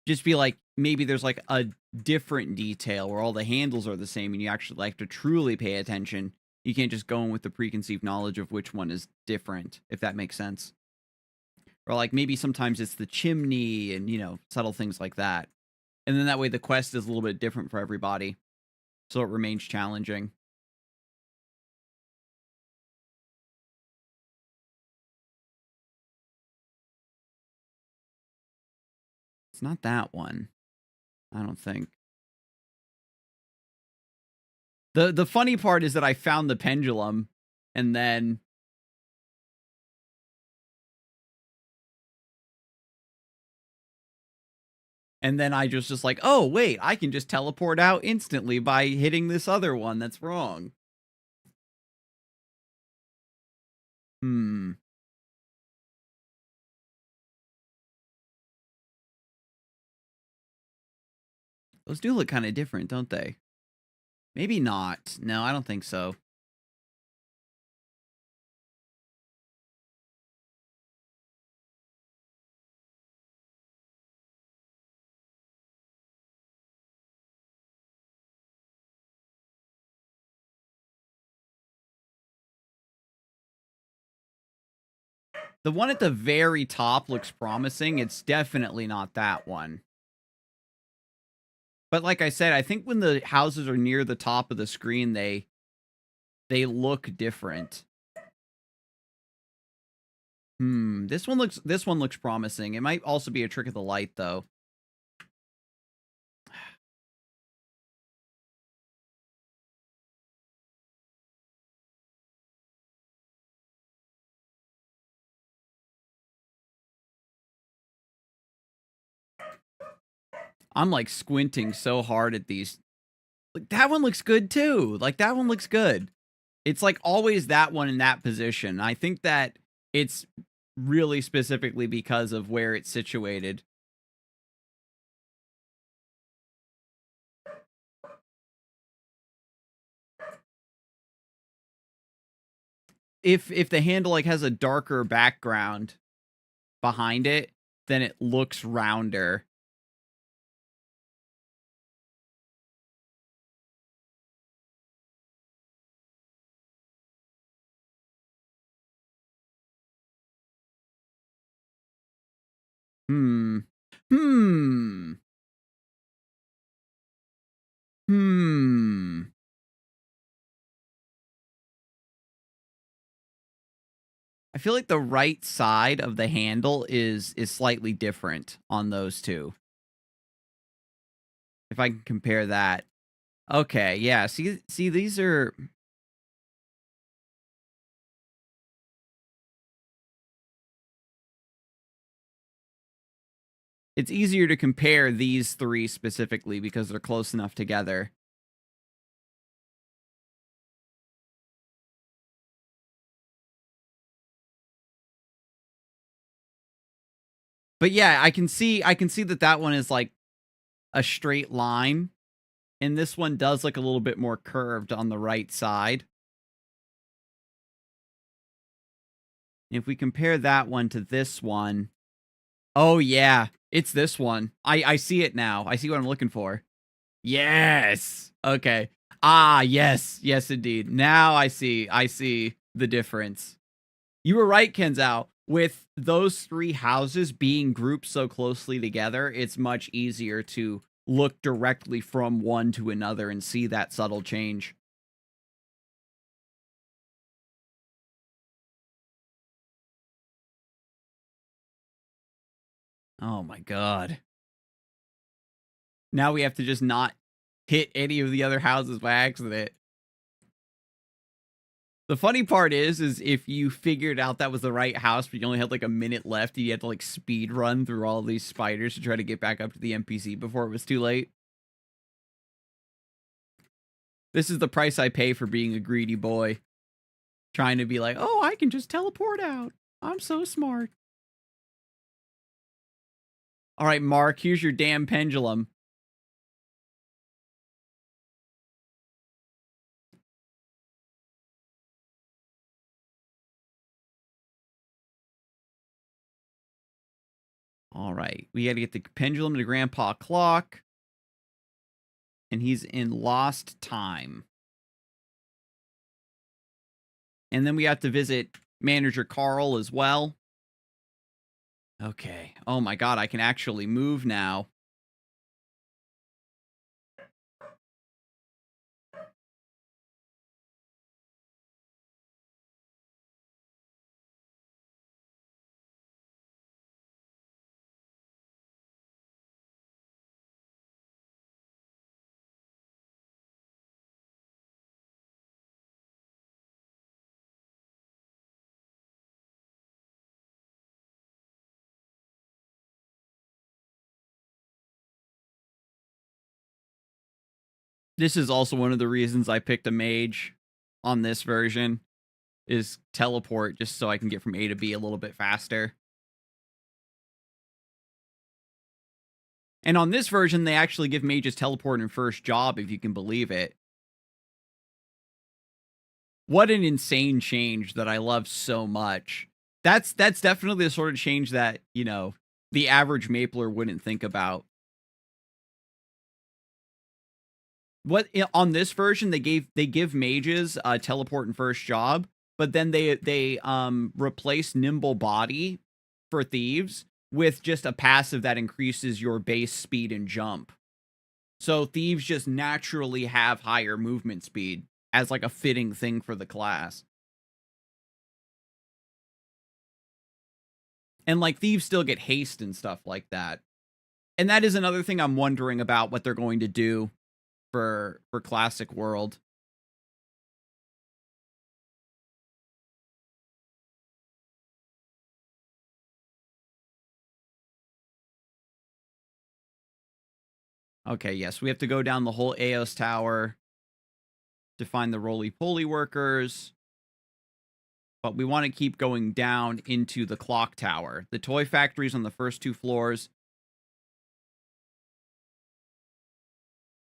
Speaker 1: Just be like, maybe there's like a different detail where all the handles are the same and you actually like to truly pay attention. You can't just go in with the preconceived knowledge of which one is different, if that makes sense. Or like maybe sometimes it's the chimney and, subtle things like that. And then that way the quest is a little bit different for everybody. So it remains challenging. It's not that one. I don't think. The funny part is that I found the pendulum and then I just like, "Oh, wait, I can just teleport out instantly by hitting this other one that's wrong." Hmm. Those do look kind of different, don't they? Maybe not. No, I don't think so. The one at the very top looks promising. It's definitely not that one. But like I said, I think when the houses are near the top of the screen, they look different. This one looks promising. It might also be a trick of the light though. I'm like squinting so hard at these. Like that one looks good too. Like that one looks good. It's like always that one in that position. I think that it's really specifically because of where it's situated. If the handle like has a darker background behind it, then it looks rounder. Hmm. Hmm. Hmm. I feel like the right side of the handle is slightly different on those two. If I can compare that. Okay, yeah. See these are it's easier to compare these three specifically because they're close enough together. But yeah, I can see that that one is like a straight line and this one does look a little bit more curved on the right side. If we compare that one to this one, oh yeah, it's this one. I see it now. I see what I'm looking for. Yes. Okay. Ah, yes. Yes, indeed. Now I see. I see the difference. You were right, Kenzo. With those three houses being grouped so closely together, it's much easier to look directly from one to another and see that subtle change. Oh my god. Now we have to just not hit any of the other houses by accident. The funny part is if you figured out that was the right house, but you only had like a minute left, you had to like speed run through all these spiders to try to get back up to the NPC before it was too late. This is the price I pay for being a greedy boy. Trying to be like, oh, I can just teleport out. I'm so smart. All right, Mark, here's your damn pendulum. All right, we got to get the pendulum to Grandpa Clock. And he's in Lost Time. And then we have to visit Manager Carl as well. Okay. Oh my god, I can actually move now. This is also one of the reasons I picked a mage on this version, is teleport, just so I can get from A to B a little bit faster. And on this version, they actually give mages teleport in first job, if you can believe it. What an insane change that I love so much. That's definitely the sort of change that, you know, the average Mapler wouldn't think about. On this version they give mages teleport in first job, but then they replace nimble body for thieves with just a passive that increases your base speed and jump. So thieves just naturally have higher movement speed as like a fitting thing for the class. And like thieves still get haste and stuff like that. And that is another thing I'm wondering about what they're going to do for classic world. Okay, yes, we have to go down the whole Eos Tower to find the roly-poly workers. But we want to keep going down into the clock tower. The toy factory's on the first 2 floors.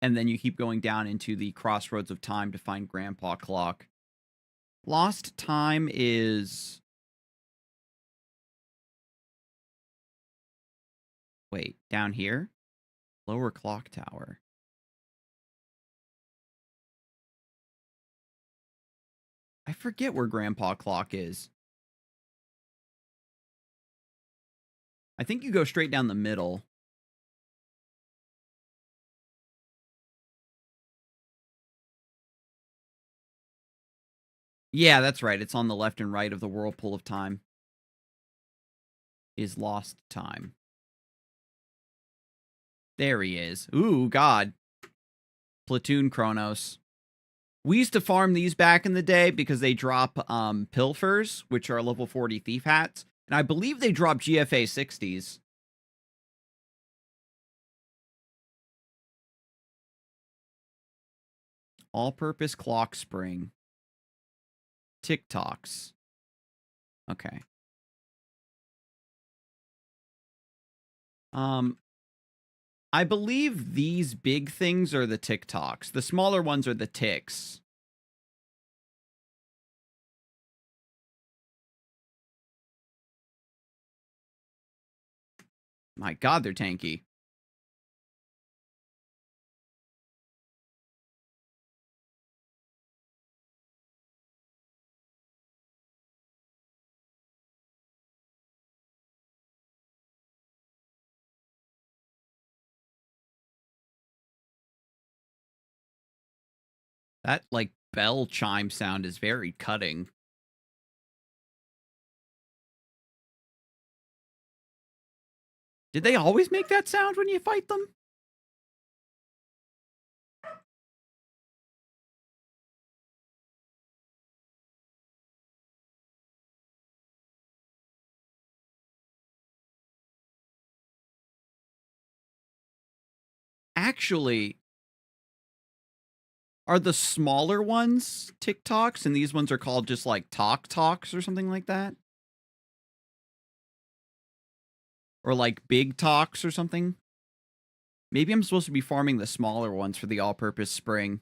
Speaker 1: And then you keep going down into the crossroads of time to find Grandpa Clock. Lost time is... Wait, down here? Lower clock tower. I forget where Grandpa Clock is. I think you go straight down the middle. Yeah, that's right. It's on the left and right of the whirlpool of time. Is lost time. There he is. Ooh, God. Platoon Chronos. We used to farm these back in the day because they drop pilfers, which are level 40 thief hats. And I believe they drop GFA 60s. All-purpose clock spring. TikToks. Okay. I believe these big things are the TikToks. The smaller ones are the ticks. My God, they're tanky. That, like, bell chime sound is very cutting. Did they always make that sound when you fight them? Actually, are the smaller ones TikToks and these ones are called just like Talks or something like that? Or like Big Talks or something? Maybe I'm supposed to be farming the smaller ones for the all-purpose spring.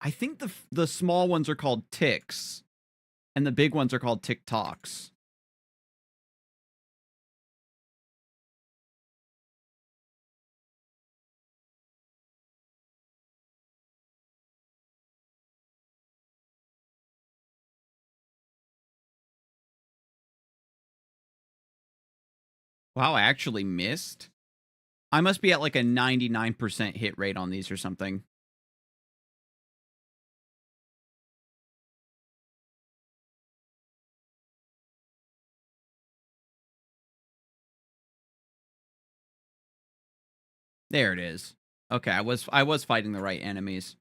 Speaker 1: I think the small ones are called ticks, and the big ones are called TikToks. Wow, I actually missed. I must be at like a 99% hit rate on these or something. There it is. Okay, I was fighting the right enemies.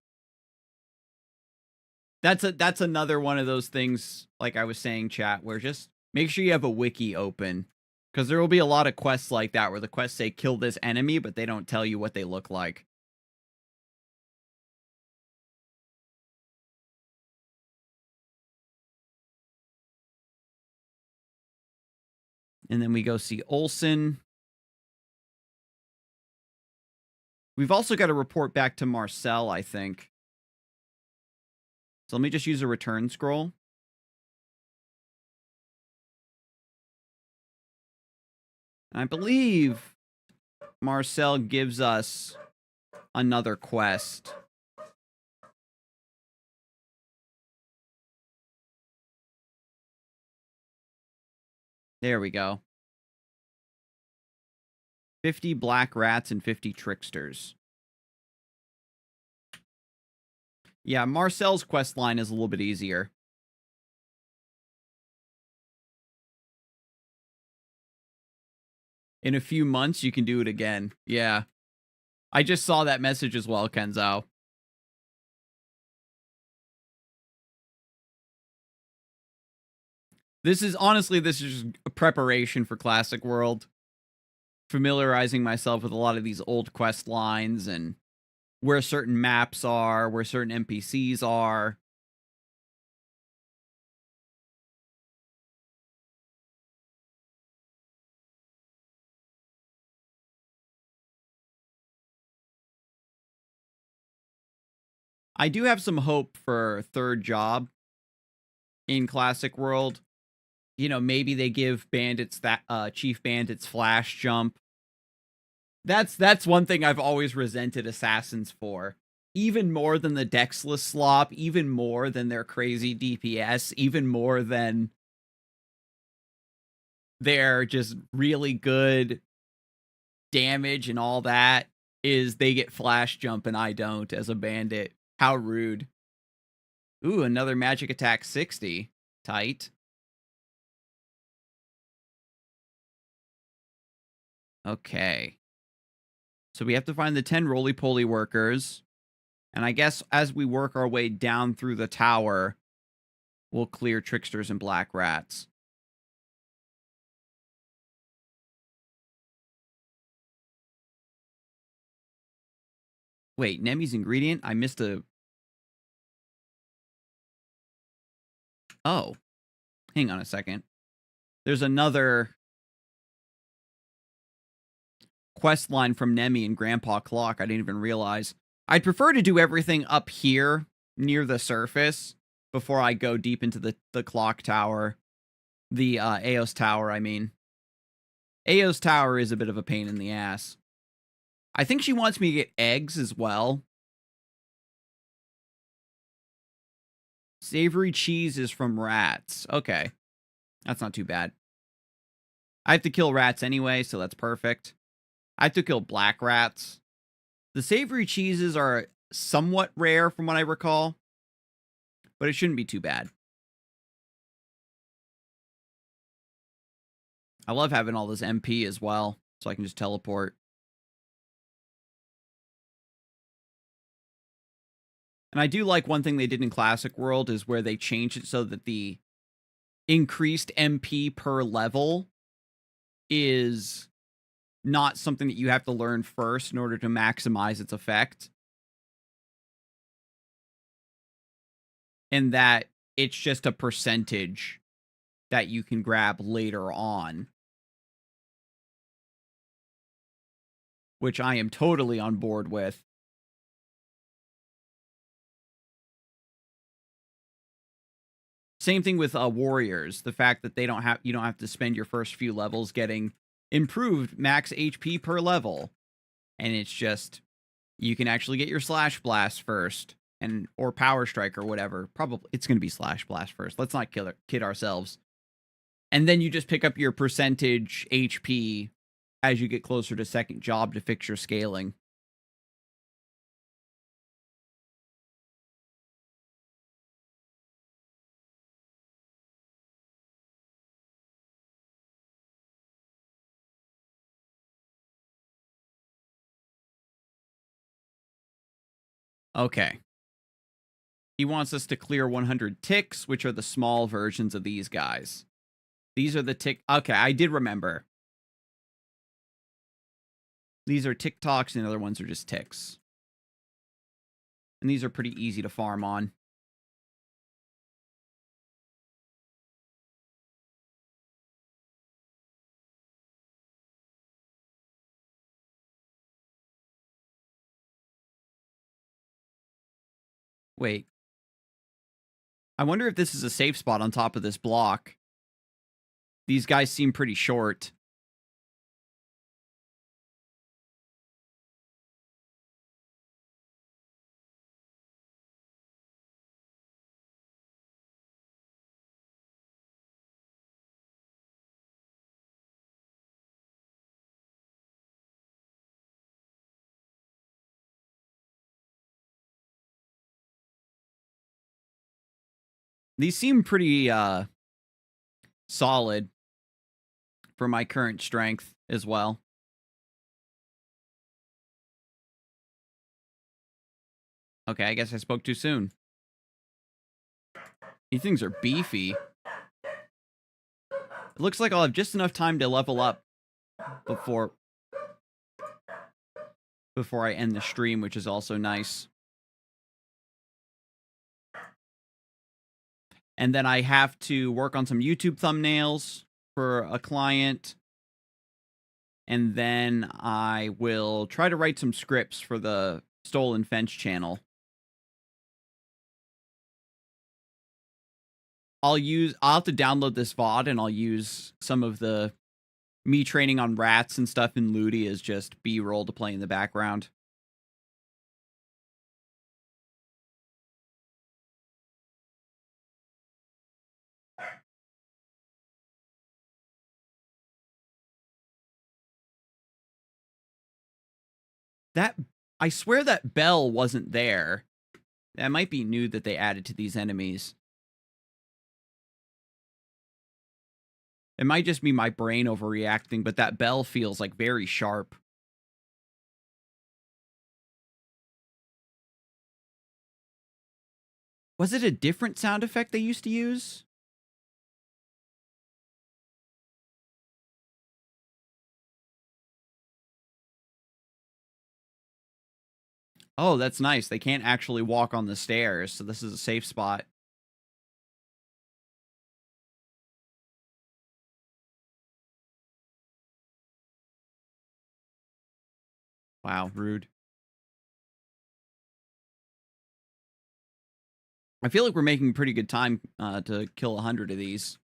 Speaker 1: That's another one of those things, like I was saying, chat, where just make sure you have a wiki open. Because there will be a lot of quests like that where the quests say kill this enemy, but they don't tell you what they look like. And then we go see Olsen. We've also got to report back to Marcel, I think. So let me just use a return scroll. And I believe Marcel gives us another quest. There we go. 50 black rats and 50 tricksters. Yeah, Marcel's quest line is a little bit easier. In a few months, you can do it again. Yeah. I just saw that message as well, Kenzo. This is just a preparation for Classic World. Familiarizing myself with a lot of these old quest lines and where certain maps are, where certain NPCs are. I do have some hope for third job in Classic World. You know, maybe they give bandits that Chief Bandit's flash jump. That's one thing I've always resented assassins for. Even more than the Dexless slop, even more than their crazy DPS, even more than their just really good damage and all that, is they get flash jump and I don't as a bandit. How rude. Ooh, another magic attack 60. Tight. Okay. So we have to find the 10 roly-poly workers. And I guess as we work our way down through the tower, we'll clear tricksters and black rats. Wait, Nemi's ingredient? I missed a... Oh. Hang on a second. There's another quest line from Nemi and Grandpa Clock I didn't even realize. I'd prefer to do everything up here near the surface before I go deep into the clock tower. The Eos tower, I mean. Eos tower is a bit of a pain in the ass. I think she wants me to get eggs as well. Savory cheese is from rats. Okay. That's not too bad. I have to kill rats anyway, so that's perfect. I have to kill black rats. The savory cheeses are somewhat rare from what I recall, but it shouldn't be too bad. I love having all this MP as well, so I can just teleport. And I do like one thing they did in Classic World is where they changed it so that the increased MP per level is not something that you have to learn first in order to maximize its effect. And that it's just a percentage that you can grab later on. Which I am totally on board with. Same thing with warriors. The fact that you don't have to spend your first few levels getting improved max HP per level. And it's just, you can actually get your Slash Blast first. Or Power Strike or whatever. Probably, it's going to be Slash Blast first. Let's not kid ourselves. And then you just pick up your percentage HP as you get closer to second job to fix your scaling. Okay. He wants us to clear 100 ticks, which are the small versions of these guys. These are the tick. Okay, I did remember. These are TikToks, and the other ones are just ticks. And these are pretty easy to farm on. Wait. I wonder if this is a safe spot on top of this block. These guys seem pretty short. These seem pretty solid for my current strength as well. Okay, I guess I spoke too soon. These things are beefy. It looks like I'll have just enough time to level up before I end the stream, which is also nice. And then I have to work on some YouTube thumbnails for a client. And then I will try to write some scripts for the Stolen Fence channel. I'll have to download this VOD, and I'll use some of the me training on rats and stuff in Ludi as just B-roll to play in the background. I swear that bell wasn't there. That might be new that they added to these enemies. It might just be my brain overreacting, but that bell feels like very sharp. Was it a different sound effect they used to use? Oh, that's nice. They can't actually walk on the stairs, so this is a safe spot. Wow, rude. I feel like we're making pretty good time to kill 100 of these.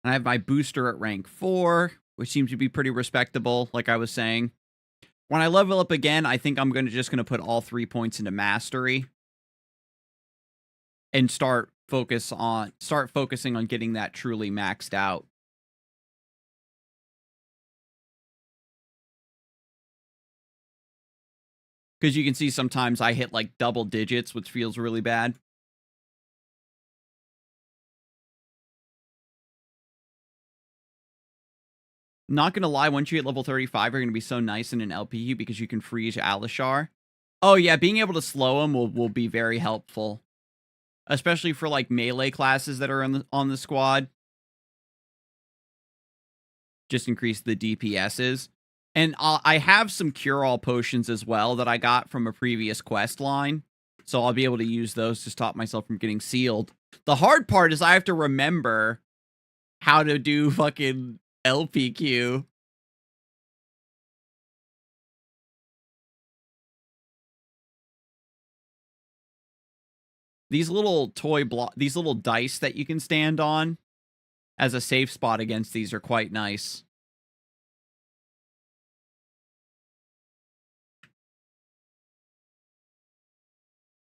Speaker 1: And I have my booster at rank 4, which seems to be pretty respectable, like I was saying. When I level up again, I think I'm just going to put all 3 points into mastery. And start focusing on getting that truly maxed out. Because you can see sometimes I hit like double digits, which feels really bad. Not gonna lie, once you hit level 35, you're gonna be so nice in an LPU because you can freeze Alishar. Oh yeah, being able to slow him will be very helpful. Especially for like melee classes that are on the squad. Just increase the DPSs. And I have some cure-all potions as well that I got from a previous quest line. So I'll be able to use those to stop myself from getting sealed. The hard part is I have to remember how to do fucking LPQ. These little these little dice that you can stand on as a safe spot against these are quite nice.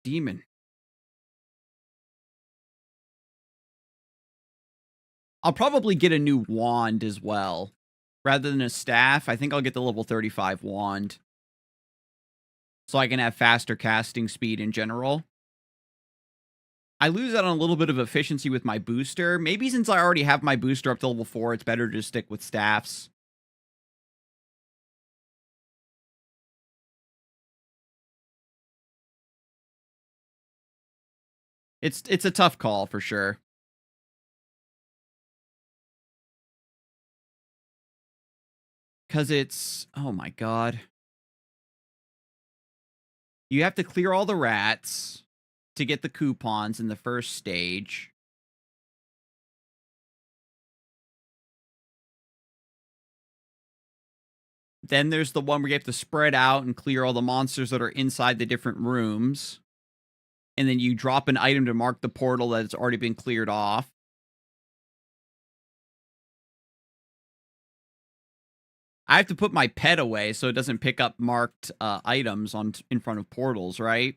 Speaker 1: Demon. I'll probably get a new wand as well. Rather than a staff, I think I'll get the level 35 wand. So I can have faster casting speed in general. I lose out on a little bit of efficiency with my booster. Maybe since I already have my booster up to level 4, it's better to just stick with staffs. It's a tough call for sure. Because it's... Oh my god. You have to clear all the rats to get the coupons in the first stage. Then there's the one where you have to spread out and clear all the monsters that are inside the different rooms. And then you drop an item to mark the portal that it's already been cleared off. I have to put my pet away so it doesn't pick up marked items in front of portals, right?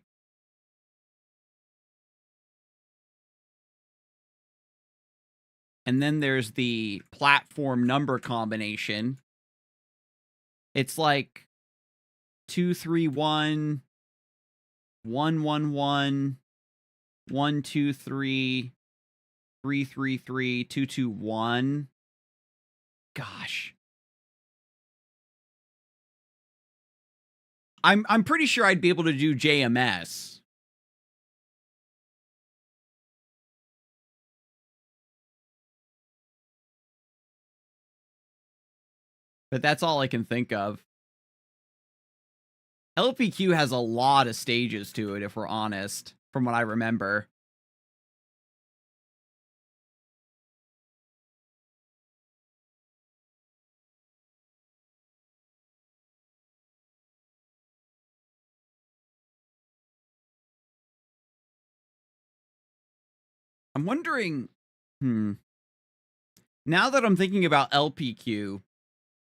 Speaker 1: And then there's the platform number combination. It's like 231 111 123 333 221. Gosh. I'm pretty sure I'd be able to do JMS. But that's all I can think of. LPQ has a lot of stages to it, if we're honest, from what I remember. I'm wondering... Now that I'm thinking about LPQ,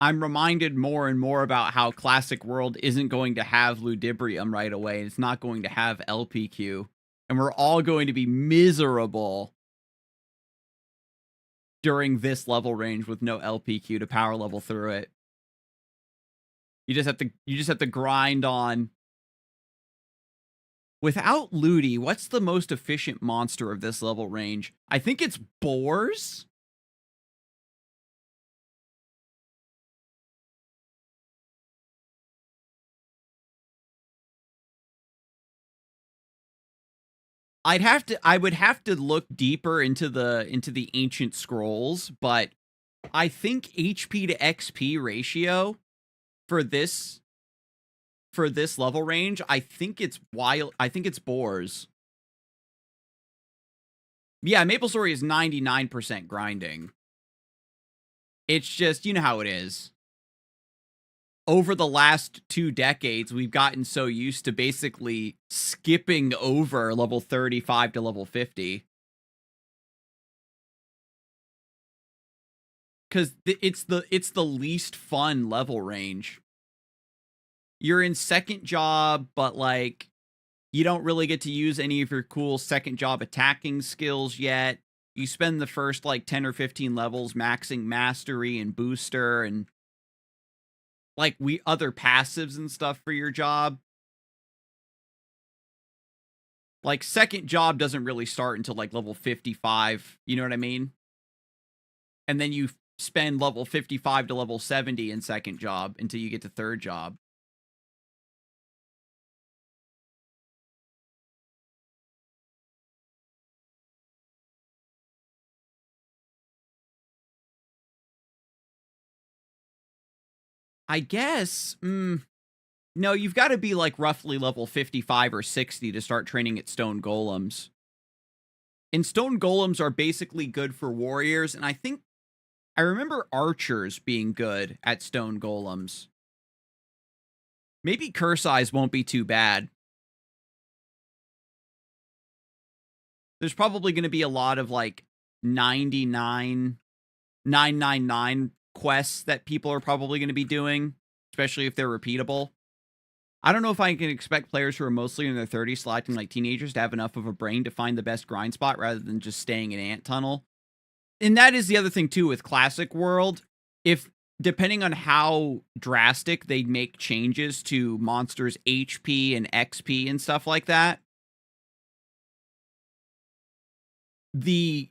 Speaker 1: I'm reminded more and more about how Classic World isn't going to have Ludibrium right away. It's not going to have LPQ. And we're all going to be miserable during this level range with no LPQ to power level through it. You just have to grind on. Without Ludi, what's the most efficient monster of this level range? I think it's boars. I would have to look deeper into the ancient scrolls, but I think HP to XP ratio for this level range, I think it's boars. Yeah, Maple Story is 99% grinding. It's just, you know how it is. Over the last 2 decades, we've gotten so used to basically skipping over level 35 to level 50. Because it's the least fun level range. You're in second job, but like, you don't really get to use any of your cool second job attacking skills yet. You spend the first like 10 or 15 levels maxing mastery and booster and like other passives and stuff for your job. Like second job doesn't really start until like level 55, you know what I mean? And then you spend level 55 to level 70 in second job until you get to third job. I guess, no, you've got to be like roughly level 55 or 60 to start training at stone golems. And stone golems are basically good for warriors, and I remember archers being good at stone golems. Maybe curse eyes won't be too bad. There's probably going to be a lot of like 999 quests that people are probably going to be doing, especially if they're repeatable. I don't know if I can expect players who are mostly in their 30s, still acting like teenagers, to have enough of a brain to find the best grind spot rather than just staying in ant tunnel. And that is the other thing too with Classic World. If depending on how drastic they make changes to monsters' HP and XP and stuff like that, the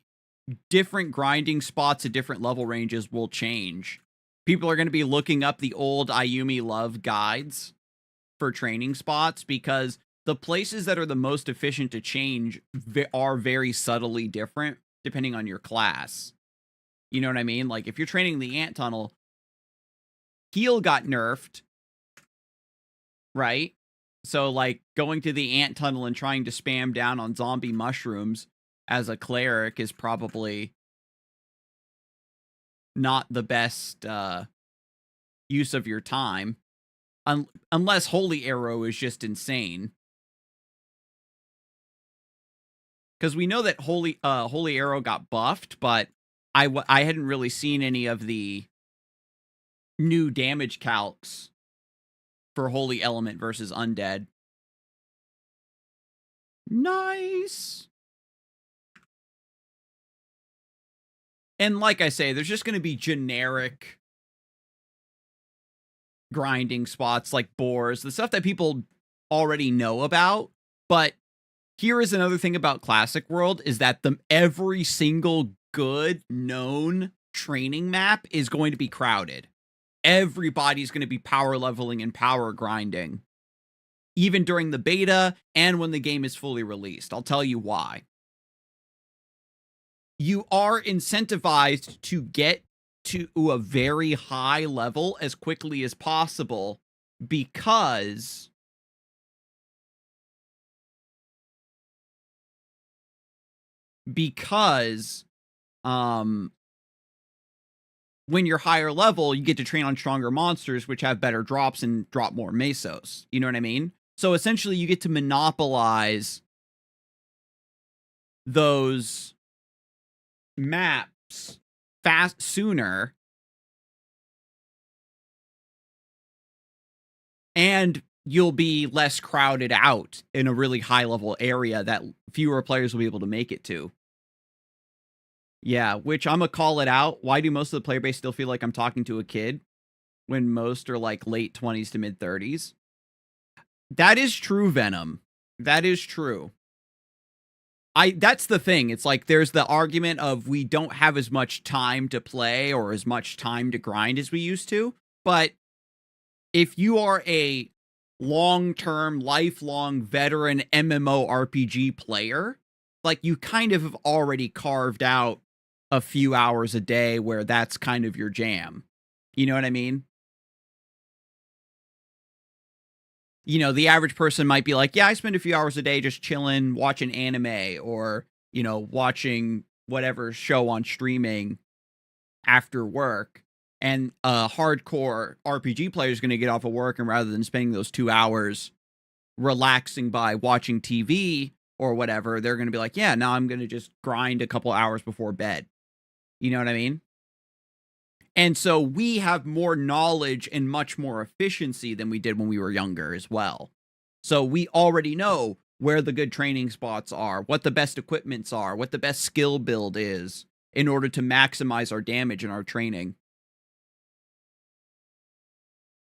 Speaker 1: different grinding spots at different level ranges will change. People are going to be looking up the old Ayumi Love guides for training spots because the places that are the most efficient to change are very subtly different depending on your class. You know what I mean? Like, if you're training the ant tunnel, heal got nerfed, right? So, like, going to the ant tunnel and trying to spam down on zombie mushrooms as a cleric is probably not the best use of your time. Unless Holy Arrow is just insane. Because we know that Holy Arrow got buffed, but I hadn't really seen any of the new damage calcs for Holy Element versus Undead. Nice! And like I say, there's just going to be generic grinding spots like boars, the stuff that people already know about. But here is another thing about Classic World is that every single good known training map is going to be crowded. Everybody's going to be power leveling and power grinding, even during the beta and when the game is fully released. I'll tell you why. You are incentivized to get to a very high level as quickly as possible because when you're higher level, you get to train on stronger monsters, which have better drops and drop more mesos. You know what I mean? So essentially, you get to monopolize those maps sooner. And you'll be less crowded out in a really high-level area that fewer players will be able to make it to. Yeah, which I'm going to call it out. Why do most of the player base still feel like I'm talking to a kid when most are like late 20s to mid 30s? That is true, Venom. That is true. That's the thing. It's like there's the argument of we don't have as much time to play or as much time to grind as we used to. But if you are a long-term, lifelong veteran MMORPG player, like you kind of have already carved out a few hours a day where that's kind of your jam. You know what I mean? You know, the average person might be like, yeah, I spend a few hours a day just chilling, watching anime or, you know, watching whatever show on streaming after work. And a hardcore RPG player is going to get off of work and rather than spending those 2 hours relaxing by watching TV or whatever, they're going to be like, yeah, now I'm going to just grind a couple hours before bed. You know what I mean? And so we have more knowledge and much more efficiency than we did when we were younger as well. So we already know where the good training spots are, what the best equipments are, what the best skill build is in order to maximize our damage and our training.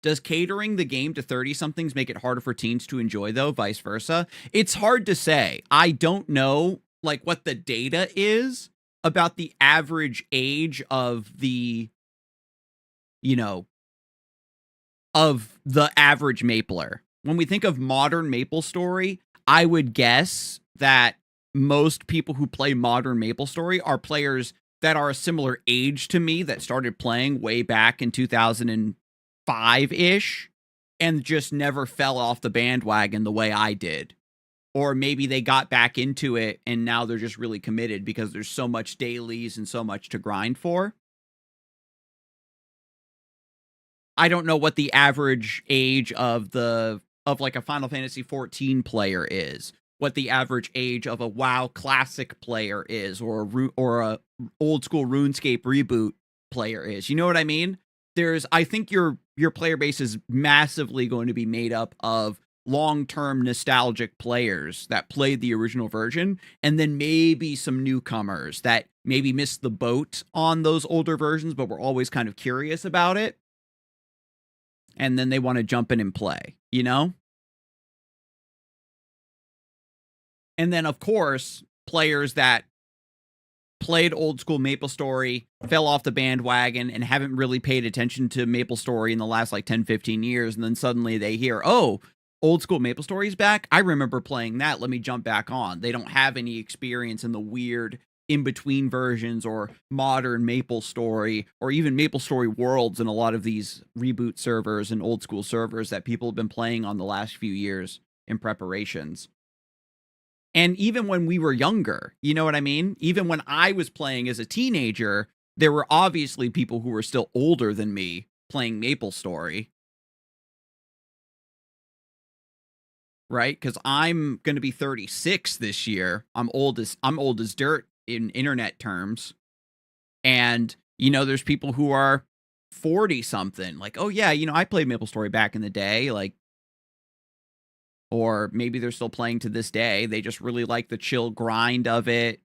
Speaker 1: Does catering the game to 30-somethings make it harder for teens to enjoy, though, vice versa? It's hard to say. I don't know, like, what the data is about the average age of the, you know, of the average Mapler. When we think of modern MapleStory, I would guess that most people who play modern MapleStory are players that are a similar age to me that started playing way back in 2005-ish and just never fell off the bandwagon the way I did. Or maybe they got back into it and now they're just really committed because there's so much dailies and so much to grind for. I don't know what the average age of like a Final Fantasy 14 player is, what the average age of a WoW Classic player is, or a old school RuneScape reboot player is. You know what I mean? I think you're your player base is massively going to be made up of long-term nostalgic players that played the original version, and then maybe some newcomers that maybe missed the boat on those older versions, but were always kind of curious about it. And then they want to jump in and play, you know? And then, of course, players that played old school MapleStory, fell off the bandwagon, and haven't really paid attention to MapleStory in the last like 10, 15 years. And then suddenly they hear, oh, old school MapleStory's back. I remember playing that. Let me jump back on. They don't have any experience in the weird in-between versions or modern MapleStory or even MapleStory worlds in a lot of these reboot servers and old school servers that people have been playing on the last few years in preparations. And even when we were younger, you know what I mean? Even when I was playing as a teenager, there were obviously people who were still older than me playing MapleStory. Right? Because I'm going to be 36 this year. I'm old as dirt in internet terms. And, you know, there's people who are 40 something like, oh yeah, you know, I played MapleStory back in the day. Like, or maybe they're still playing to this day. They just really like the chill grind of it.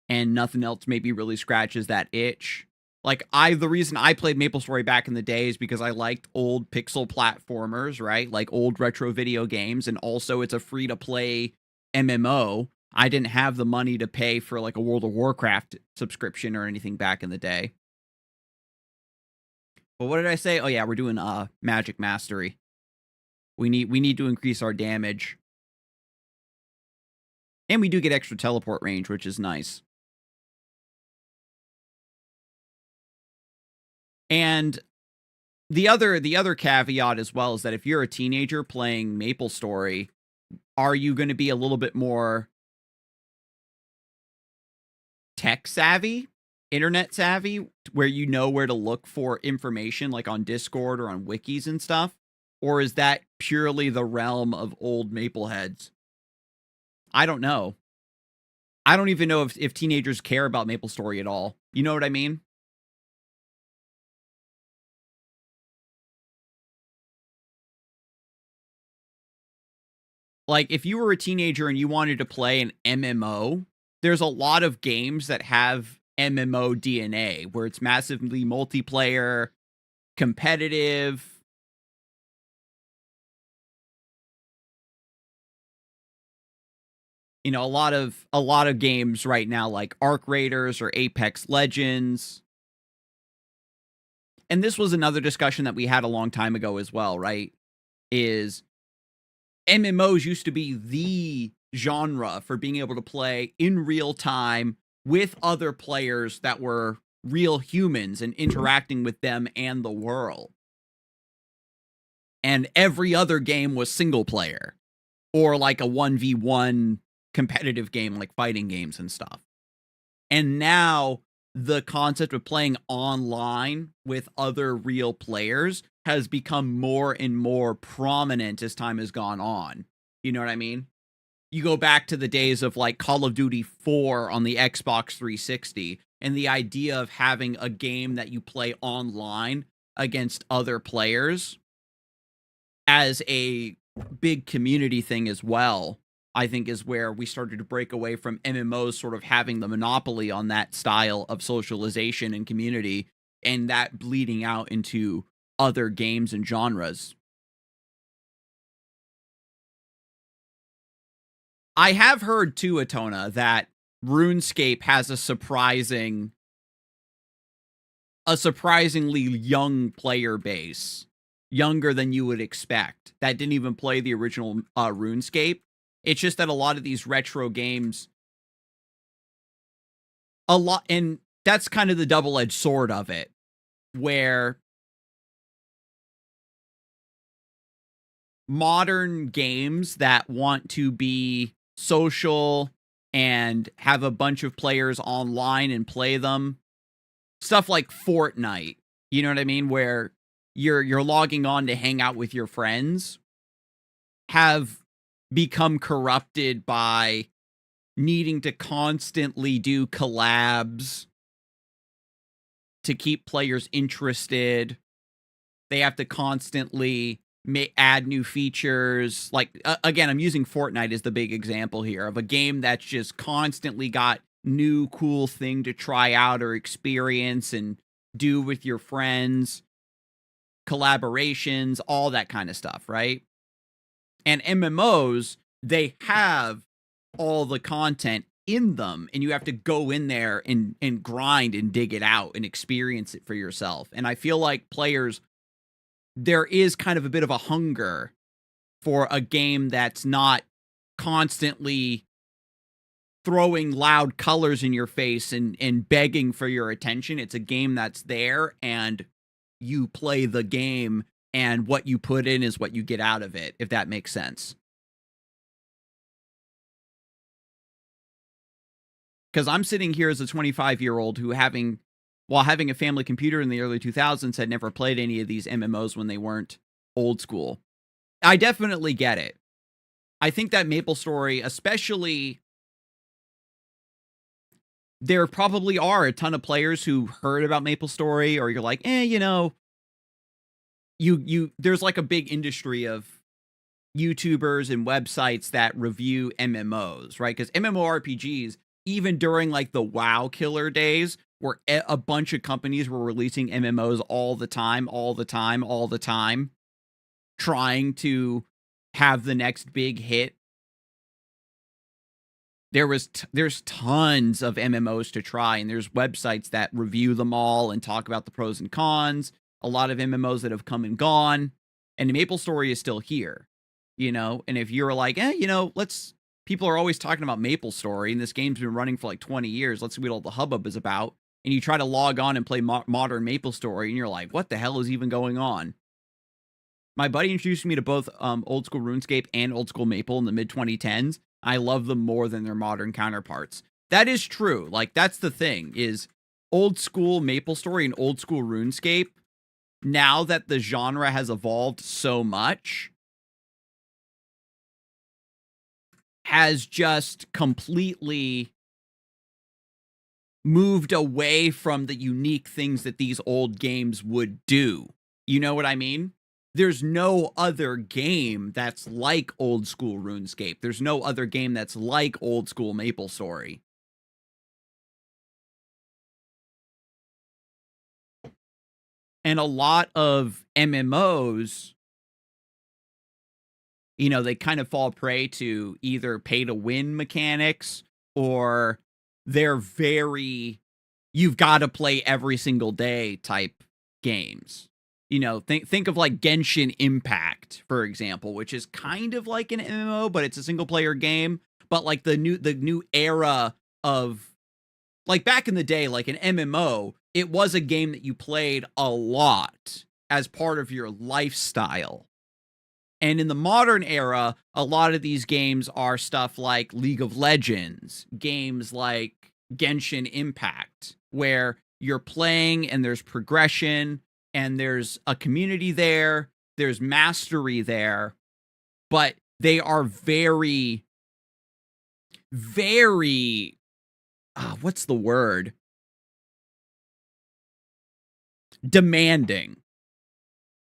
Speaker 1: And nothing else maybe really scratches that itch. Like, the reason I played MapleStory back in the day is because I liked old pixel platformers, right? Like old retro video games. And also it's a free-to-play MMO. I didn't have the money to pay for like a World of Warcraft subscription or anything back in the day. But what did I say? Oh yeah, we're doing Magic Mastery. We need to increase our damage. And we do get extra teleport range, which is nice. And the other caveat as well is that if you're a teenager playing MapleStory, are you going to be a little bit more tech savvy, internet savvy, where you know where to look for information like on Discord or on wikis and stuff? Or is that purely the realm of old Mapleheads? I don't know. I don't even know if teenagers care about MapleStory at all. You know what I mean? Like, if you were a teenager and you wanted to play an MMO, there's a lot of games that have MMO DNA, where it's massively multiplayer, competitive. You know, a lot of games right now like Arc Raiders or Apex Legends. And this was another discussion that we had a long time ago as well, right? Is MMOs used to be the genre for being able to play in real time with other players that were real humans and interacting with them and the world. And every other game was single player or like a 1v1 competitive game like fighting games and stuff. And now the concept of playing online with other real players has become more and more prominent as time has gone on. You know what I mean? You go back to the days of like Call of Duty 4 on the Xbox 360 and the idea of having a game that you play online against other players as a big community thing as well, I think is where we started to break away from MMOs sort of having the monopoly on that style of socialization and community, and that bleeding out into other games and genres. I have heard too, Atona, that RuneScape has a surprisingly young player base, younger than you would expect, that didn't even play the original RuneScape. It's just that a lot of these retro games, and that's kind of the double-edged sword of it, where modern games that want to be social and have a bunch of players online and play them, stuff like Fortnite, you know what I mean, where you're logging on to hang out with your friends, have become corrupted by needing to constantly do collabs to keep players interested, They have to constantly add new features. Like, again, I'm using Fortnite as the big example here of a game that's just constantly got new cool thing to try out or experience and do with your friends, collaborations, all that kind of stuff, right? And MMOs, they have all the content in them, and you have to go in there and grind and dig it out and experience it for yourself. And I feel like players, there is kind of a bit of a hunger for a game that's not constantly throwing loud colors in your face and begging for your attention. It's a game that's there, and you play the game, and what you put in is what you get out of it, if that makes sense. Because I'm sitting here as a 25-year-old who while having a family computer in the early 2000s, had never played any of these MMOs when they weren't old school. I definitely get it. I think that MapleStory, especially, there probably are a ton of players who heard about MapleStory, or you're like, you know, there's like a big industry of YouTubers and websites that review MMOs, right? Because MMORPGs, even during like the WoW killer days, where a bunch of companies were releasing MMOs all the time, trying to have the next big hit. There's tons of MMOs to try, and there's websites that review them all and talk about the pros and cons. A lot of MMOs that have come and gone, and MapleStory is still here, you know. And if you're like, you know, people are always talking about MapleStory, and this game's been running for like 20 years. Let's see what all the hubbub is about. And you try to log on and play modern MapleStory, and you're like, what the hell is even going on? My buddy introduced me to both old school RuneScape and old school Maple in the mid 2010s. I love them more than their modern counterparts. That is true. Like, that's the thing, is old school MapleStory and old school RuneScape, now that the genre has evolved so much, has just completely moved away from the unique things that these old games would do. You know what I mean? There's no other game that's like old school RuneScape. There's no other game that's like old school MapleStory. And a lot of MMOs, you know, they kind of fall prey to either pay to win mechanics, or they're very, you've got to play every single day type games. You know, think of like Genshin Impact, for example, which is kind of like an MMO, but it's a single player game. But like the new era of, like, back in the day, like an MMO, it was a game that you played a lot as part of your lifestyle. And in the modern era, a lot of these games are stuff like League of Legends, games like Genshin Impact, where you're playing and there's progression and there's a community there, there's mastery there, but they are very, very, what's the word? Demanding,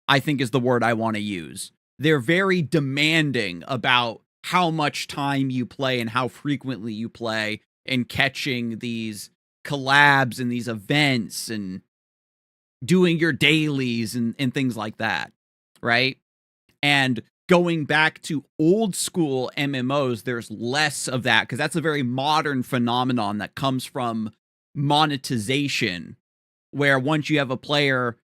Speaker 1: I think, is the word I want to use. They're very demanding about how much time you play and how frequently you play, and catching these collabs and these events and doing your dailies and things like that, right? And going back to old school MMOs, there's less of that, because that's a very modern phenomenon that comes from monetization, where once you have a player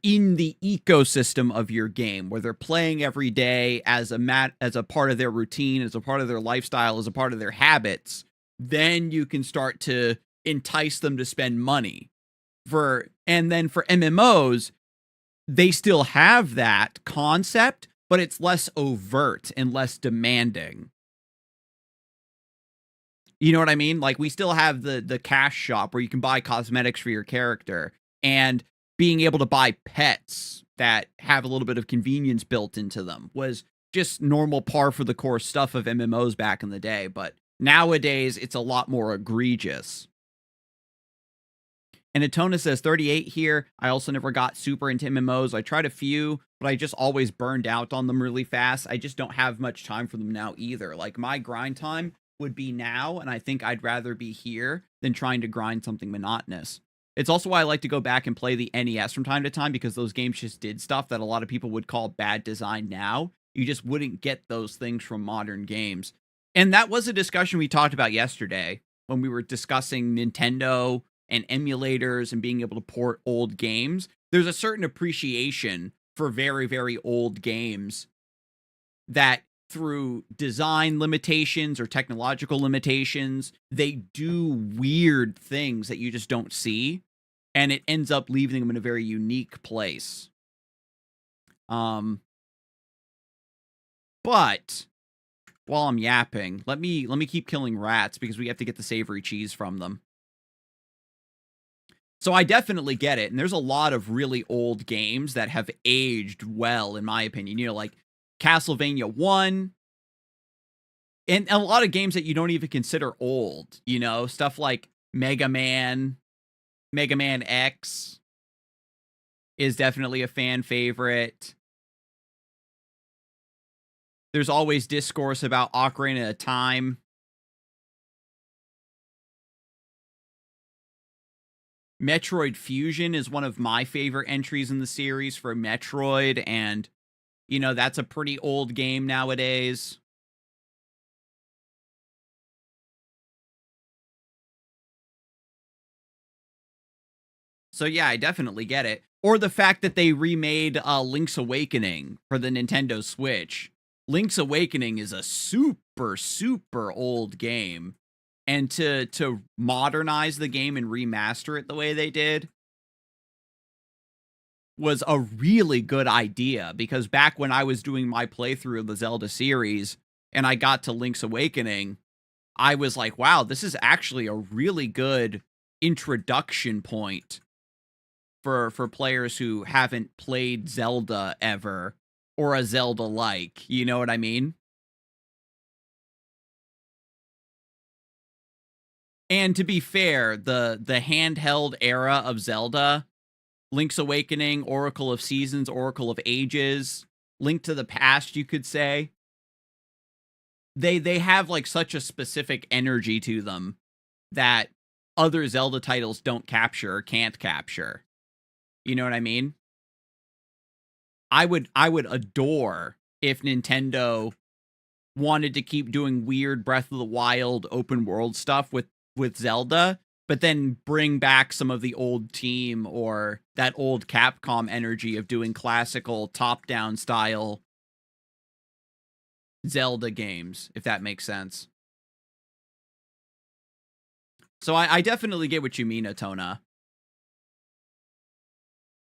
Speaker 1: in the ecosystem of your game, where they're playing every day as a part of their routine, as a part of their lifestyle, as a part of their habits, then you can start to entice them to spend money. And then for MMOs, they still have that concept, but it's less overt and less demanding. You know what I mean? Like, we still have the cash shop where you can buy cosmetics for your character, and being able to buy pets that have a little bit of convenience built into them was just normal par for the course stuff of MMOs back in the day. But nowadays, it's a lot more egregious. And Atona says 38 here. I also never got super into MMOs. I tried a few, but I just always burned out on them really fast. I just don't have much time for them now either. Like, my grind time would be now, and I think I'd rather be here than trying to grind something monotonous. It's also why I like to go back and play the NES from time to time, because those games just did stuff that a lot of people would call bad design now. You just wouldn't get those things from modern games. And that was a discussion we talked about yesterday when we were discussing Nintendo and emulators and being able to port old games. There's a certain appreciation for very, very old games that through design limitations or technological limitations, they do weird things that you just don't see, and it ends up leaving them in a very unique place. But while I'm yapping, let me keep killing rats because we have to get the savory cheese from them. So I definitely get it, and there's a lot of really old games that have aged well, in my opinion. You know, like Castlevania 1, and a lot of games that you don't even consider old, you know, stuff like Mega Man X is definitely a fan favorite. There's always discourse about Ocarina of Time. Metroid Fusion is one of my favorite entries in the series for Metroid, and, you know, that's a pretty old game nowadays. So yeah, I definitely get it. Or the fact that they remade Link's Awakening for the Nintendo Switch. Link's Awakening is a super, super old game. And to modernize the game and remaster it the way they did was a really good idea, because back when I was doing my playthrough of the Zelda series and I got to Link's Awakening, I was like, wow, this is actually a really good introduction point for players who haven't played Zelda ever, or a Zelda-like, you know what I mean? And to be fair, the handheld era of Zelda, Link's Awakening, Oracle of Seasons, Oracle of Ages, Link to the Past, you could say, they have like such a specific energy to them that other Zelda titles don't capture or can't capture. You know what I mean? I would adore if Nintendo wanted to keep doing weird Breath of the Wild open world stuff with Zelda, but then bring back some of the old team or that old Capcom energy of doing classical top-down style Zelda games, if that makes sense. So I definitely get what you mean, Atona.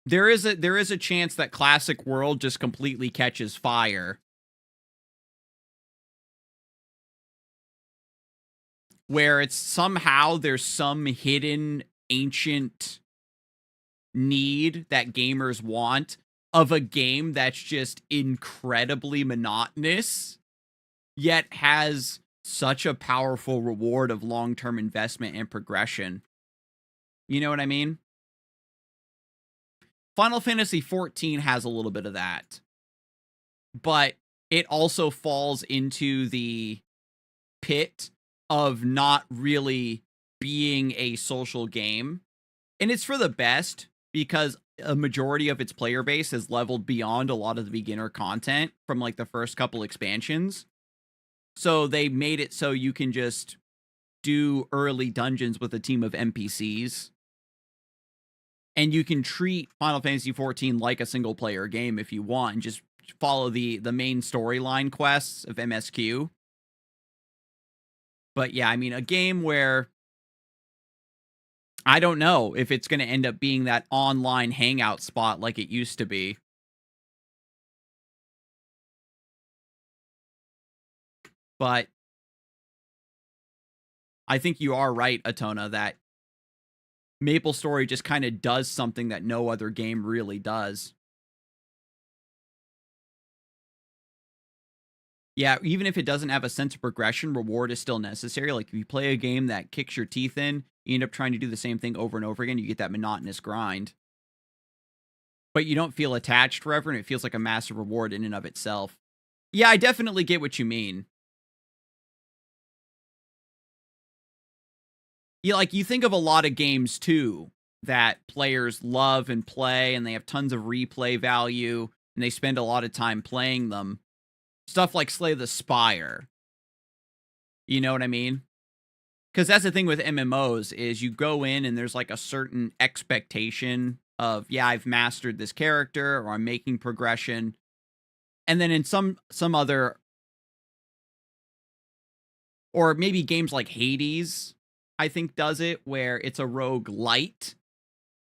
Speaker 1: There is a chance that Classic World just completely catches fire, where it's somehow there's some hidden ancient need that gamers want of a game that's just incredibly monotonous, yet has such a powerful reward of long-term investment and progression. You know what I mean? Final Fantasy XIV has a little bit of that, but it also falls into the pit of not really being a social game. And it's for the best, because a majority of its player base has leveled beyond a lot of the beginner content from like the first couple expansions. So they made it so you can just do early dungeons with a team of NPCs. And you can treat Final Fantasy XIV like a single player game if you want, and just follow the main storyline quests of MSQ. But yeah, I mean, a game where I don't know if it's going to end up being that online hangout spot like it used to be. But I think you are right, Atona, that MapleStory just kind of does something that no other game really does. Yeah, even if it doesn't have a sense of progression, reward is still necessary. Like, if you play a game that kicks your teeth in, you end up trying to do the same thing over and over again, you get that monotonous grind. But you don't feel attached forever, and it feels like a massive reward in and of itself. Yeah, I definitely get what you mean. Yeah, like, you think of a lot of games, too, that players love and play, and they have tons of replay value, and they spend a lot of time playing them. Stuff like Slay the Spire. You know what I mean? Because that's the thing with MMOs is you go in and there's like a certain expectation of, yeah, I've mastered this character or I'm making progression. And then in some other, or maybe games like Hades, I think does it, where it's a rogue light,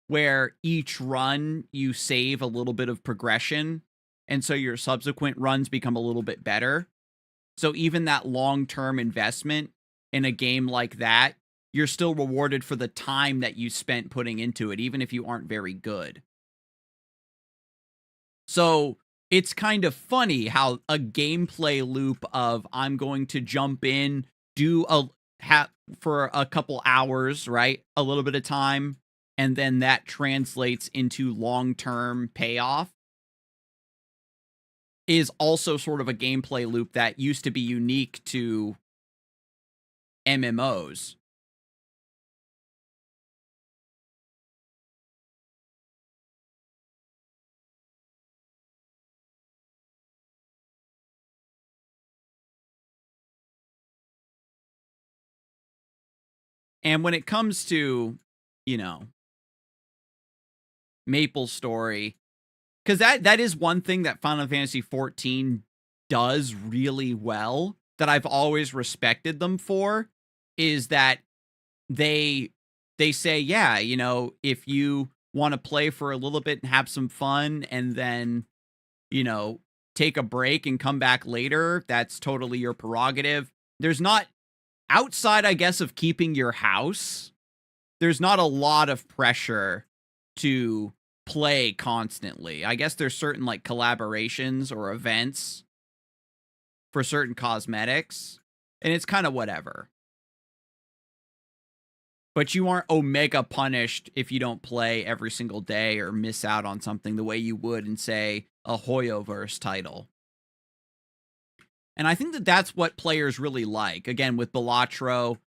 Speaker 1: where each run you save a little bit of progression. And so your subsequent runs become a little bit better. So even that long-term investment in a game like that, you're still rewarded for the time that you spent putting into it, even if you aren't very good. So it's kind of funny how a gameplay loop of I'm going to jump in, do a for a couple hours, right? A little bit of time, and then that translates into long-term payoff is also sort of a gameplay loop that used to be unique to MMOs. And when it comes to, you know, Maple Story, because that is one thing that Final Fantasy 14 does really well that I've always respected them for, is that they they say, yeah, if you want to play for a little bit and have some fun and then, you know, take a break and come back later, that's totally your prerogative. There's not outside, I guess, of keeping your house, there's not a lot of pressure to play constantly. I guess there's certain like collaborations or events for certain cosmetics, and it's kind of whatever. But you aren't omega punished if you don't play every single day or miss out on something the way you would in, say, a Hoyoverse title. And I think that that's what players really like. Again, with Balatro,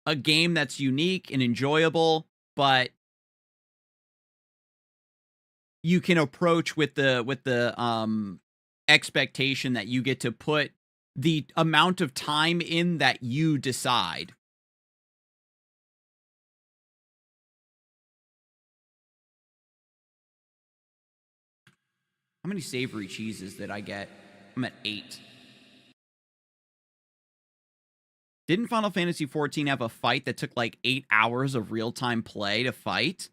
Speaker 1: a game that's unique and enjoyable, but you can approach with the expectation that you get to put the amount of time in that you decide. How many savory cheeses did I get? I'm at 8. Didn't Final Fantasy 14 have a fight that took like 8 hours of real-time play to fight?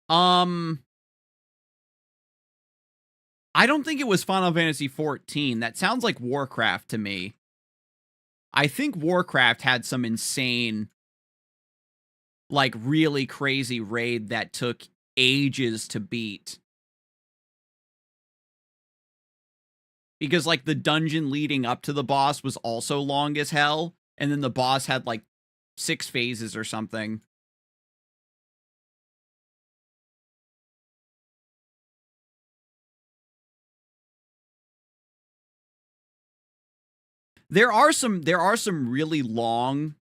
Speaker 1: Um, I don't think it was Final Fantasy 14. That sounds like Warcraft to me. I think Warcraft had some insane, like, really crazy raid that took ages to beat. Because, like, the dungeon leading up to the boss was also long as hell, and then the boss had, like, 6 phases or something. There are some really long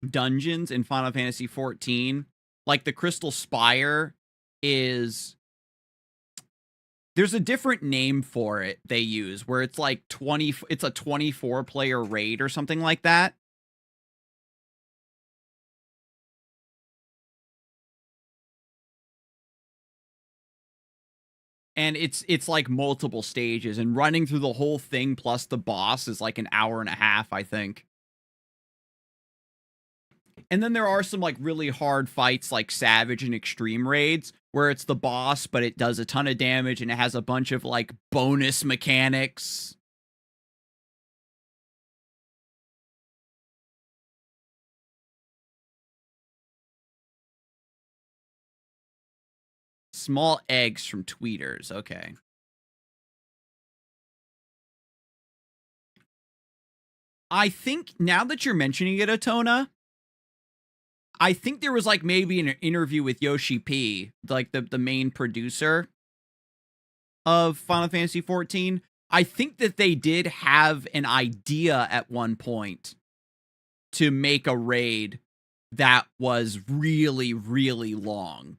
Speaker 1: dungeons in Final Fantasy 14. Like, the Crystal Spire is there's a different name for it they use, where it's like it's a 24 player raid or something like that. And it's like multiple stages, and running through the whole thing plus the boss is like an hour and a half, I think. And then there are some like really hard fights like Savage and Extreme Raids where it's the boss, but it does a ton of damage and it has a bunch of like bonus mechanics. Small eggs from tweeters. Okay. I think now that you're mentioning it, Atona, I think there was like maybe an interview with Yoshi P, like the main producer of Final Fantasy 14. I think that they did have an idea at one point to make a raid that was really, really long.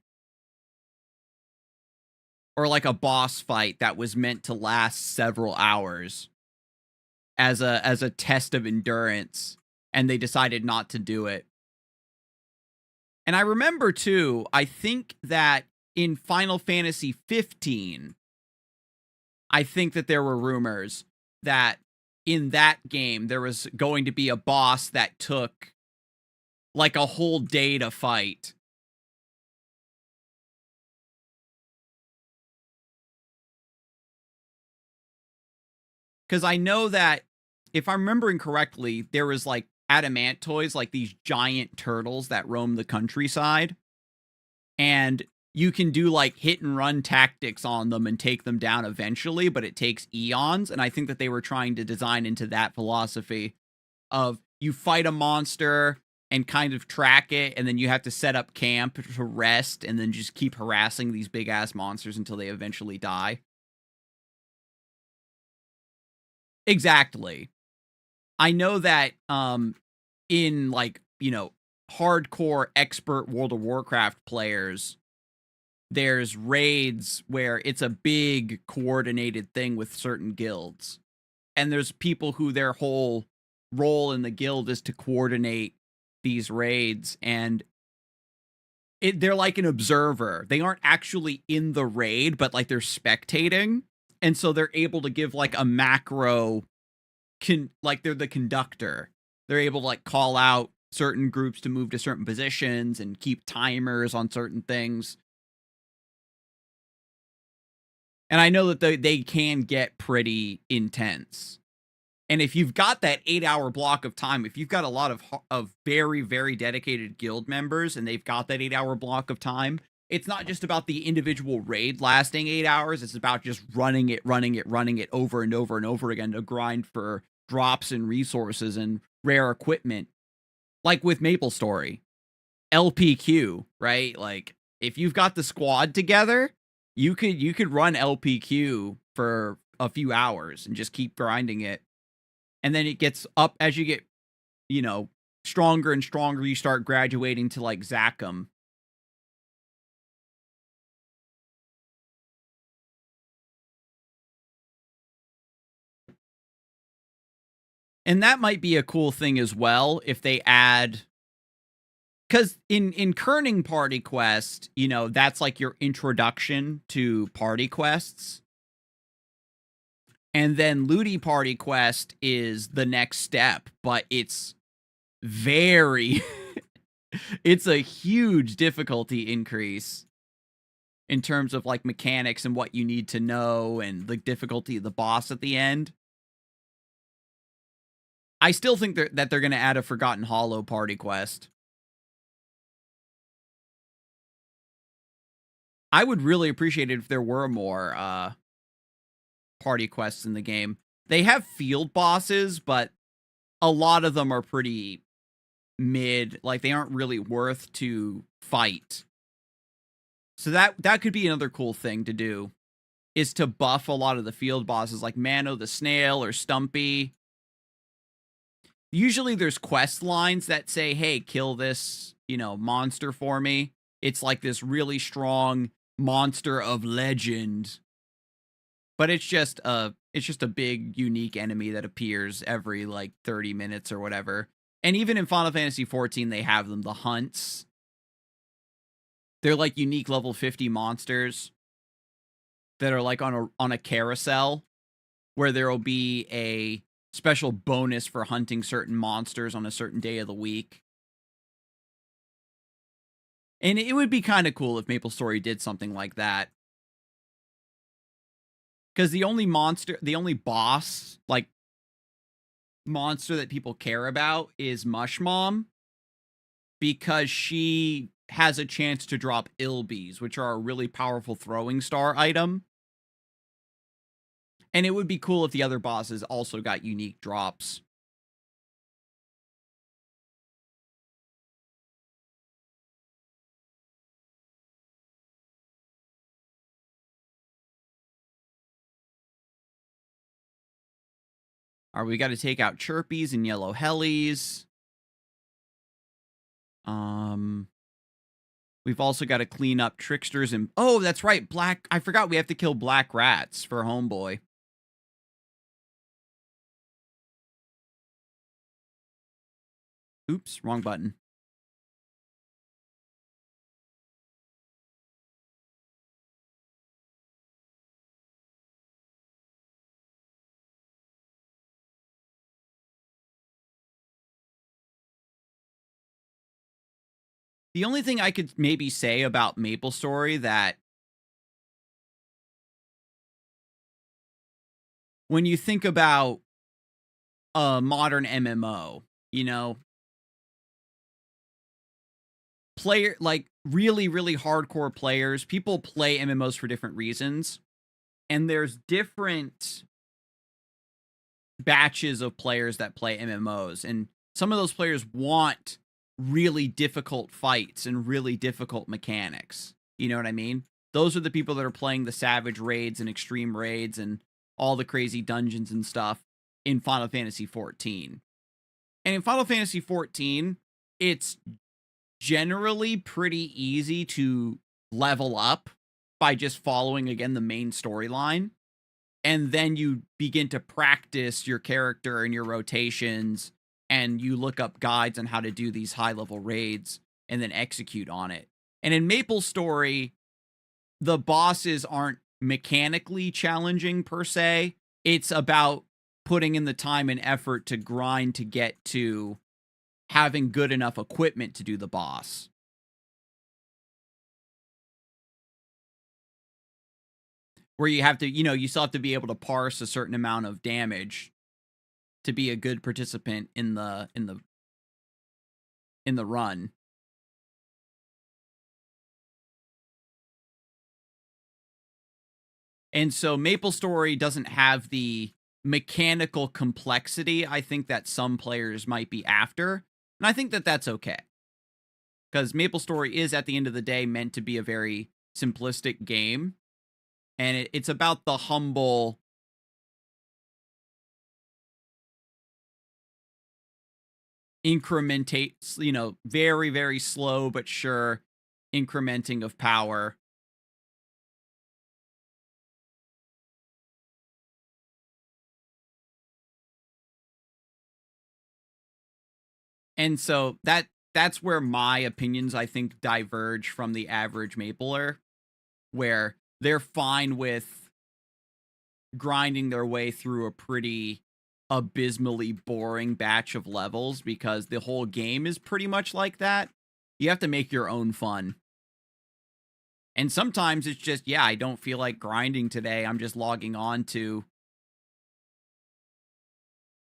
Speaker 1: Or like a boss fight that was meant to last several hours as a test of endurance, and they decided not to do it. And I remember too, I think that in Final Fantasy 15, I think that there were rumors that in that game there was going to be a boss that took like a whole day to fight. Because I know that, if I'm remembering correctly, there was like adamantoids, like these giant turtles that roam the countryside. And you can do like hit and run tactics on them and take them down eventually, but it takes eons. And I think that they were trying to design into that philosophy of you fight a monster and kind of track it, and then you have to set up camp to rest and then just keep harassing these big ass monsters until they eventually die. Exactly. I know that in like, hardcore expert World of Warcraft players, there's raids where it's a big coordinated thing with certain guilds. And there's people who their whole role in the guild is to coordinate these raids, and they're like an observer. They aren't actually in the raid, but like they're spectating. And so they're able to give like a macro like they're the conductor. They're able to like call out certain groups to move to certain positions and keep timers on certain things. And I know that they can get pretty intense. And if you've got that 8-hour block of time, if you've got a lot of very, very dedicated guild members and they've got that 8-hour block of time, it's not just about the individual raid lasting 8 hours. It's about just running it over and over and over again to grind for drops and resources and rare equipment. Like with MapleStory, LPQ, right? Like if you've got the squad together, you could run LPQ for a few hours and just keep grinding it. And then it gets up as you get, stronger and stronger. You start graduating to like Zachem. And that might be a cool thing as well if they add, because in Kerning Party Quest, that's like your introduction to party quests. And then Ludi Party Quest is the next step, but it's very it's a huge difficulty increase in terms of like mechanics and what you need to know and the difficulty of the boss at the end. I still think that they're going to add a Forgotten Hollow party quest. I would really appreciate it if there were more party quests in the game. They have field bosses, but a lot of them are pretty mid. Like, they aren't really worth to fight. So that could be another cool thing to do, is to buff a lot of the field bosses, like Mano the Snail or Stumpy. Usually there's quest lines that say, hey, kill this, monster for me. It's like this really strong monster of legend. But it's just a big, unique enemy that appears every, like, 30 minutes or whatever. And even in Final Fantasy XIV, they have them, the hunts. They're, like, unique level 50 monsters that are, like, on a carousel, where there will be a special bonus for hunting certain monsters on a certain day of the week. And it would be kind of cool if MapleStory did something like that. Because the only boss, like, monster that people care about is Mush Mom. Because she has a chance to drop Ilbies, which are a really powerful throwing star item. And it would be cool if the other bosses also got unique drops. All right, we got to take out Chirpies and Yellow Hellies. We've also got to clean up Tricksters and... Oh, that's right, Black... I forgot we have to kill Black Rats for Homeboy. Oops, wrong button. The only thing I could maybe say about MapleStory that when you think about a modern MMO, you know, really, really hardcore players, people play MMOs for different reasons, and there's different batches of players that play MMOs, and some of those players want really difficult fights and really difficult mechanics. You know what I mean? Those are the people that are playing the Savage raids and Extreme raids and all the crazy dungeons and stuff in Final Fantasy XIV. And in Final Fantasy XIV, it's generally pretty easy to level up by just following, again, the main storyline. And then you begin to practice your character and your rotations, and you look up guides on how to do these high-level raids and then execute on it. And in MapleStory, the bosses aren't mechanically challenging per se. It's about putting in the time and effort to grind to get to having good enough equipment to do the boss. Where you have to, you still have to be able to parse a certain amount of damage to be a good participant in the run. And so MapleStory doesn't have the mechanical complexity I think that some players might be after. And I think that that's okay. Because MapleStory is, at the end of the day, meant to be a very simplistic game. And it's about the humble... incrementate, very, very slow but sure incrementing of power. And so that's where my opinions, I think, diverge from the average Mapler, where they're fine with grinding their way through a pretty abysmally boring batch of levels because the whole game is pretty much like that. You have to make your own fun. And sometimes it's just, yeah, I don't feel like grinding today. I'm just logging on to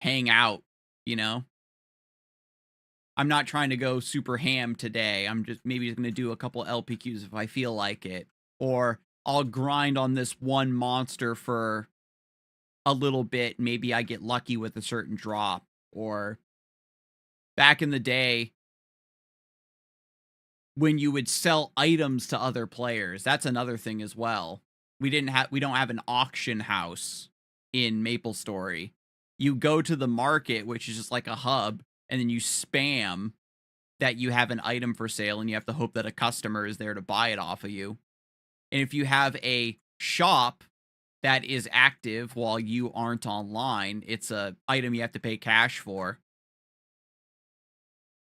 Speaker 1: hang out, I'm not trying to go super ham today. I'm just maybe going to do a couple LPQs if I feel like it. Or I'll grind on this one monster for a little bit. Maybe I get lucky with a certain drop. Or back in the day, when you would sell items to other players, that's another thing as well. We don't have an auction house in MapleStory. You go to the market, which is just like a hub, and then you spam that you have an item for sale, and you have to hope that a customer is there to buy it off of you. And if you have a shop that is active while you aren't online, it's a item you have to pay cash for.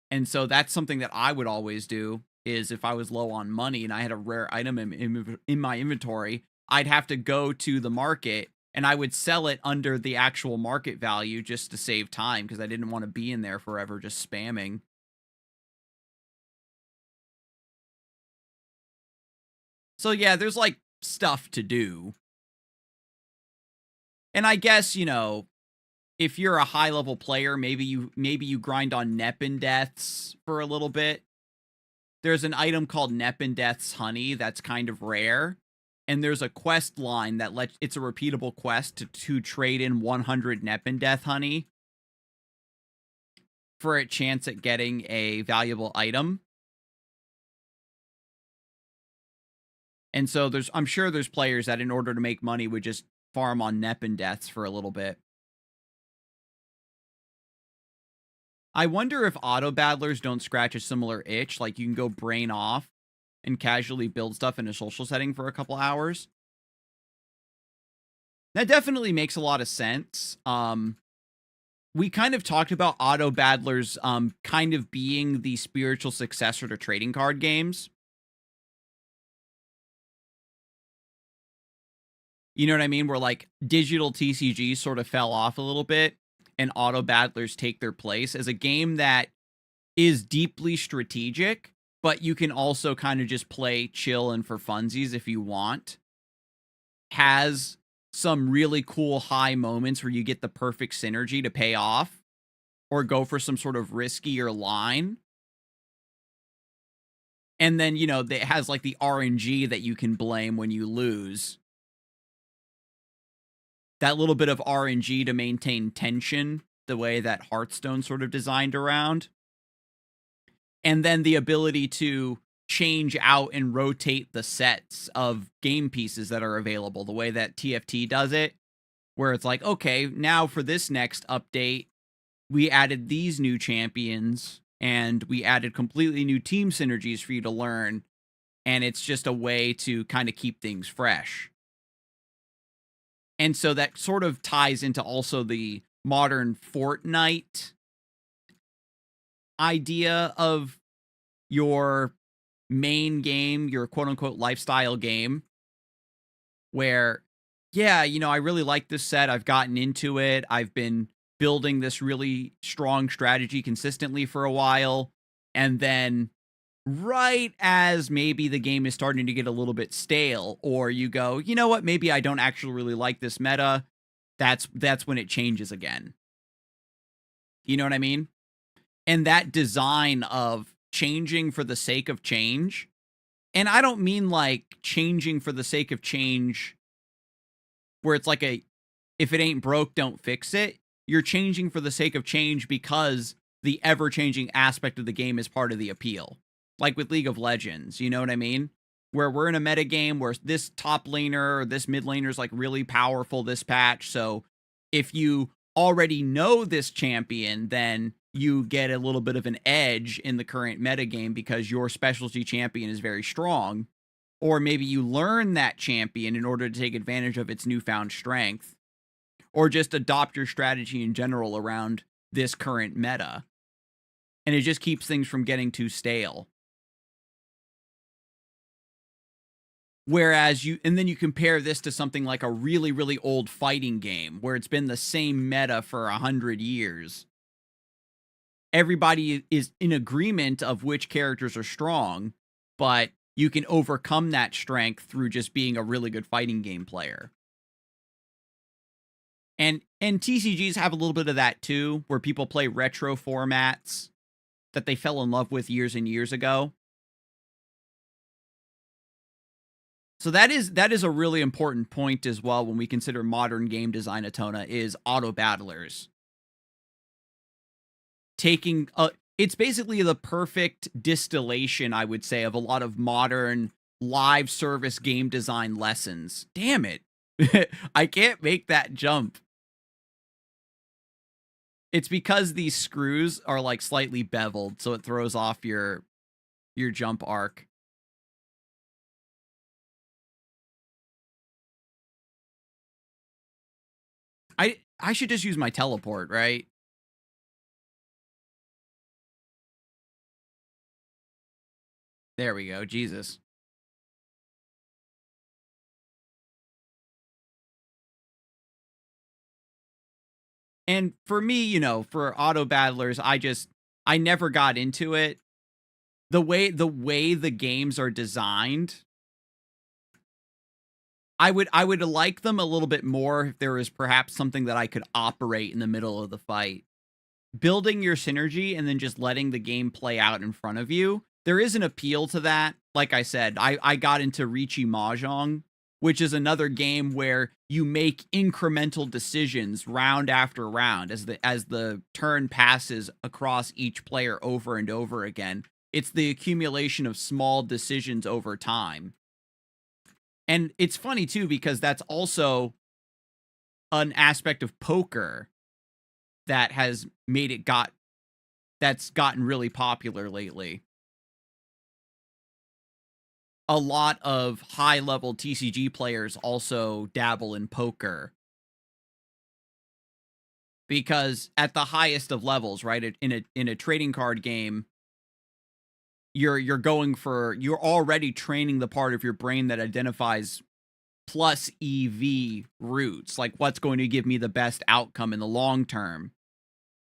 Speaker 1: And so that's something that I would always do, is if I was low on money and I had a rare item in my inventory, I'd have to go to the market and I would sell it under the actual market value just to save time because I didn't want to be in there forever just spamming. So yeah, there's like stuff to do. And I guess, if you're a high level player, maybe you grind on Nepin Deaths for a little bit. There's an item called Nepin Death's Honey that's kind of rare. And there's a quest line that it's a repeatable quest to trade in 100 Nepin Death Honey for a chance at getting a valuable item. And so I'm sure there's players that in order to make money would just farm on Nepin Deaths for a little bit. I wonder if auto battlers don't scratch a similar itch. Like you can go brain off and casually build stuff in a social setting for a couple hours. That definitely makes a lot of sense. We kind of talked about auto battlers kind of being the spiritual successor to trading card games. You know what I mean? Where like digital TCGs sort of fell off a little bit and auto battlers take their place as a game that is deeply strategic, but you can also kind of just play chill and for funsies if you want. Has some really cool high moments where you get the perfect synergy to pay off or go for some sort of riskier line. And then, you know, it has like the RNG that you can blame when you lose. That little bit of RNG to maintain tension, the way that Hearthstone sort of designed around. And then the ability to change out and rotate the sets of game pieces that are available, the way that TFT does it, where it's like, okay, now for this next update, we added these new champions and we added completely new team synergies for you to learn. And it's just a way to kind of keep things fresh. And so that sort of ties into also the modern Fortnite idea of your main game, your quote unquote lifestyle game, where, yeah, you know, I really like this set. I've gotten into it. I've been building this really strong strategy consistently for a while. And then right as maybe the game is starting to get a little bit stale, or you go, you know what, maybe I don't actually really like this meta, that's when it changes again. You know what I mean? And that design of changing for the sake of change, and I don't mean like changing for the sake of change where it's like a, if it ain't broke, don't fix it. You're changing for the sake of change because the ever-changing aspect of the game is part of the appeal. Like with League of Legends, you know what I mean? Where we're in a meta game where this top laner or this mid laner is like really powerful this patch. So if you already know this champion, then you get a little bit of an edge in the current meta game because your specialty champion is very strong. Or maybe you learn that champion in order to take advantage of its newfound strength. Or just adopt your strategy in general around this current meta. And it just keeps things from getting too stale. Whereas and then you compare this to something like a really, really old fighting game where it's been the same meta for 100 years. Everybody is in agreement of which characters are strong, but you can overcome that strength through just being a really good fighting game player. And TCGs have a little bit of that too, where people play retro formats that they fell in love with years and years ago. So that is a really important point as well when we consider modern game design, Atona, is auto battlers. Taking it's basically the perfect distillation, I would say, of a lot of modern live service game design lessons. Damn it. I can't make that jump. It's because these screws are like slightly beveled, so it throws off your jump arc. I should just use my teleport, right? There we go. Jesus. And for me, you know, for auto battlers, I never got into it. The way the games are designed, I would like them a little bit more if there was perhaps something that I could operate in the middle of the fight. Building your synergy and then just letting the game play out in front of you. There is an appeal to that. Like I said, I got into Riichi Mahjong, which is another game where you make incremental decisions round after round as the turn passes across each player over and over again. It's the accumulation of small decisions over time. And it's funny too, because that's also an aspect of poker that has made it got that's gotten really popular lately. A lot of high-level TCG players also dabble in poker. Because at the highest of levels, right, in a trading card game, you're already training the part of your brain that identifies plus EV routes, like what's going to give me the best outcome in the long term.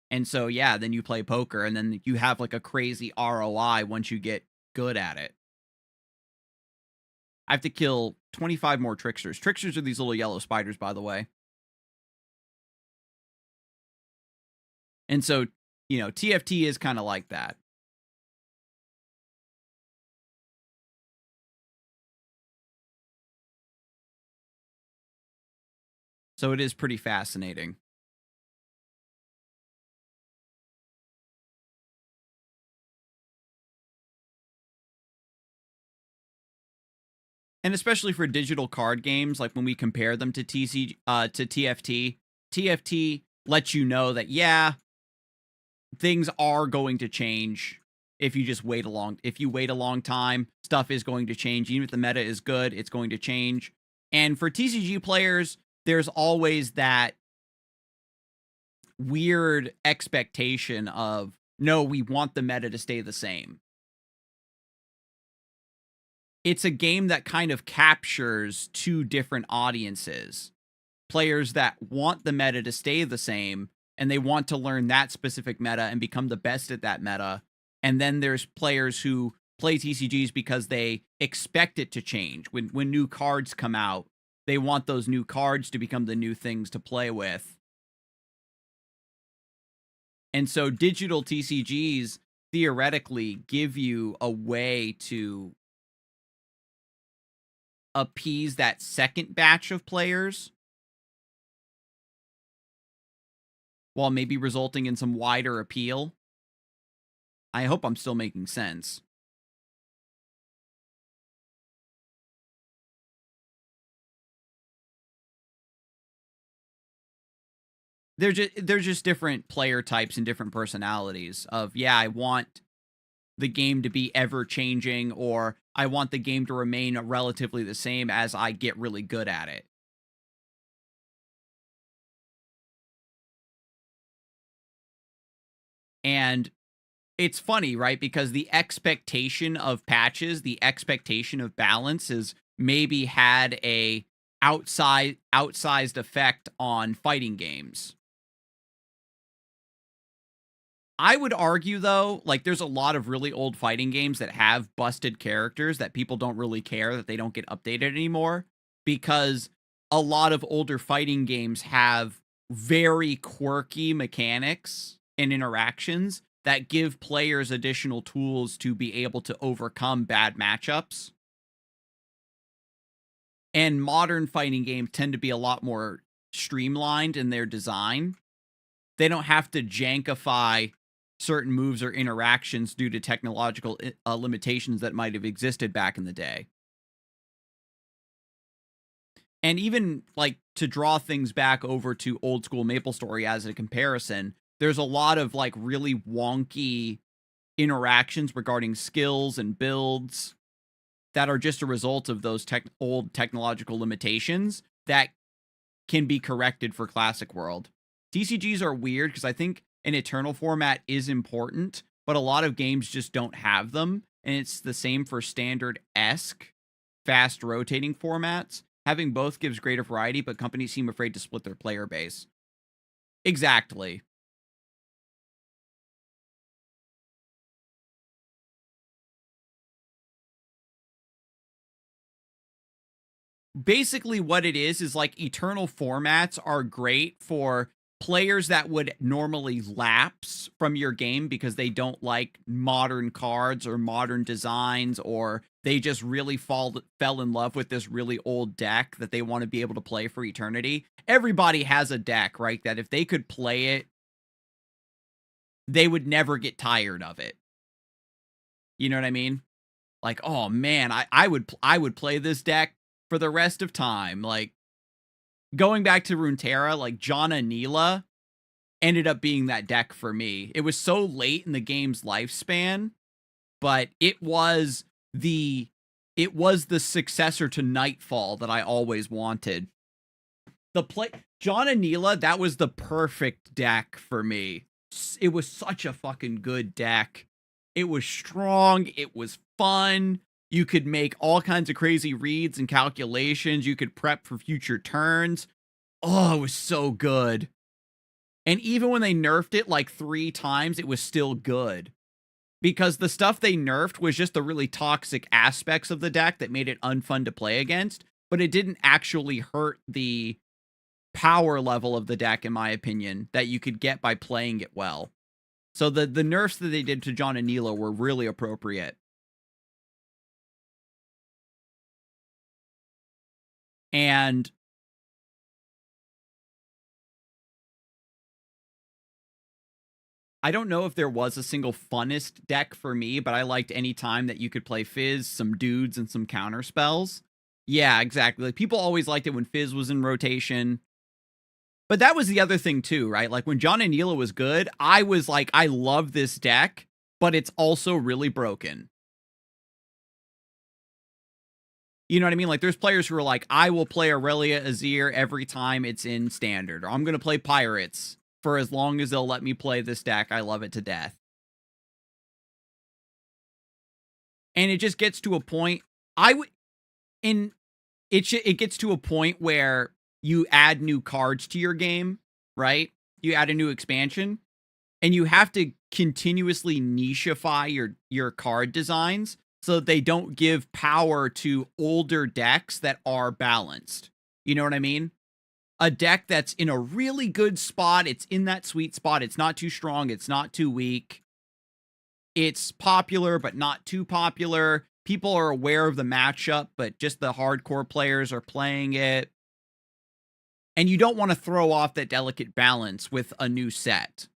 Speaker 1: And so, yeah, then you play poker and then you have like a crazy ROI once you get good at it. I have to kill 25 more tricksters. Tricksters are these little yellow spiders, by the way. And so, TFT is kind of like that. So it is pretty fascinating. And especially for digital card games, like when we compare them to TFT, TFT lets you know that, yeah, things are going to change if you just wait if you wait a long time, stuff is going to change. Even if the meta is good, it's going to change. And for TCG players, there's always that weird expectation of, no, we want the meta to stay the same. It's a game that kind of captures two different audiences. Players that want the meta to stay the same, and they want to learn that specific meta and become the best at that meta. And then there's players who play TCGs because they expect it to change. When new cards come out, they want those new cards to become the new things to play with. And so digital TCGs theoretically give you a way to appease that second batch of players while maybe resulting in some wider appeal. I hope I'm still making sense. They're just different player types and different personalities of, yeah, I want the game to be ever changing, or I want the game to remain relatively the same as I get really good at it. And it's funny, right? Because the expectation of patches, the expectation of balance is maybe had a outsized effect on fighting games. I would argue, though, like, there's a lot of really old fighting games that have busted characters that people don't really care that they don't get updated anymore, because a lot of older fighting games have very quirky mechanics and interactions that give players additional tools to be able to overcome bad matchups. And modern fighting games tend to be a lot more streamlined in their design. They don't have to jankify certain moves or interactions due to technological limitations that might have existed back in the day. And even, like, to draw things back over to old school MapleStory as a comparison, there's a lot of, like, really wonky interactions regarding skills and builds that are just a result of those old technological limitations that can be corrected for Classic World. TCGs are weird because I think an Eternal format is important, but a lot of games just don't have them. And it's the same for standard-esque, fast rotating formats. Having both gives greater variety, but companies seem afraid to split their player base. Exactly. Basically what it is like Eternal formats are great for players that would normally lapse from your game because they don't like modern cards or modern designs, or they just really fell in love with this really old deck that they want to be able to play for eternity. Everybody has a deck, right, that if they could play it, they would never get tired of it. You know what I mean? Like, oh man, I would play this deck for the rest of time. Like, going back to Runeterra, like Jana Nila, ended up being that deck for me. It was so late in the game's lifespan, but it was the successor to Nightfall that I always wanted. John Anila, that was the perfect deck for me. It was such a fucking good deck. It was strong. It was fun. You could make all kinds of crazy reads and calculations. You could prep for future turns. Oh, it was so good. And even when they nerfed it like 3 times, it was still good. Because the stuff they nerfed was just the really toxic aspects of the deck that made it unfun to play against. But it didn't actually hurt the power level of the deck, in my opinion, that you could get by playing it well. So the nerfs that they did to John and Nilo were really appropriate. And I don't know if there was a single funnest deck for me, but I liked any time that you could play Fizz, some dudes, and some counter spells. Yeah, exactly. Like, people always liked it when Fizz was in rotation. But that was the other thing too, right? Like, when John Anila was good, I was like, I love this deck, but it's also really broken. You know what I mean? Like, there's players who are like, I will play Aurelia Azir every time it's in Standard, or I'm going to play Pirates for as long as they'll let me play this deck. I love it to death. And it just gets to a point, it gets to a point where you add new cards to your game, right? You add a new expansion, and you have to continuously nicheify your card designs so that they don't give power to older decks that are balanced. You know what I mean? A deck that's in a really good spot, it's in that sweet spot, it's not too strong, it's not too weak. It's popular, but not too popular. People are aware of the matchup, but just the hardcore players are playing it. And you don't want to throw off that delicate balance with a new set.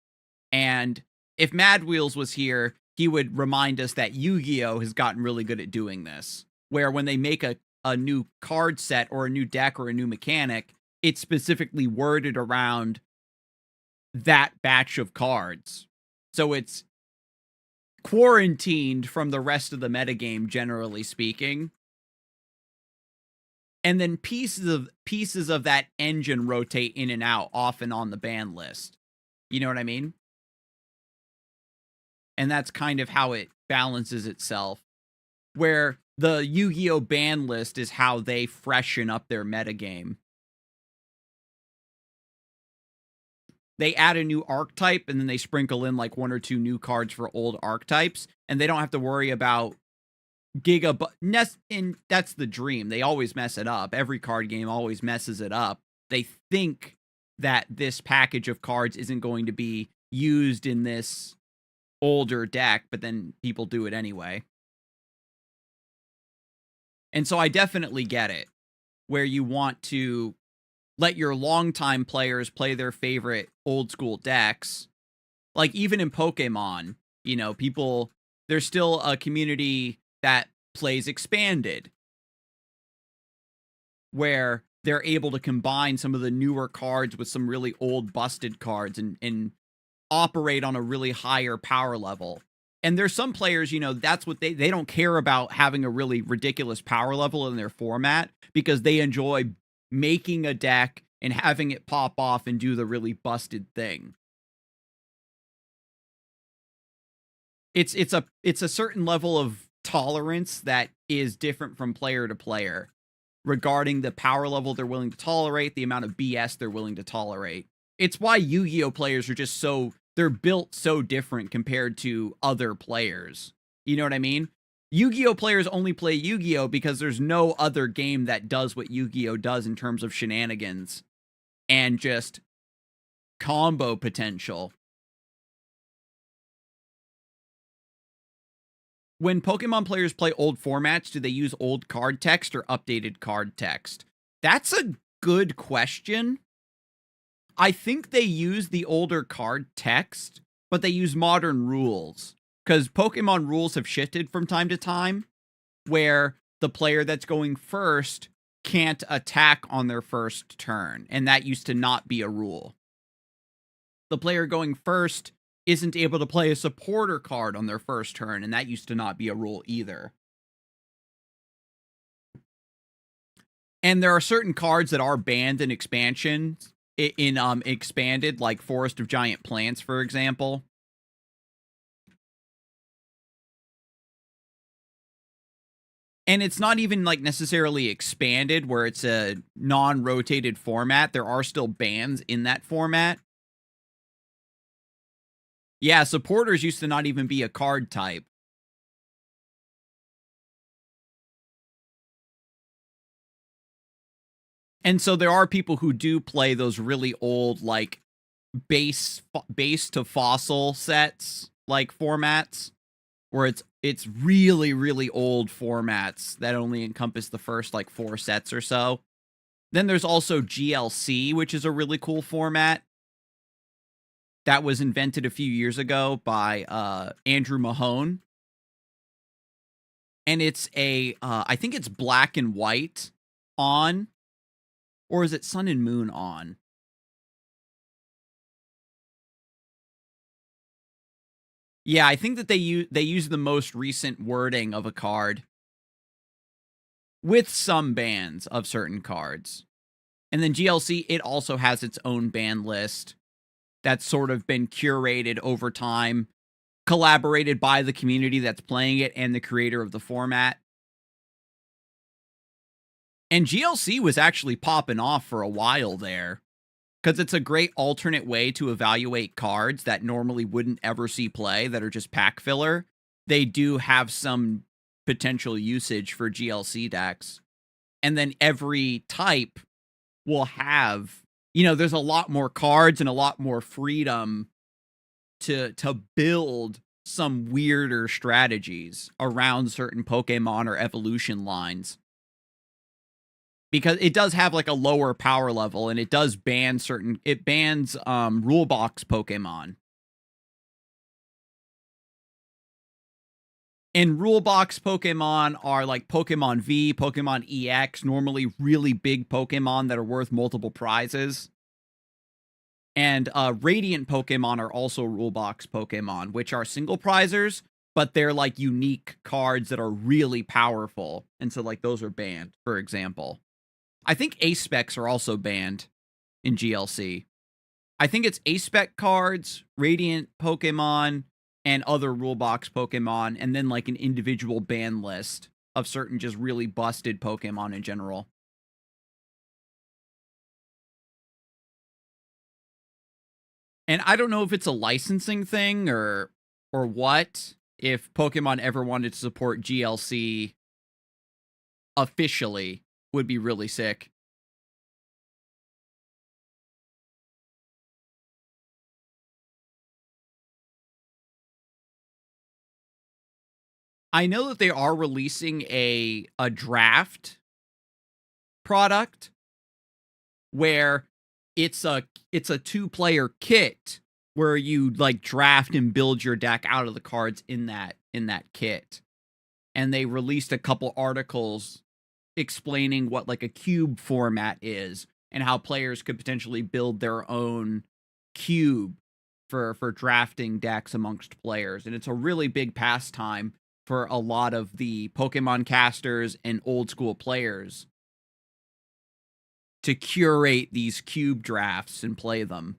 Speaker 1: And if Mad Wheels was here, he would remind us that Yu-Gi-Oh! Has gotten really good at doing this. Where when they make a new card set or a new deck or a new mechanic, it's specifically worded around that batch of cards. So it's quarantined from the rest of the metagame, generally speaking. And then pieces of that engine rotate in and out, often on the ban list. You know what I mean? And that's kind of how it balances itself. Where the Yu-Gi-Oh! Ban list is how they freshen up their metagame. They add a new archetype, and then they sprinkle in like 1 or 2 new cards for old archetypes, and they don't have to worry about and that's the dream. They always mess it up. Every card game always messes it up. They think that this package of cards isn't going to be used in this older deck, but then people do it anyway. And so I definitely get it, where you want to let your longtime players play their favorite old school decks. Like, even in Pokemon, you know, there's still a community that plays Expanded, where they're able to combine some of the newer cards with some really old busted cards and operate on a really higher power level. And there's some players, you know, that's what they don't care about having a really ridiculous power level in their format, because they enjoy making a deck and having it pop off and do the really busted thing. It's a certain level of tolerance that is different from player to player regarding the power level they're willing to tolerate, the amount of BS they're willing to tolerate. It's why Yu-Gi-Oh! Players are just they're built so different compared to other players. You know what I mean? Yu-Gi-Oh! Players only play Yu-Gi-Oh! Because there's no other game that does what Yu-Gi-Oh! Does in terms of shenanigans and just combo potential. When Pokemon players play old formats, do they use old card text or updated card text? That's a good question. I think they use the older card text, but they use modern rules. Because Pokemon rules have shifted from time to time, where the player that's going first can't attack on their first turn. And that used to not be a rule. the player going first isn't able to play a supporter card on their first turn, and that used to not be a rule either. And there are certain cards that are banned in expansions, in expanded, like Forest of Giant Plants, for example. And it's not even like necessarily expanded where it's a non-rotated format. There are still bans in that format. Yeah, supporters used to not even be a card type. And so there are people who do play those really old, like, base to fossil sets, like, formats, where it's really, really old formats that only encompass the first, like, 4 sets or so. Then there's also GLC, which is a really cool format that was invented a few years ago by Andrew Mahone. And it's I think it's black and white on, or is it sun and moon on? Yeah, I think that they use the most recent wording of a card with some bans of certain cards. And then GLC, it also has its own ban list that's sort of been curated over time, collaborated by the community that's playing it and the creator of the format. And GLC was actually popping off for a while there, because it's a great alternate way to evaluate cards that normally wouldn't ever see play, that are just pack filler. They do have some potential usage for GLC decks. And then every type will have, there's a lot more cards and a lot more freedom to build some weirder strategies around certain Pokemon or evolution lines. Because it does have like a lower power level, and it does ban it bans rule box Pokemon. And rule box Pokemon are like Pokemon V, Pokemon EX, normally really big Pokemon that are worth multiple prizes. And Radiant Pokemon are also rule box Pokemon, which are single prizers, but they're like unique cards that are really powerful. And so like those are banned, for example. I think A-Specs are also banned in GLC. I think it's A-Spec cards, Radiant Pokemon, and other rule box Pokemon, and then like an individual ban list of certain just really busted Pokemon in general. And I don't know if it's a licensing thing or what, if Pokemon ever wanted to support GLC officially, would be really sick. I know that they are releasing a draft product where it's a 2-player kit where you like draft and build your deck out of the cards in that kit. And they released a couple articles explaining what like a cube format is and how players could potentially build their own cube for drafting decks amongst players. And it's a really big pastime for a lot of the Pokemon casters and old school players to curate these cube drafts and play them.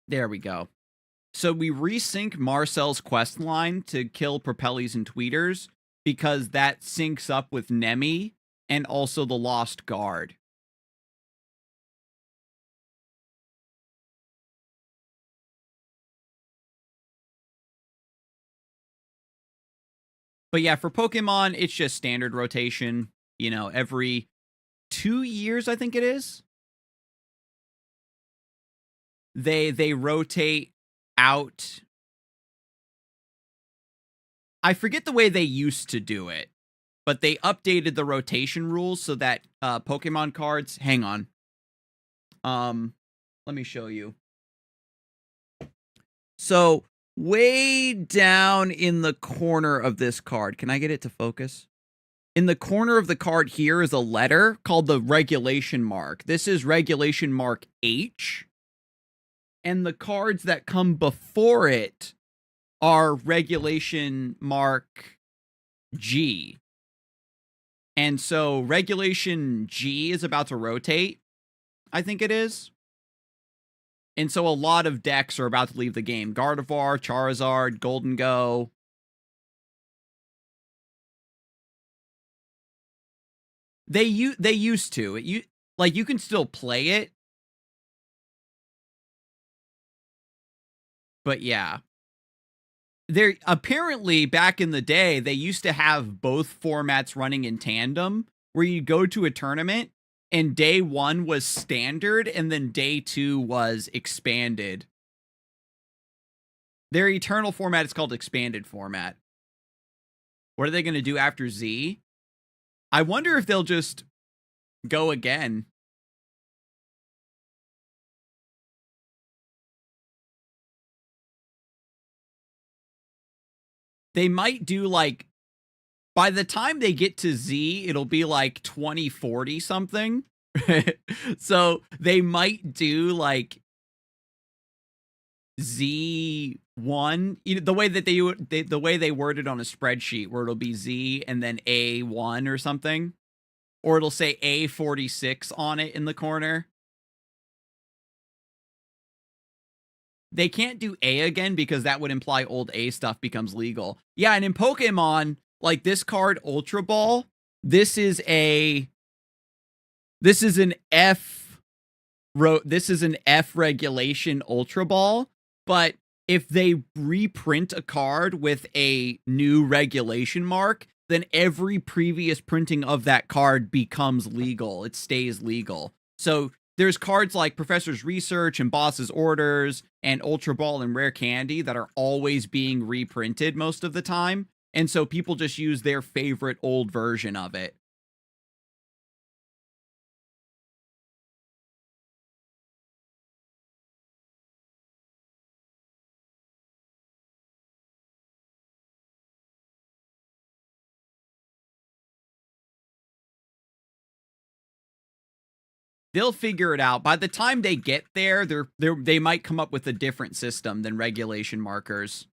Speaker 1: There we go. So we resync Marcel's quest line to kill Propellies and Tweeters because that syncs up with Nemi and also the Lost Guard. But yeah, for Pokemon, it's just standard rotation, every 2 years, I think it is. they rotate out. I forget the way they used to do it, but they updated the rotation rules so that Pokemon cards. Hang on. Let me show you. So way down in the corner of this card, can I get it to focus? In the corner of the card here is a letter called the regulation mark. This is regulation mark H. And the cards that come before it are regulation mark G. And so regulation G is about to rotate, I think it is. And so a lot of decks are about to leave the game. Gardevoir, Charizard, Golden Go. They used to. You can still play it. But yeah. There apparently back in the day they used to have both formats running in tandem where you go to a tournament and day 1 was standard and then day 2 was expanded. Their eternal format is called expanded format. What are they going to do after Z? I wonder if they'll just go again. They might do like, by the time they get to Z, it'll be like 2040 something. So they might do like Z1, the way that the way they word it on a spreadsheet, where it'll be Z and then A1 or something, or it'll say A46 on it in the corner. They can't do A again because that would imply old A stuff becomes legal. Yeah, and in Pokemon, like this card, Ultra Ball, this is an F regulation Ultra Ball, but if they reprint a card with a new regulation mark, then every previous printing of that card becomes legal. It stays legal. So there's cards like Professor's Research and Boss's Orders and Ultra Ball and Rare Candy that are always being reprinted most of the time. And so people just use their favorite old version of it. They'll figure it out. By the time they get there, they might come up with a different system than regulation markers.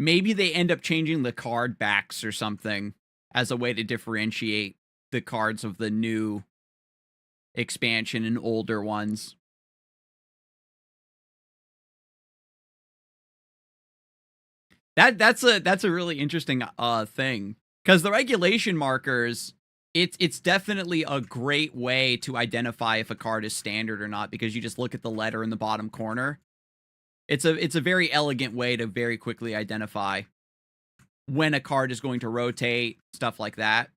Speaker 1: Maybe they end up changing the card backs or something as a way to differentiate the cards of the new expansion and older ones. That's a really interesting thing, because the regulation markers, it's definitely a great way to identify if a card is standard or not, because you just look at the letter in the bottom corner. It's a very elegant way to very quickly identify when a card is going to rotate, stuff like that.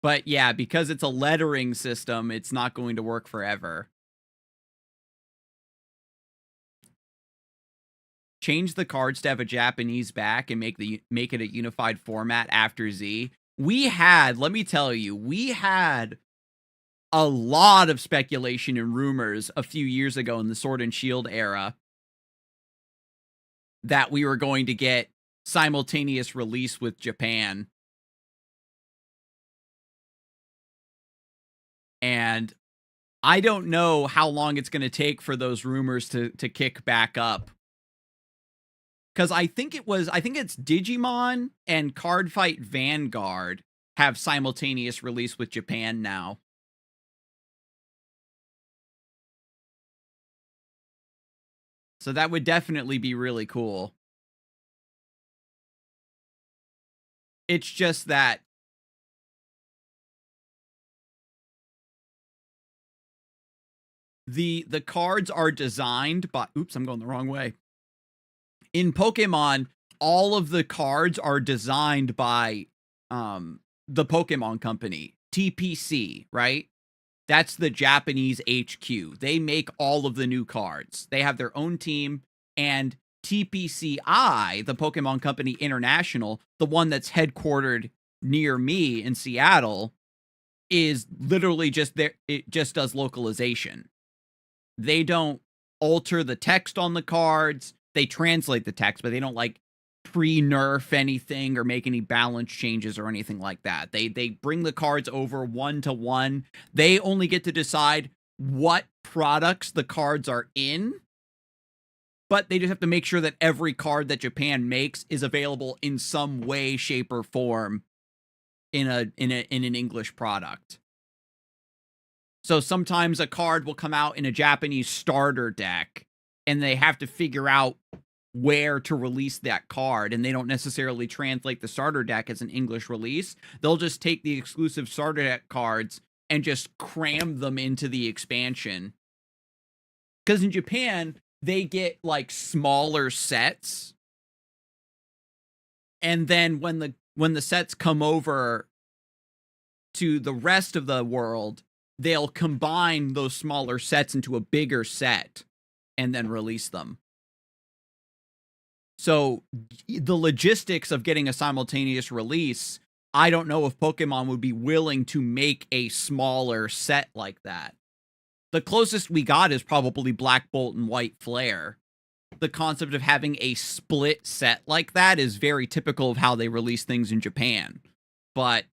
Speaker 1: But yeah, because it's a lettering system, it's not going to work forever. Change the cards to have a Japanese back and make it a unified format after Z. Let me tell you, we had a lot of speculation and rumors a few years ago in the Sword and Shield era that we were going to get simultaneous release with Japan. And I don't know how long it's going to take for those rumors to kick back up. Because I think it's Digimon and Cardfight Vanguard have simultaneous release with Japan now. So that would definitely be really cool. It's just that the cards are designed by, oops, I'm going the wrong way. In Pokemon, all of the cards are designed by the Pokemon Company, TPC, right? That's the Japanese HQ. They make all of the new cards. They have their own team, and TPCI, the Pokemon Company International, the one that's headquartered near me in Seattle, is literally just there. It just does localization. They don't alter the text on the cards. They translate the text, but they don't like pre-nerf anything or make any balance changes or anything like that. They bring the cards over 1-to-1. They only get to decide what products the cards are in, but they just have to make sure that every card that Japan makes is available in some way, shape, or form in an English product. So sometimes a card will come out in a Japanese starter deck, and they have to figure out where to release that card, and they don't necessarily translate the starter deck as an English release. They'll just take the exclusive starter deck cards and just cram them into the expansion. Because in Japan, they get like smaller sets, and then when the sets come over to the rest of the world, they'll combine those smaller sets into a bigger set and then release them. So the logistics of getting a simultaneous release, I don't know if Pokemon would be willing to make a smaller set like that. The closest we got is probably Black Bolt and White Flare. The concept of having a split set like that is very typical of how they release things in Japan. But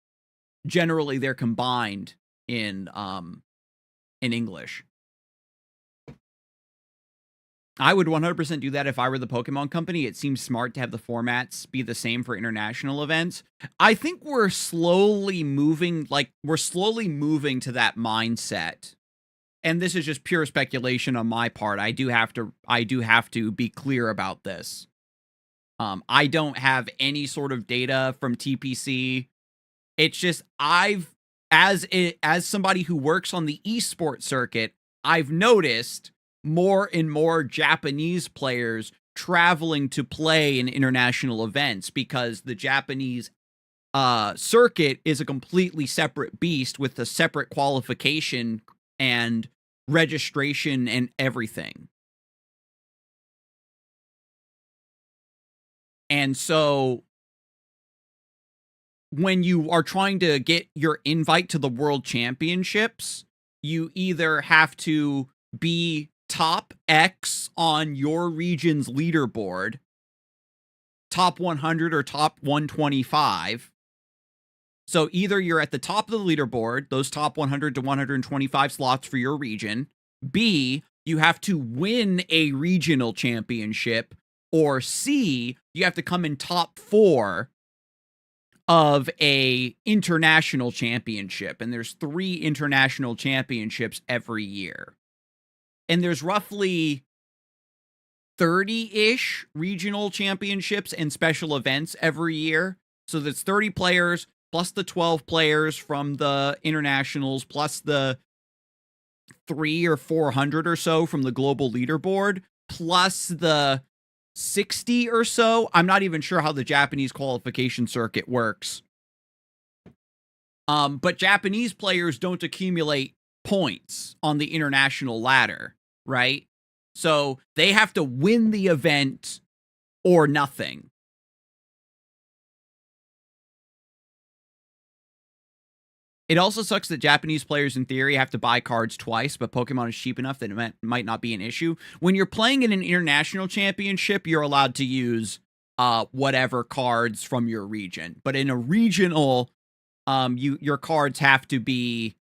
Speaker 1: generally they're combined in English. I would 100% do that if I were the Pokemon Company. It seems smart to have the formats be the same for international events. I think we're slowly moving to that mindset. And this is just pure speculation on my part. I do have to be clear about this. I don't have any sort of data from TPC. It's just as somebody who works on the esports circuit, I've noticed more and more Japanese players traveling to play in international events because the Japanese circuit is a completely separate beast with a separate qualification and registration and everything. And so when you are trying to get your invite to the World Championships, you either have to be top X on your region's leaderboard, top 100 or top 125. So either you're at the top of the leaderboard, those top 100 to 125 slots for your region. B, you have to win a regional championship. Or C, you have to come in top 4 of a international championship. And there's 3 international championships every year. And there's roughly 30-ish regional championships and special events every year. So that's 30 players plus the 12 players from the internationals plus the 300 or 400 or so from the global leaderboard plus the 60 or so. I'm not even sure how the Japanese qualification circuit works. But Japanese players don't accumulate points on the international ladder, right? So they have to win the event or nothing. It also sucks that Japanese players, in theory, have to buy cards twice, but Pokemon is cheap enough that it might not be an issue. When you're playing in an international championship, you're allowed to use whatever cards from your region. But in a regional, your cards have to be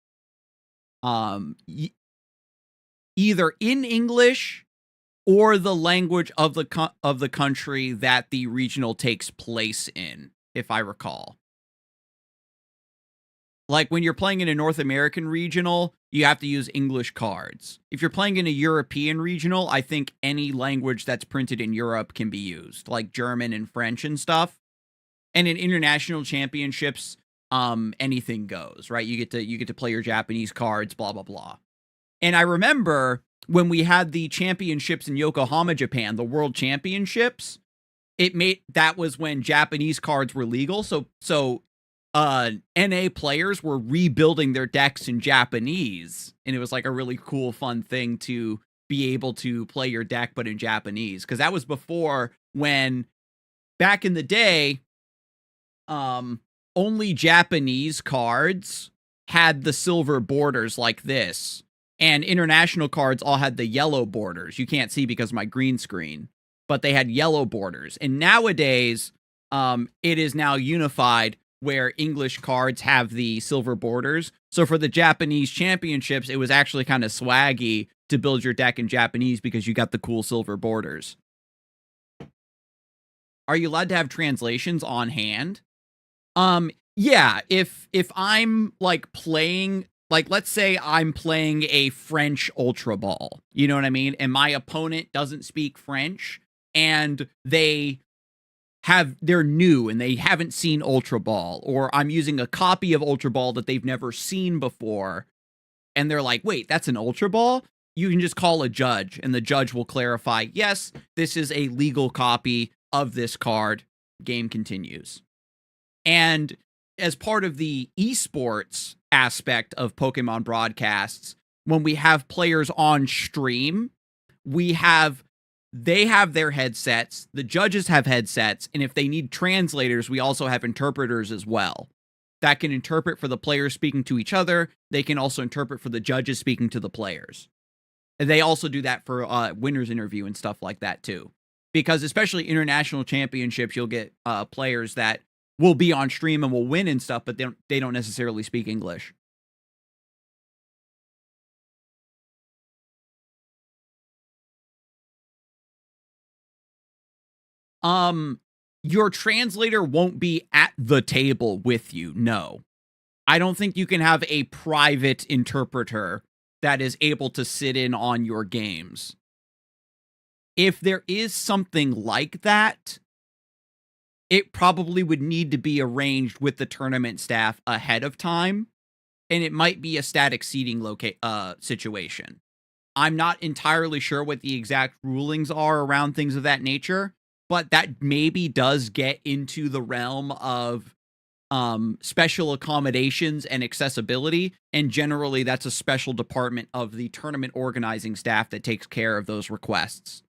Speaker 1: either in English or the language of the country that the regional takes place in, if I recall. Like when you're playing in a North American regional, you have to use English cards. If you're playing in a European regional, I think any language that's printed in Europe can be used, like German and French and stuff. And in international championships, anything goes, right? You get to play your Japanese cards, blah blah blah. And I remember when we had the championships in Yokohama, Japan, the world championships, that was when Japanese cards were legal. So NA players were rebuilding their decks in Japanese, and it was like a really cool, fun thing to be able to play your deck, but in Japanese, because that was before, when back in the day, only Japanese cards had the silver borders like this, and international cards all had the yellow borders. You can't see because of my green screen, but they had yellow borders. And nowadays, it is now unified, where English cards have the silver borders. So for the Japanese championships, it was actually kind of swaggy to build your deck in Japanese because you got the cool silver borders. Are you allowed to have translations on hand? Yeah, if I'm like playing, like, let's say I'm playing a French Ultra Ball, you know what I mean? And my opponent doesn't speak French, and they're new and they haven't seen Ultra Ball, or I'm using a copy of Ultra Ball that they've never seen before, and they're like, wait, that's an Ultra Ball? You can just call a judge, and the judge will clarify, yes, this is a legal copy of this card. Game continues. And as part of the esports aspect of Pokemon broadcasts, when we have players on stream, they have their headsets, the judges have headsets, and if they need translators, we also have interpreters as well that can interpret for the players speaking to each other. They can also interpret for the judges speaking to the players. And they also do that for winners interview and stuff like that too. Because especially international championships, you'll get players that will be on stream and will win and stuff, but they don't necessarily speak English. Your translator won't be at the table with you. No. I don't think you can have a private interpreter that is able to sit in on your games. If there is something like that, it probably would need to be arranged with the tournament staff ahead of time, and it might be a static seating situation. I'm not entirely sure what the exact rulings are around things of that nature, but that maybe does get into the realm of special accommodations and accessibility, and generally that's a special department of the tournament organizing staff that takes care of those requests.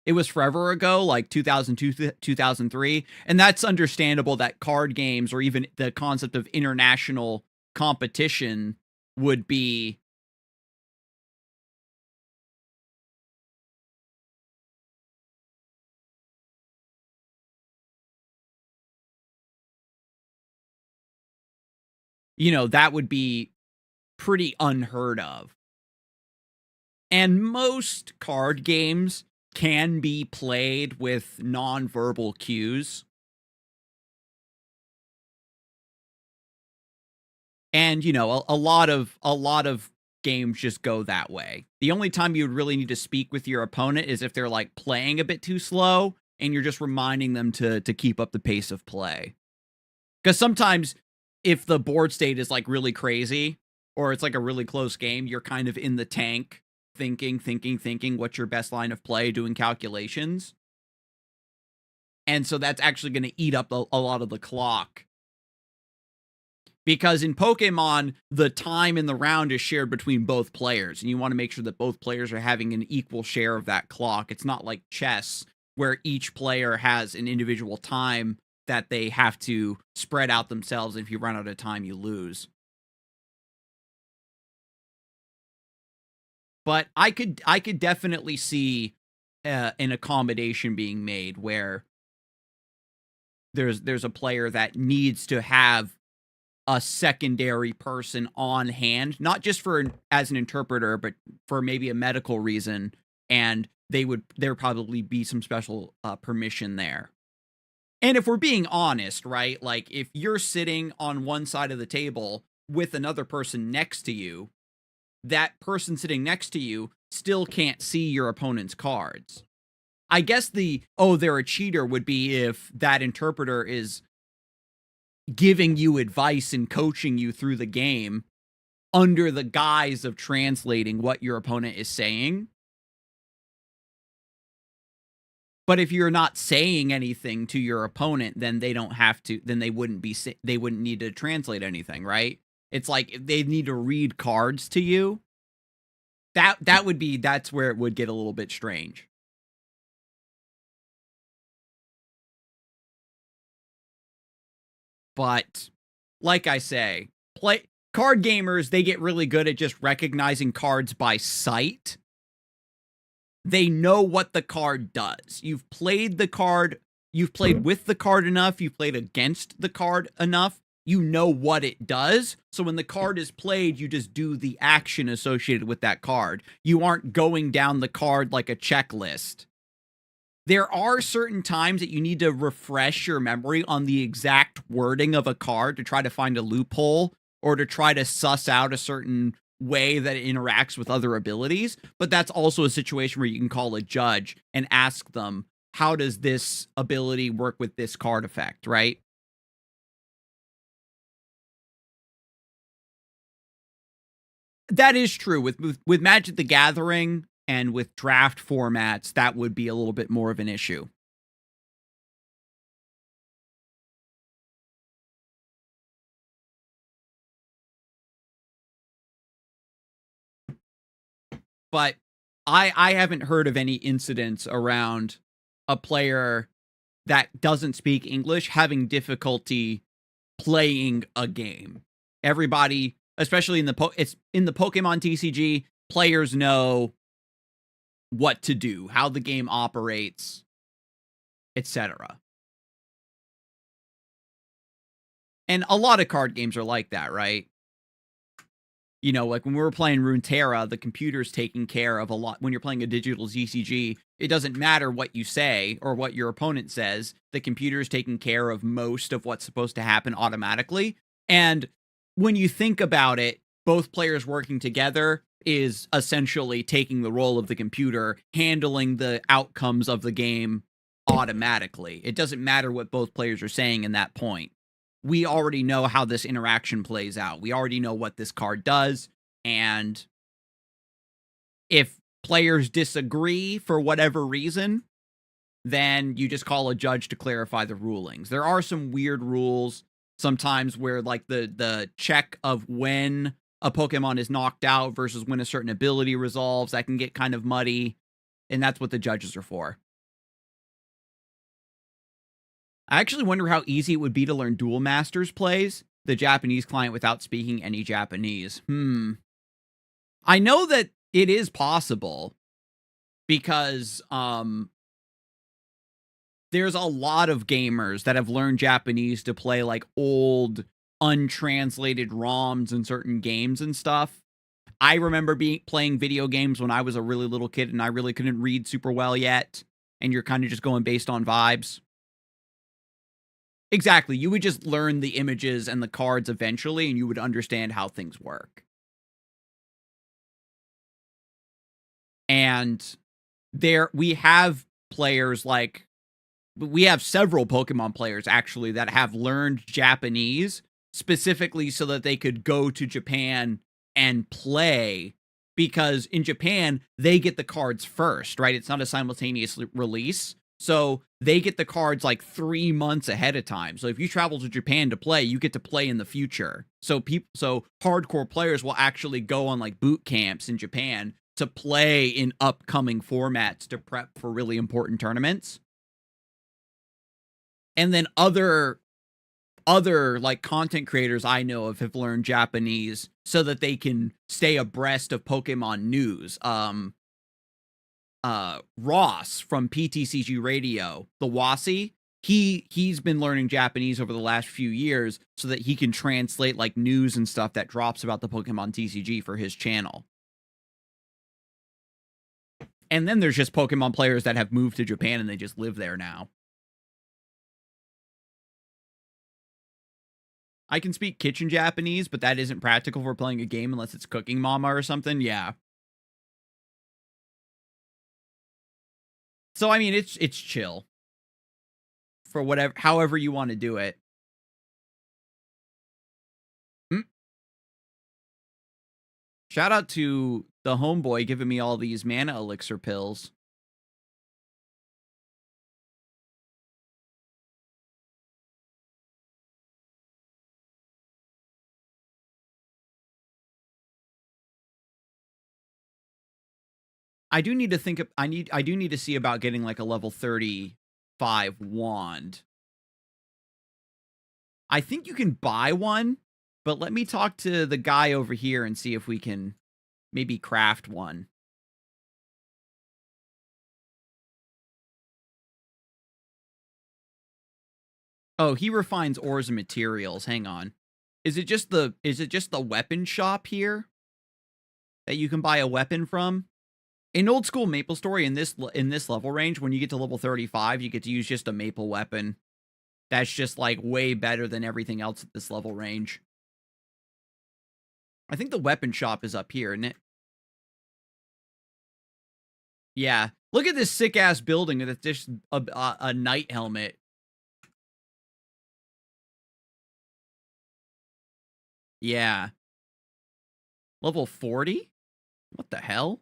Speaker 1: It was forever ago, like 2002, 2003, and that's understandable that card games, or even the concept of international competition, would be that would be pretty unheard of. And most card games can be played with non-verbal cues. And, a lot of games just go that way. The only time you would really need to speak with your opponent is if they're like playing a bit too slow and you're just reminding them to keep up the pace of play. Because sometimes if the board state is like really crazy, or it's like a really close game, you're kind of in the tank thinking what's your best line of play, doing calculations. And so that's actually going to eat up a lot of the clock. Because in Pokemon, the time in the round is shared between both players, and you want to make sure that both players are having an equal share of that clock. It's not like chess, where each player has an individual time that they have to spread out themselves, and if you run out of time, you lose. But I could definitely see an accommodation being made where there's a player that needs to have a secondary person on hand, not just as an interpreter, but for maybe a medical reason, and there would probably be some special permission there. And if we're being honest, right, like if you're sitting on one side of the table with another person next to you, that person sitting next to you still can't see your opponent's cards. I guess they're a cheater would be if that interpreter is giving you advice and coaching you through the game, under the guise of translating what your opponent is saying. But if you're not saying anything to your opponent, then they don't have to, then they wouldn't need to translate anything, right? It's like if they need to read cards to you. That's where it would get a little bit strange. But like I say, card gamers, they get really good at just recognizing cards by sight. They know what the card does. You've played the card, you've played with the card enough, you've played against the card enough, you know what it does. So when the card is played, you just do the action associated with that card. You aren't going down the card like a checklist. There are certain times that you need to refresh your memory on the exact wording of a card to try to find a loophole or to try to suss out a certain way that it interacts with other abilities. But that's also a situation where you can call a judge and ask them, how does this ability work with this card effect, right? That is true. With Magic the Gathering and with draft formats, that would be a little bit more of an issue. But I haven't heard of any incidents around a player that doesn't speak English having difficulty playing a game. Everybody, especially in it's in the Pokemon TCG, players know what to do, how the game operates, etc. And a lot of card games are like that, right? You know, like when we were playing Runeterra, the computer's taking care of a lot. When you're playing a digital TCG, it doesn't matter what you say or what your opponent says. The computer's taking care of most of what's supposed to happen automatically. And when you think about it, both players working together is essentially taking the role of the computer, handling the outcomes of the game automatically. It doesn't matter what both players are saying in that point. We already know how this interaction plays out. We already know what this card does. And if players disagree for whatever reason, then you just call a judge to clarify the rulings. There are some weird rules sometimes where like the check of when a Pokemon is knocked out versus when a certain ability resolves, that can get kind of muddy. And that's what the judges are for. I actually wonder how easy it would be to learn Duel Masters plays, the Japanese client, without speaking any Japanese. I know that it is possible because there's a lot of gamers that have learned Japanese to play like old untranslated ROMs in certain games and stuff. I remember playing video games when I was a really little kid and I really couldn't read super well yet, and you're kind of just going based on vibes. Exactly. You would just learn the images and the cards eventually, and you would understand how things work. And we have players like, we have several Pokemon players actually that have learned Japanese specifically so that they could go to Japan and play, because in Japan, they get the cards first, right? It's not a simultaneous release. So they get the cards like 3 months ahead of time. So if you travel to Japan to play, you get to play in the future. So hardcore players will actually go on like boot camps in Japan to play in upcoming formats to prep for really important tournaments. And then other like content creators I know of have learned Japanese so that they can stay abreast of Pokemon news. Ross from PTCG Radio, the Wasi, he's been learning Japanese over the last few years so that he can translate like news and stuff that drops about the Pokemon TCG for his channel. And then there's just Pokemon players that have moved to Japan and they just live there now. I can speak kitchen Japanese, but that isn't practical for playing a game unless it's Cooking Mama or something. Yeah. So I mean, it's chill for however you want to do it. Shout out to the homeboy giving me all these mana elixir pills. I do need to think of, I do need to see about getting like a level 35 wand. I think you can buy one, but let me talk to the guy over here and see if we can maybe craft one. Oh, he refines ores and materials. Hang on. Is it just the weapon shop here that you can buy a weapon from? In old school Maple Story, in this level range, when you get to level 35, you get to use just a maple weapon. That's just like way better than everything else at this level range. I think the weapon shop is up here, isn't it? Yeah. Look at this sick ass building with just a knight helmet. Yeah. Level 40? What the hell?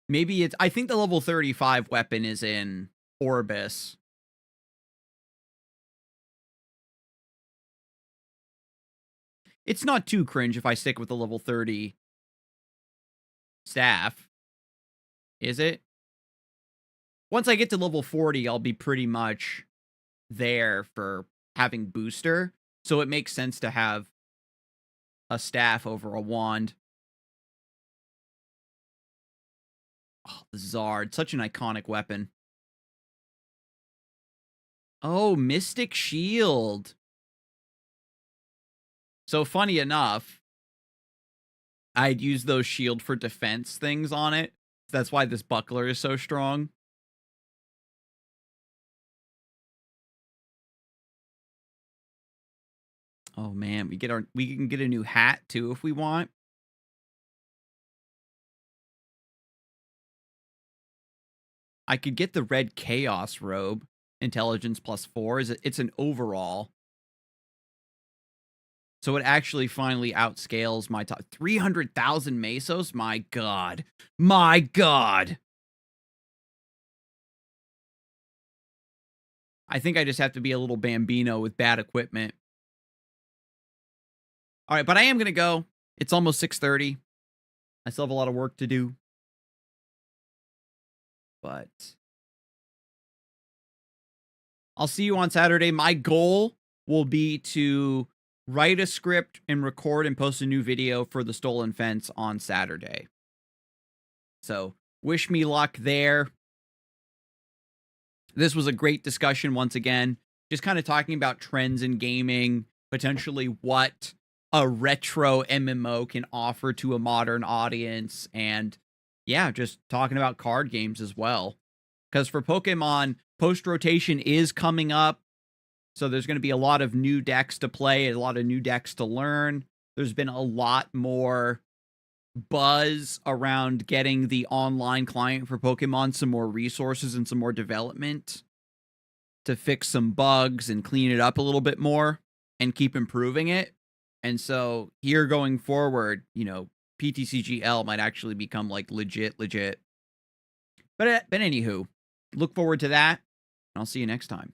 Speaker 1: Maybe it's, I think the level 35 weapon is in Orbis. It's not too cringe if I stick with the level 30 staff. Is it? Once I get to level 40, I'll be pretty much there for having booster. So it makes sense to have a staff over a wand. Oh, the Zard, such an iconic weapon. Oh, Mystic Shield. So funny enough, I'd use those shield for defense things on it. That's why this buckler is so strong. Oh man, we can get a new hat too if we want. I could get the red chaos robe. Intelligence +4. It's an overall. So it actually finally outscales my top 300,000 mesos. My god. My god. I think I just have to be a little bambino with bad equipment. All right, but I am going to go. It's almost 6:30. I still have a lot of work to do. But I'll see you on Saturday. My goal will be to write a script and record and post a new video for the Stolen Fence on Saturday. So wish me luck there. This was a great discussion once again. Just kind of talking about trends in gaming, potentially what a retro MMO can offer to a modern audience, and yeah, just talking about card games as well. Because for Pokemon, post-rotation is coming up, so there's going to be a lot of new decks to play, a lot of new decks to learn. There's been a lot more buzz around getting the online client for Pokemon some more resources and some more development to fix some bugs and clean it up a little bit more and keep improving it. And so here going forward, you know, PTCGL might actually become like legit. But anywho, look forward to that, and I'll see you next time.